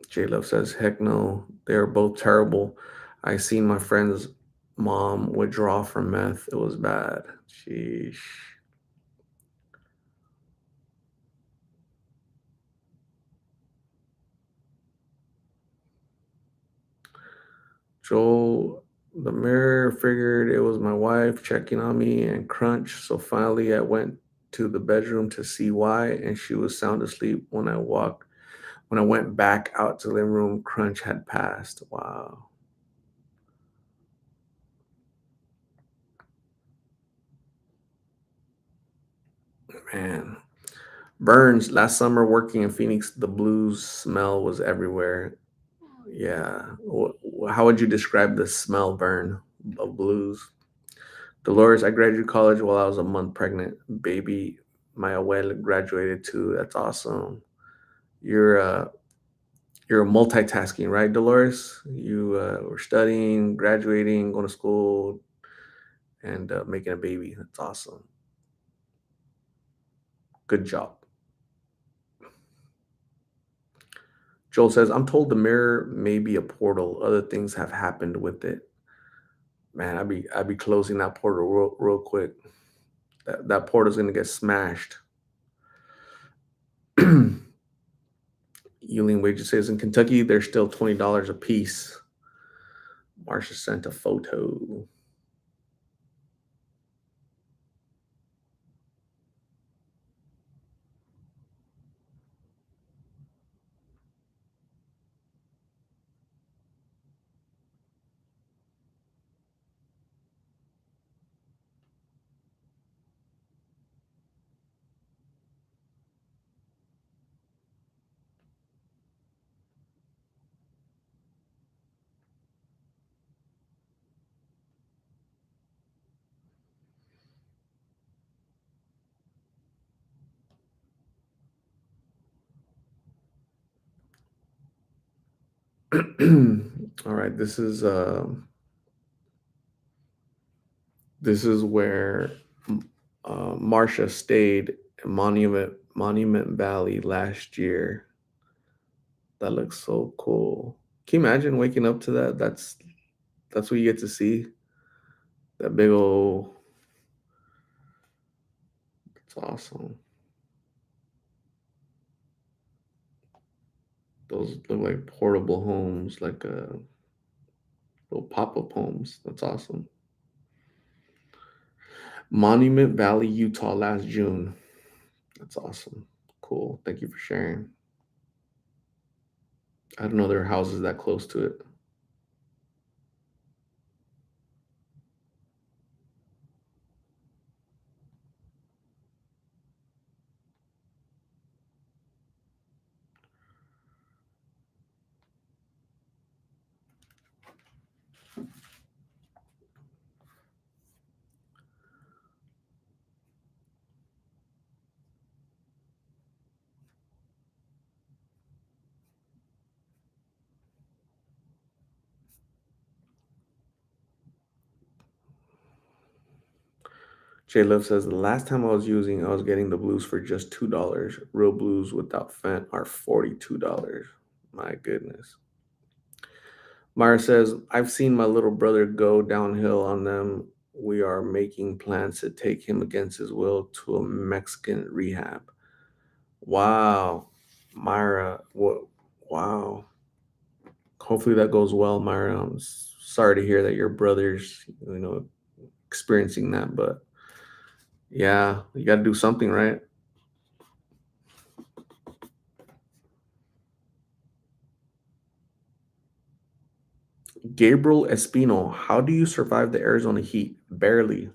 J Love says, heck no, they are both terrible. I seen my friend's mom withdraw from meth. It was bad. Sheesh. Joel, the mirror figured it was my wife checking on me and crunch. So finally, I went to the bedroom to see why, and she was sound asleep when I walked. When I went back out to the living room, crunch had passed. Wow, man. Burns, last summer working in Phoenix, the blues smell was everywhere. Yeah. How would you describe the smell, Burn, of blues? Dolores, I graduated college while I was a month pregnant. Baby, my abuela graduated too. That's awesome. You're you're multitasking, right, Dolores? You were studying, graduating, going to school, and making a baby. That's awesome. Good job. Joel says, I'm told the mirror may be a portal. Other things have happened with it. Man, I'd be closing that portal real quick. That portal's gonna get smashed. Yuling Wages says in Kentucky they're still $20 a piece. Marsha sent a photo. All right, this is where Marsha stayed in Monument Valley last year. That looks so cool. Can you imagine waking up to that? That's what you get to see. That big old. It's awesome. Those look like portable homes, like little pop-up homes. That's awesome. Monument Valley, Utah, last June. That's awesome. Cool. Thank you for sharing. I didn't know there were houses that close to it. J Love says the last time I was getting the blues for just $2. Real blues without fent are $42. My goodness. Mara says, I've seen my little brother go downhill on them. We are making plans to take him against his will to a Mexican rehab. Wow. Myra, what? Wow. Hopefully that goes well, Myra. Sorry to hear that your brother's, experiencing that, but yeah, you got to do something, right? Gabriel Espino, how do you survive the Arizona heat? Barely.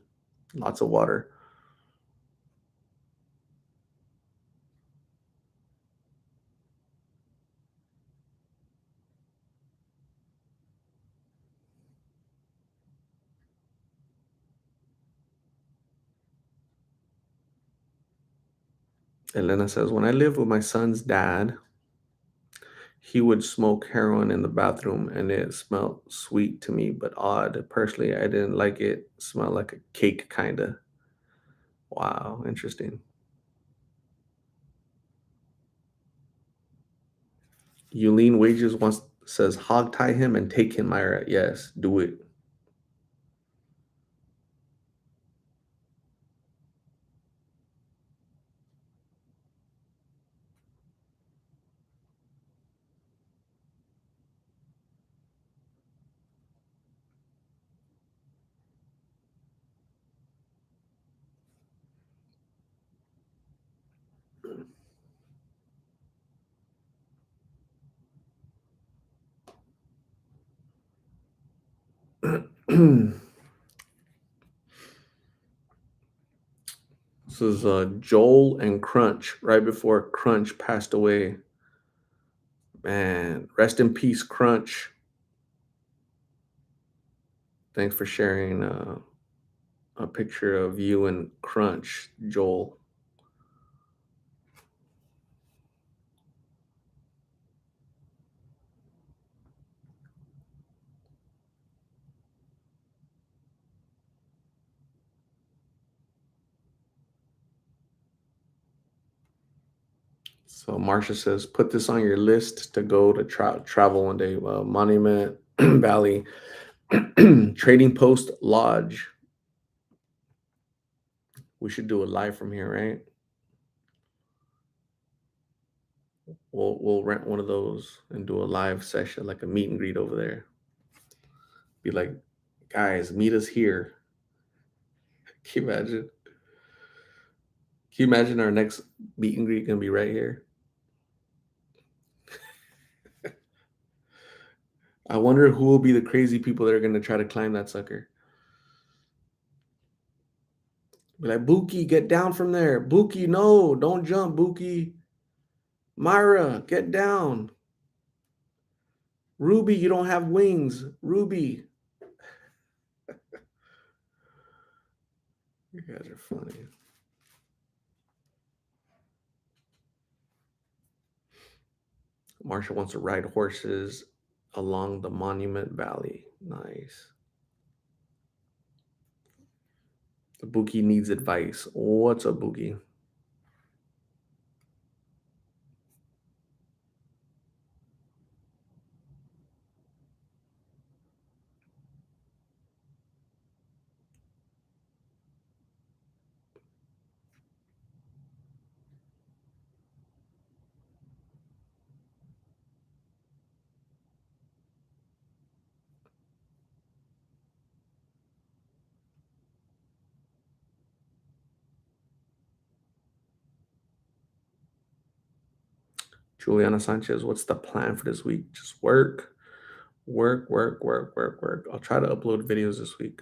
Lots of water. Elena says, when I lived with my son's dad, he would smoke heroin in the bathroom and it smelled sweet to me, but odd. Personally, I didn't like it. It smelled like a cake, kind of. Wow, interesting. Yulene Wages wants says, hog tie him and take him, Myra. Yes, do it. This is Joel and Crunch right before Crunch passed away. Man, rest in peace, Crunch. Thanks for sharing a picture of you and Crunch, Joel. So Marsha says, put this on your list to go to travel one day. Monument Valley, Trading Post Lodge. We should do a live from here, right? We'll rent one of those and do a live session, like a meet and greet over there. Be like, guys, meet us here. Can you imagine? Can you imagine our next meet and greet gonna be right here? I wonder who will be the crazy people that are gonna try to climb that sucker. Be like, Buki, get down from there. Buki, no, don't jump, Buki. Myra, get down. Ruby, you don't have wings. Ruby. You guys are funny. Marsha wants to ride horses along the Monument Valley. Nice. Buki needs advice. What's up, Buki? Juliana Sanchez, what's the plan for this week? Just work, work, work, work, work, work. I'll try to upload videos this week.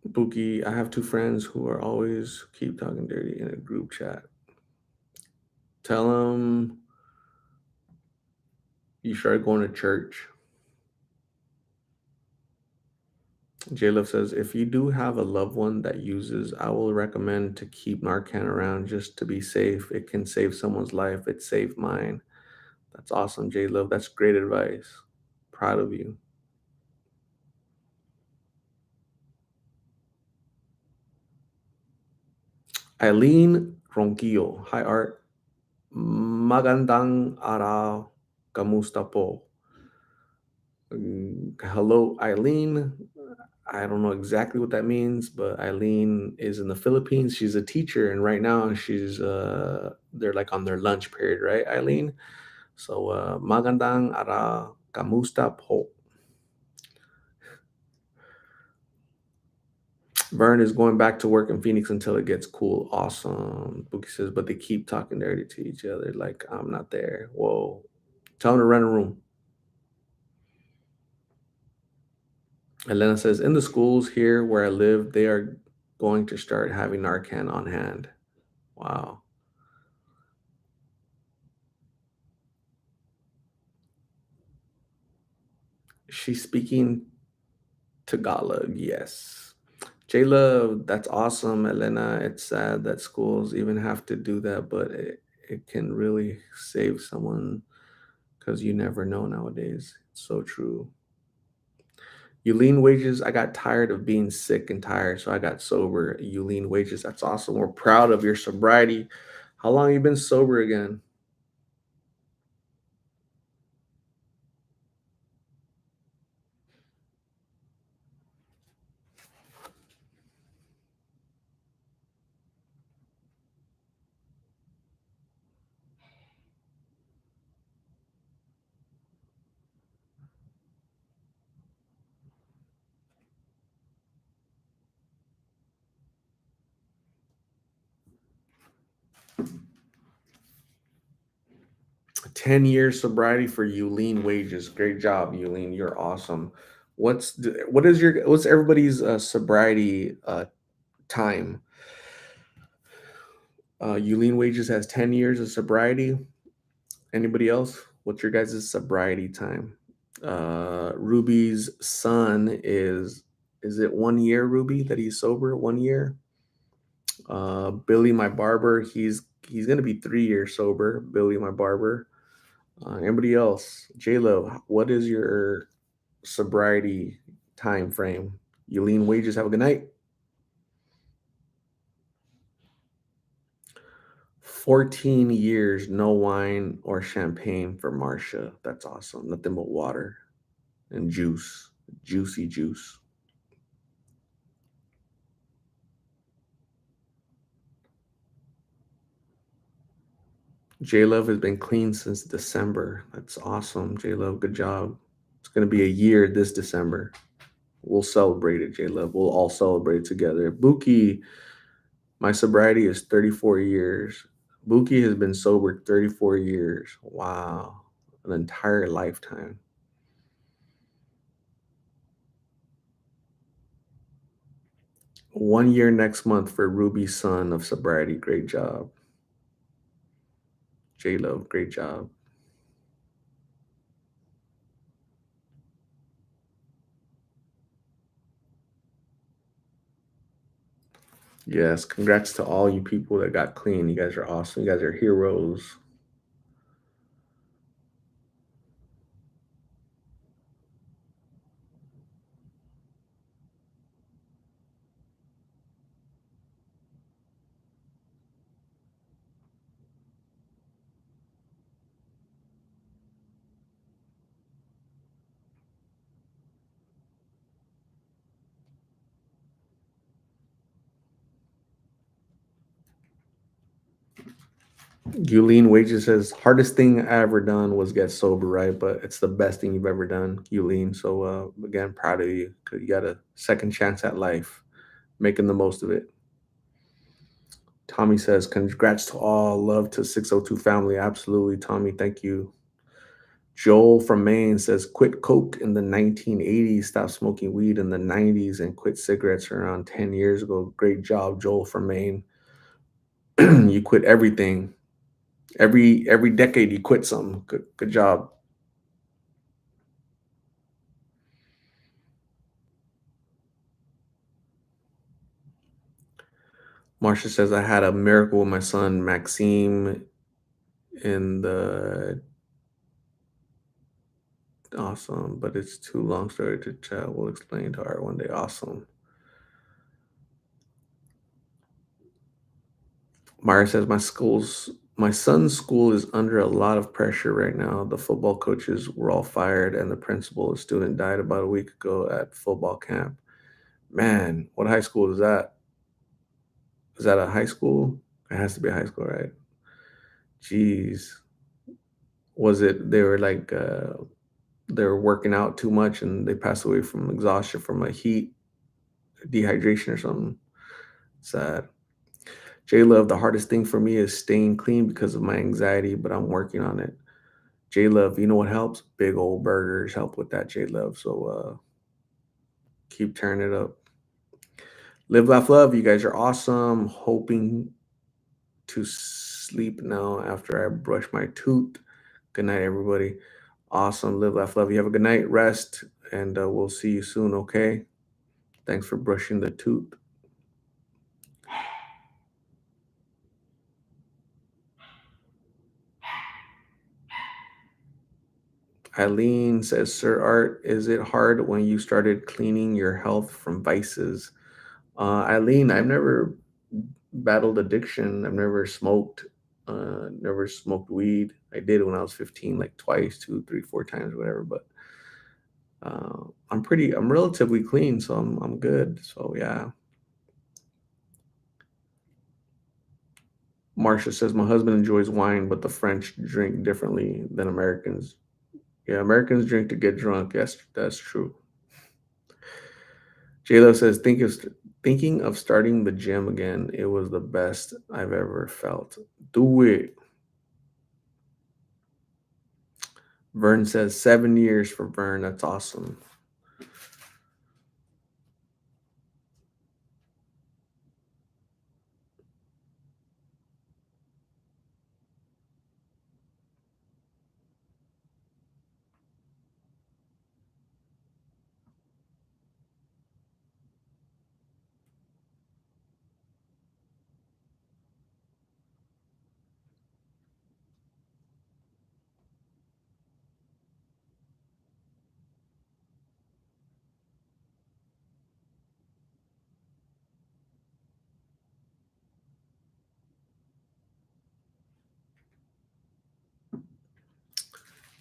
Buki, I have two friends who are always keep talking dirty in a group chat. Tell them you started going to church. J Love says, if you do have a loved one that uses, I will recommend to keep Narcan around just to be safe. It can save someone's life. It saved mine. That's awesome, J Love. That's great advice. Proud of you. Eileen Ronquillo. Hi, Art. Magandang araw. Kamusta po? Hello, Eileen. I don't know exactly what that means, but Eileen is in the Philippines. She's a teacher, and right now they're like on their lunch period, right, Eileen? So magandang araw, kamusta po? Vern is going back to work in Phoenix until it gets cool. Awesome. Bookie says, but they keep talking dirty to each other. Like I'm not there. Whoa. Tell them to rent a room. Elena says, in the schools here where I live, they are going to start having Narcan on hand. Wow. She's speaking Tagalog, yes. J Love, that's awesome, Elena. It's sad that schools even have to do that, but it can really save someone because you never know nowadays. It's so true. You lean wages. I got tired of being sick and tired, so I got sober. You lean wages. That's awesome. We're proud of your sobriety. How long you been sober again? 10 years sobriety for Yuleen Wages. Great job, Yuleen. You're awesome. What's everybody's sobriety time? Yuleen Wages has 10 years of sobriety. Anybody else? What's your guys' sobriety time? Ruby's son is it 1 year, Ruby, that he's sober? 1 year. Billy, my barber, he's gonna be 3 years sober. Billy, my barber. Anybody else? J Lo, what is your sobriety time frame? You lean wages. Have a good night. 14 years, no wine or champagne for Marcia. That's awesome. Nothing but water and juice, juicy juice. J Love has been clean since December. That's awesome. J Love, good job. It's going to be a year this December. We'll celebrate it, J Love. We'll all celebrate together. Buki, my sobriety is 34 years. Buki has been sober 34 years. Wow. An entire lifetime. 1 year next month for Ruby's son of sobriety. Great job. J Love, great job. Yes, congrats to all you people that got clean. You guys are awesome. You guys are heroes. Yulene Wages says, hardest thing I ever done was get sober, right? But it's the best thing you've ever done, Yulene. So, again, proud of you because you got a second chance at life, making the most of it. Tommy says, congrats to all. Love to 602 family. Absolutely, Tommy. Thank you. Joel from Maine says, quit Coke in the 1980s, stopped smoking weed in the 90s, and quit cigarettes around 10 years ago. Great job, Joel from Maine. You quit everything. Every decade you quit something. Good job. Marsha says, I had a miracle with my son Maxime in the awesome, but it's too long story to tell. We'll explain to her one day. Awesome. Myra says, my son's school is under a lot of pressure right now. The football coaches were all fired, and the principal, a student, died about a week ago at football camp. Man, what high school is that? Is that a high school? It has to be a high school, right? Jeez. Was it they were like they were working out too much and they passed away from exhaustion from a heat, dehydration or something? Sad. J Love, the hardest thing for me is staying clean because of my anxiety, but I'm working on it. J Love, you know what helps? Big old burgers help with that, J Love. So keep turning it up. Live, laugh, love. You guys are awesome. Hoping to sleep now after I brush my tooth. Good night, everybody. Awesome. Live, laugh, love. You have a good night. Rest, and we'll see you soon. Okay. Thanks for brushing the tooth. Eileen says, Sir Art, is it hard when you started cleaning your health from vices? Eileen, I've never battled addiction. I've never smoked weed. I did when I was 15, like twice, two, three, four times, whatever. But I'm relatively clean, so I'm good. So yeah. Marcia says my husband enjoys wine, but the French drink differently than Americans. Yeah, Americans drink to get drunk. Yes, that's true. JLo says, thinking of starting the gym again. It was the best I've ever felt. Do it. Vern says 7 years for Vern. That's awesome.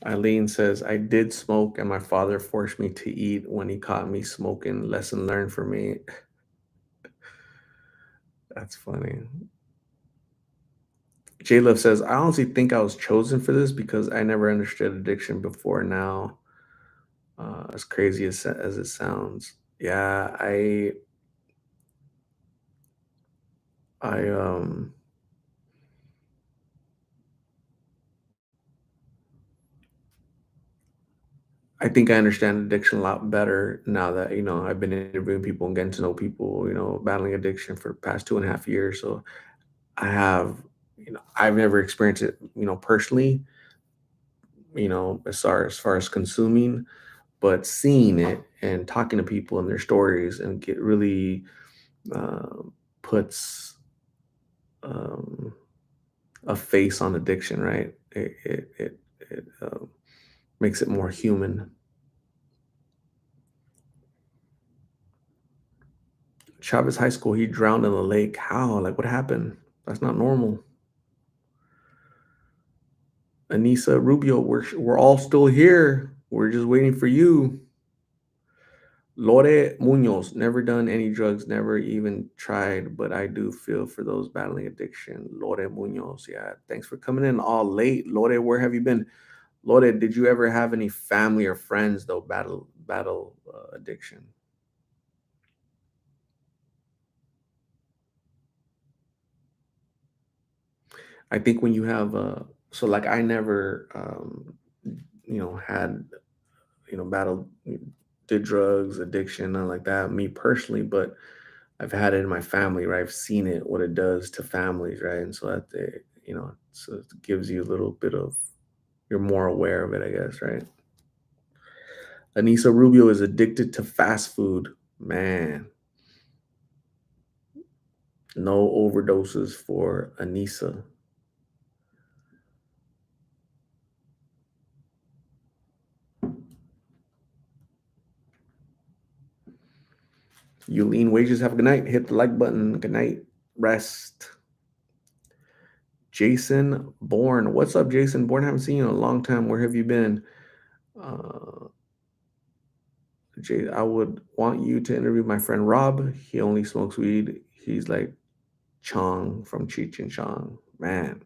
Eileen says, I did smoke and my father forced me to eat when he caught me smoking. Lesson learned for me. That's funny. J Love says, I honestly think I was chosen for this because I never understood addiction before now. As crazy as it sounds. Yeah, I I think I understand addiction a lot better now that, I've been interviewing people and getting to know people, battling addiction for the past 2.5 years. So I have, I've never experienced it, personally, as far as consuming, but seeing it and talking to people and their stories and get really uh, puts um, a face on addiction, right? It makes it more human. Chavez High School, he drowned in the lake. How? Like, what happened? That's not normal. Anissa Rubio, we're all still here. We're just waiting for you. Lore Munoz, never done any drugs, never even tried, but I do feel for those battling addiction. Lore Munoz, yeah. Thanks for coming in all late. Lore, where have you been? Lore, did you ever have any family or friends though battle addiction? I think when you have so like I never had battled did drugs, addiction, nothing like that, me personally, but I've had it in my family, right? I've seen it, what it does to families, right? And so that so it gives you a little bit of you're more aware of it, I guess, right? Anissa Rubio is addicted to fast food. Man, no overdoses for Anissa. Yulene Wages, have a good night. Hit the like button. Good night. Rest. Jason Bourne. What's up, Jason Bourne? Haven't seen you in a long time. Where have you been? Uh, Jay, I would want you to interview my friend Rob. He only smokes weed. He's like Chong from Cheech and Chong. Man,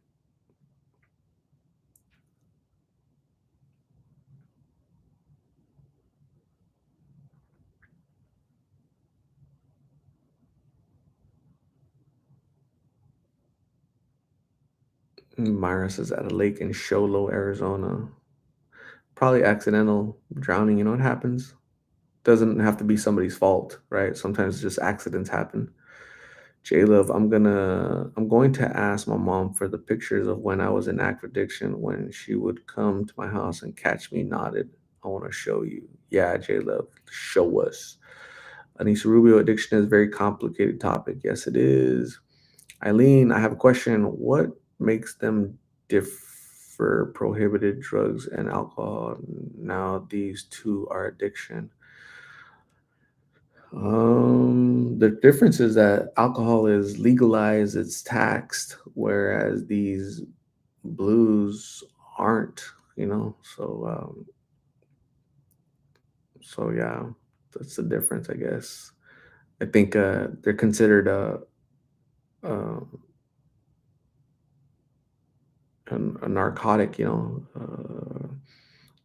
Myra says at a lake in Show Low, Arizona. Probably accidental drowning. You know what happens? Doesn't have to be somebody's fault, right? Sometimes just accidents happen. J Love, I'm going to ask my mom for the pictures of when I was in active addiction when she would come to my house and catch me knotted. I want to show you. Yeah, J Love, show us. Anissa Rubio, addiction is a very complicated topic. Yes, it is. Eileen, I have a question. What makes them differ prohibited drugs and alcohol? Now these two are addiction. The difference is that alcohol is legalized, it's taxed, whereas these blues aren't, you know. So yeah, that's the difference, I guess. I think they're considered uh, a narcotic, you know.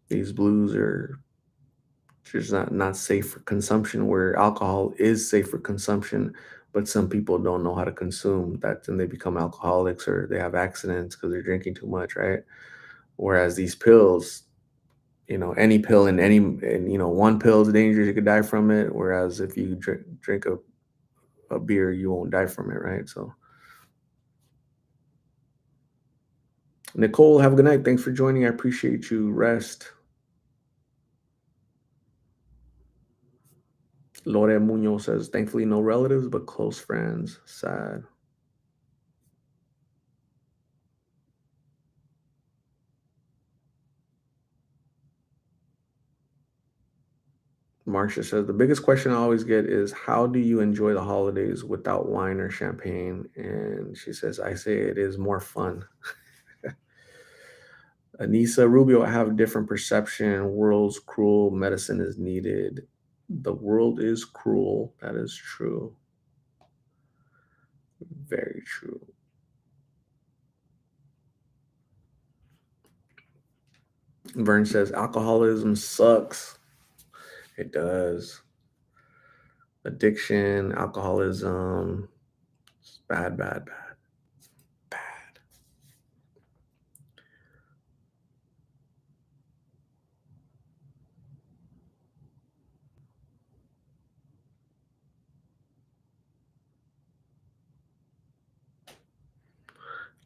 These blues are just not safe for consumption, where alcohol is safe for consumption, but some people don't know how to consume that, and they become alcoholics or they have accidents because they're drinking too much, right? Whereas these pills, any pill and one pill is dangerous, you could die from it. Whereas if you drink a beer, you won't die from it, right? So Nicole, have a good night. Thanks for joining. I appreciate you. Rest. Lore Munoz says, thankfully no relatives, but close friends. Sad. Marcia says, the biggest question I always get is, how do you enjoy the holidays without wine or champagne? And she says, I say it is more fun. Anissa Rubio, I have a different perception. World's cruel, medicine is needed. The world is cruel. That is true. Very true. Vern says, alcoholism sucks. It does. Addiction, alcoholism, it's bad, bad, bad, bad.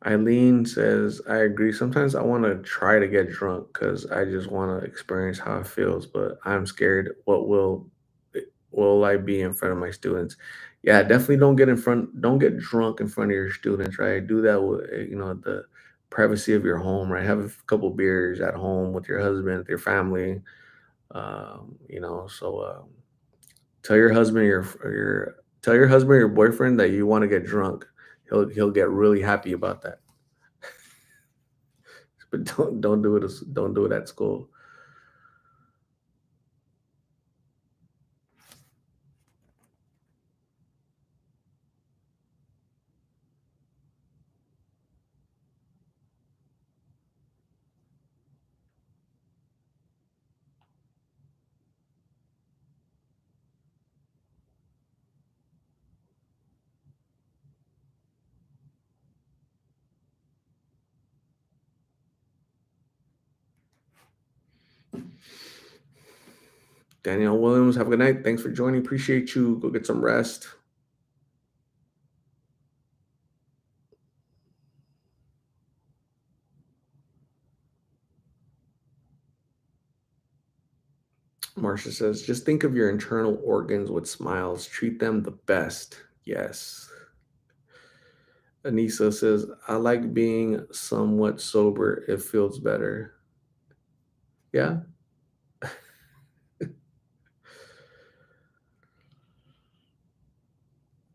Eileen says, I agree. Sometimes I want to try to get drunk because I just want to experience how it feels, but I'm scared will I be in front of my students? Yeah, definitely don't get drunk in front of your students, right? Do that with the privacy of your home, right? Have a couple beers at home with your husband, with your family. Tell your husband your tell your husband or your boyfriend that you want to get drunk. He'll get really happy about that. But don't do it at school. Danielle Williams, have a good night. Thanks for joining. Appreciate you. Go get some rest. Marcia says, just think of your internal organs with smiles. Treat them the best. Yes. Anissa says, I like being somewhat sober. It feels better. Yeah.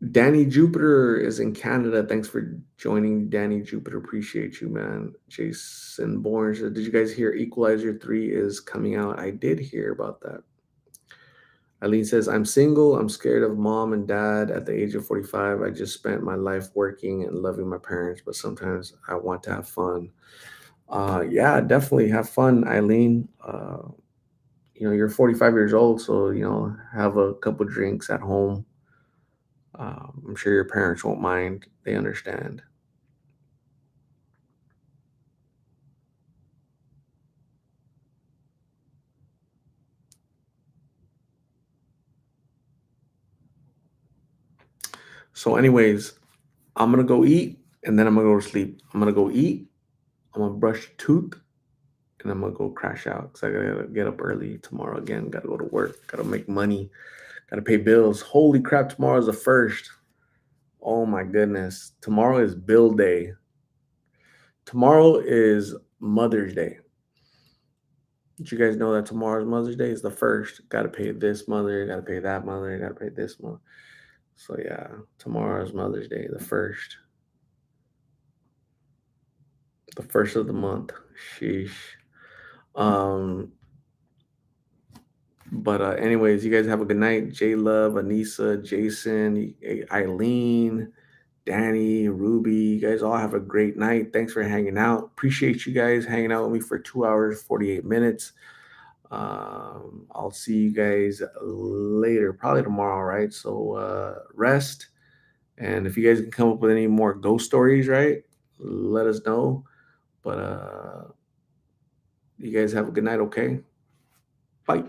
Danny Jupiter is in Canada. Thanks for joining, Danny Jupiter. Appreciate you, man. Jason Bourne said, did you guys hear Equalizer 3 is coming out? I did hear about that. Eileen says, I'm single. I'm scared of mom and dad at the age of 45. I just spent my life working and loving my parents, but sometimes I want to have fun. Yeah, definitely have fun, Eileen. You're 45 years old, so, have a couple drinks at home. I'm sure your parents won't mind. They understand. So, anyways, I'm gonna go eat and then I'm gonna go to sleep. I'm gonna go eat. I'm gonna brush tooth and I'm gonna go crash out because I gotta get up early tomorrow again. Gotta go to work. Gotta make money. Gotta pay bills. Holy crap! Tomorrow's the first. Oh my goodness! Tomorrow is bill day. Tomorrow is Mother's Day. Did you guys know that tomorrow's Mother's Day is the first? Gotta pay this mother. Gotta pay that mother. Gotta pay this mother. So yeah, tomorrow's Mother's Day, the first of the month. Sheesh. Um, but anyways, you guys have a good night. J Love, Anissa, Jason, Eileen, Danny, Ruby. You guys all have a great night. Thanks for hanging out. Appreciate you guys hanging out with me for 2 hours, 48 minutes. I'll see you guys later, probably tomorrow, right? So rest. And if you guys can come up with any more ghost stories, right? Let us know. But you guys have a good night, okay? Bye.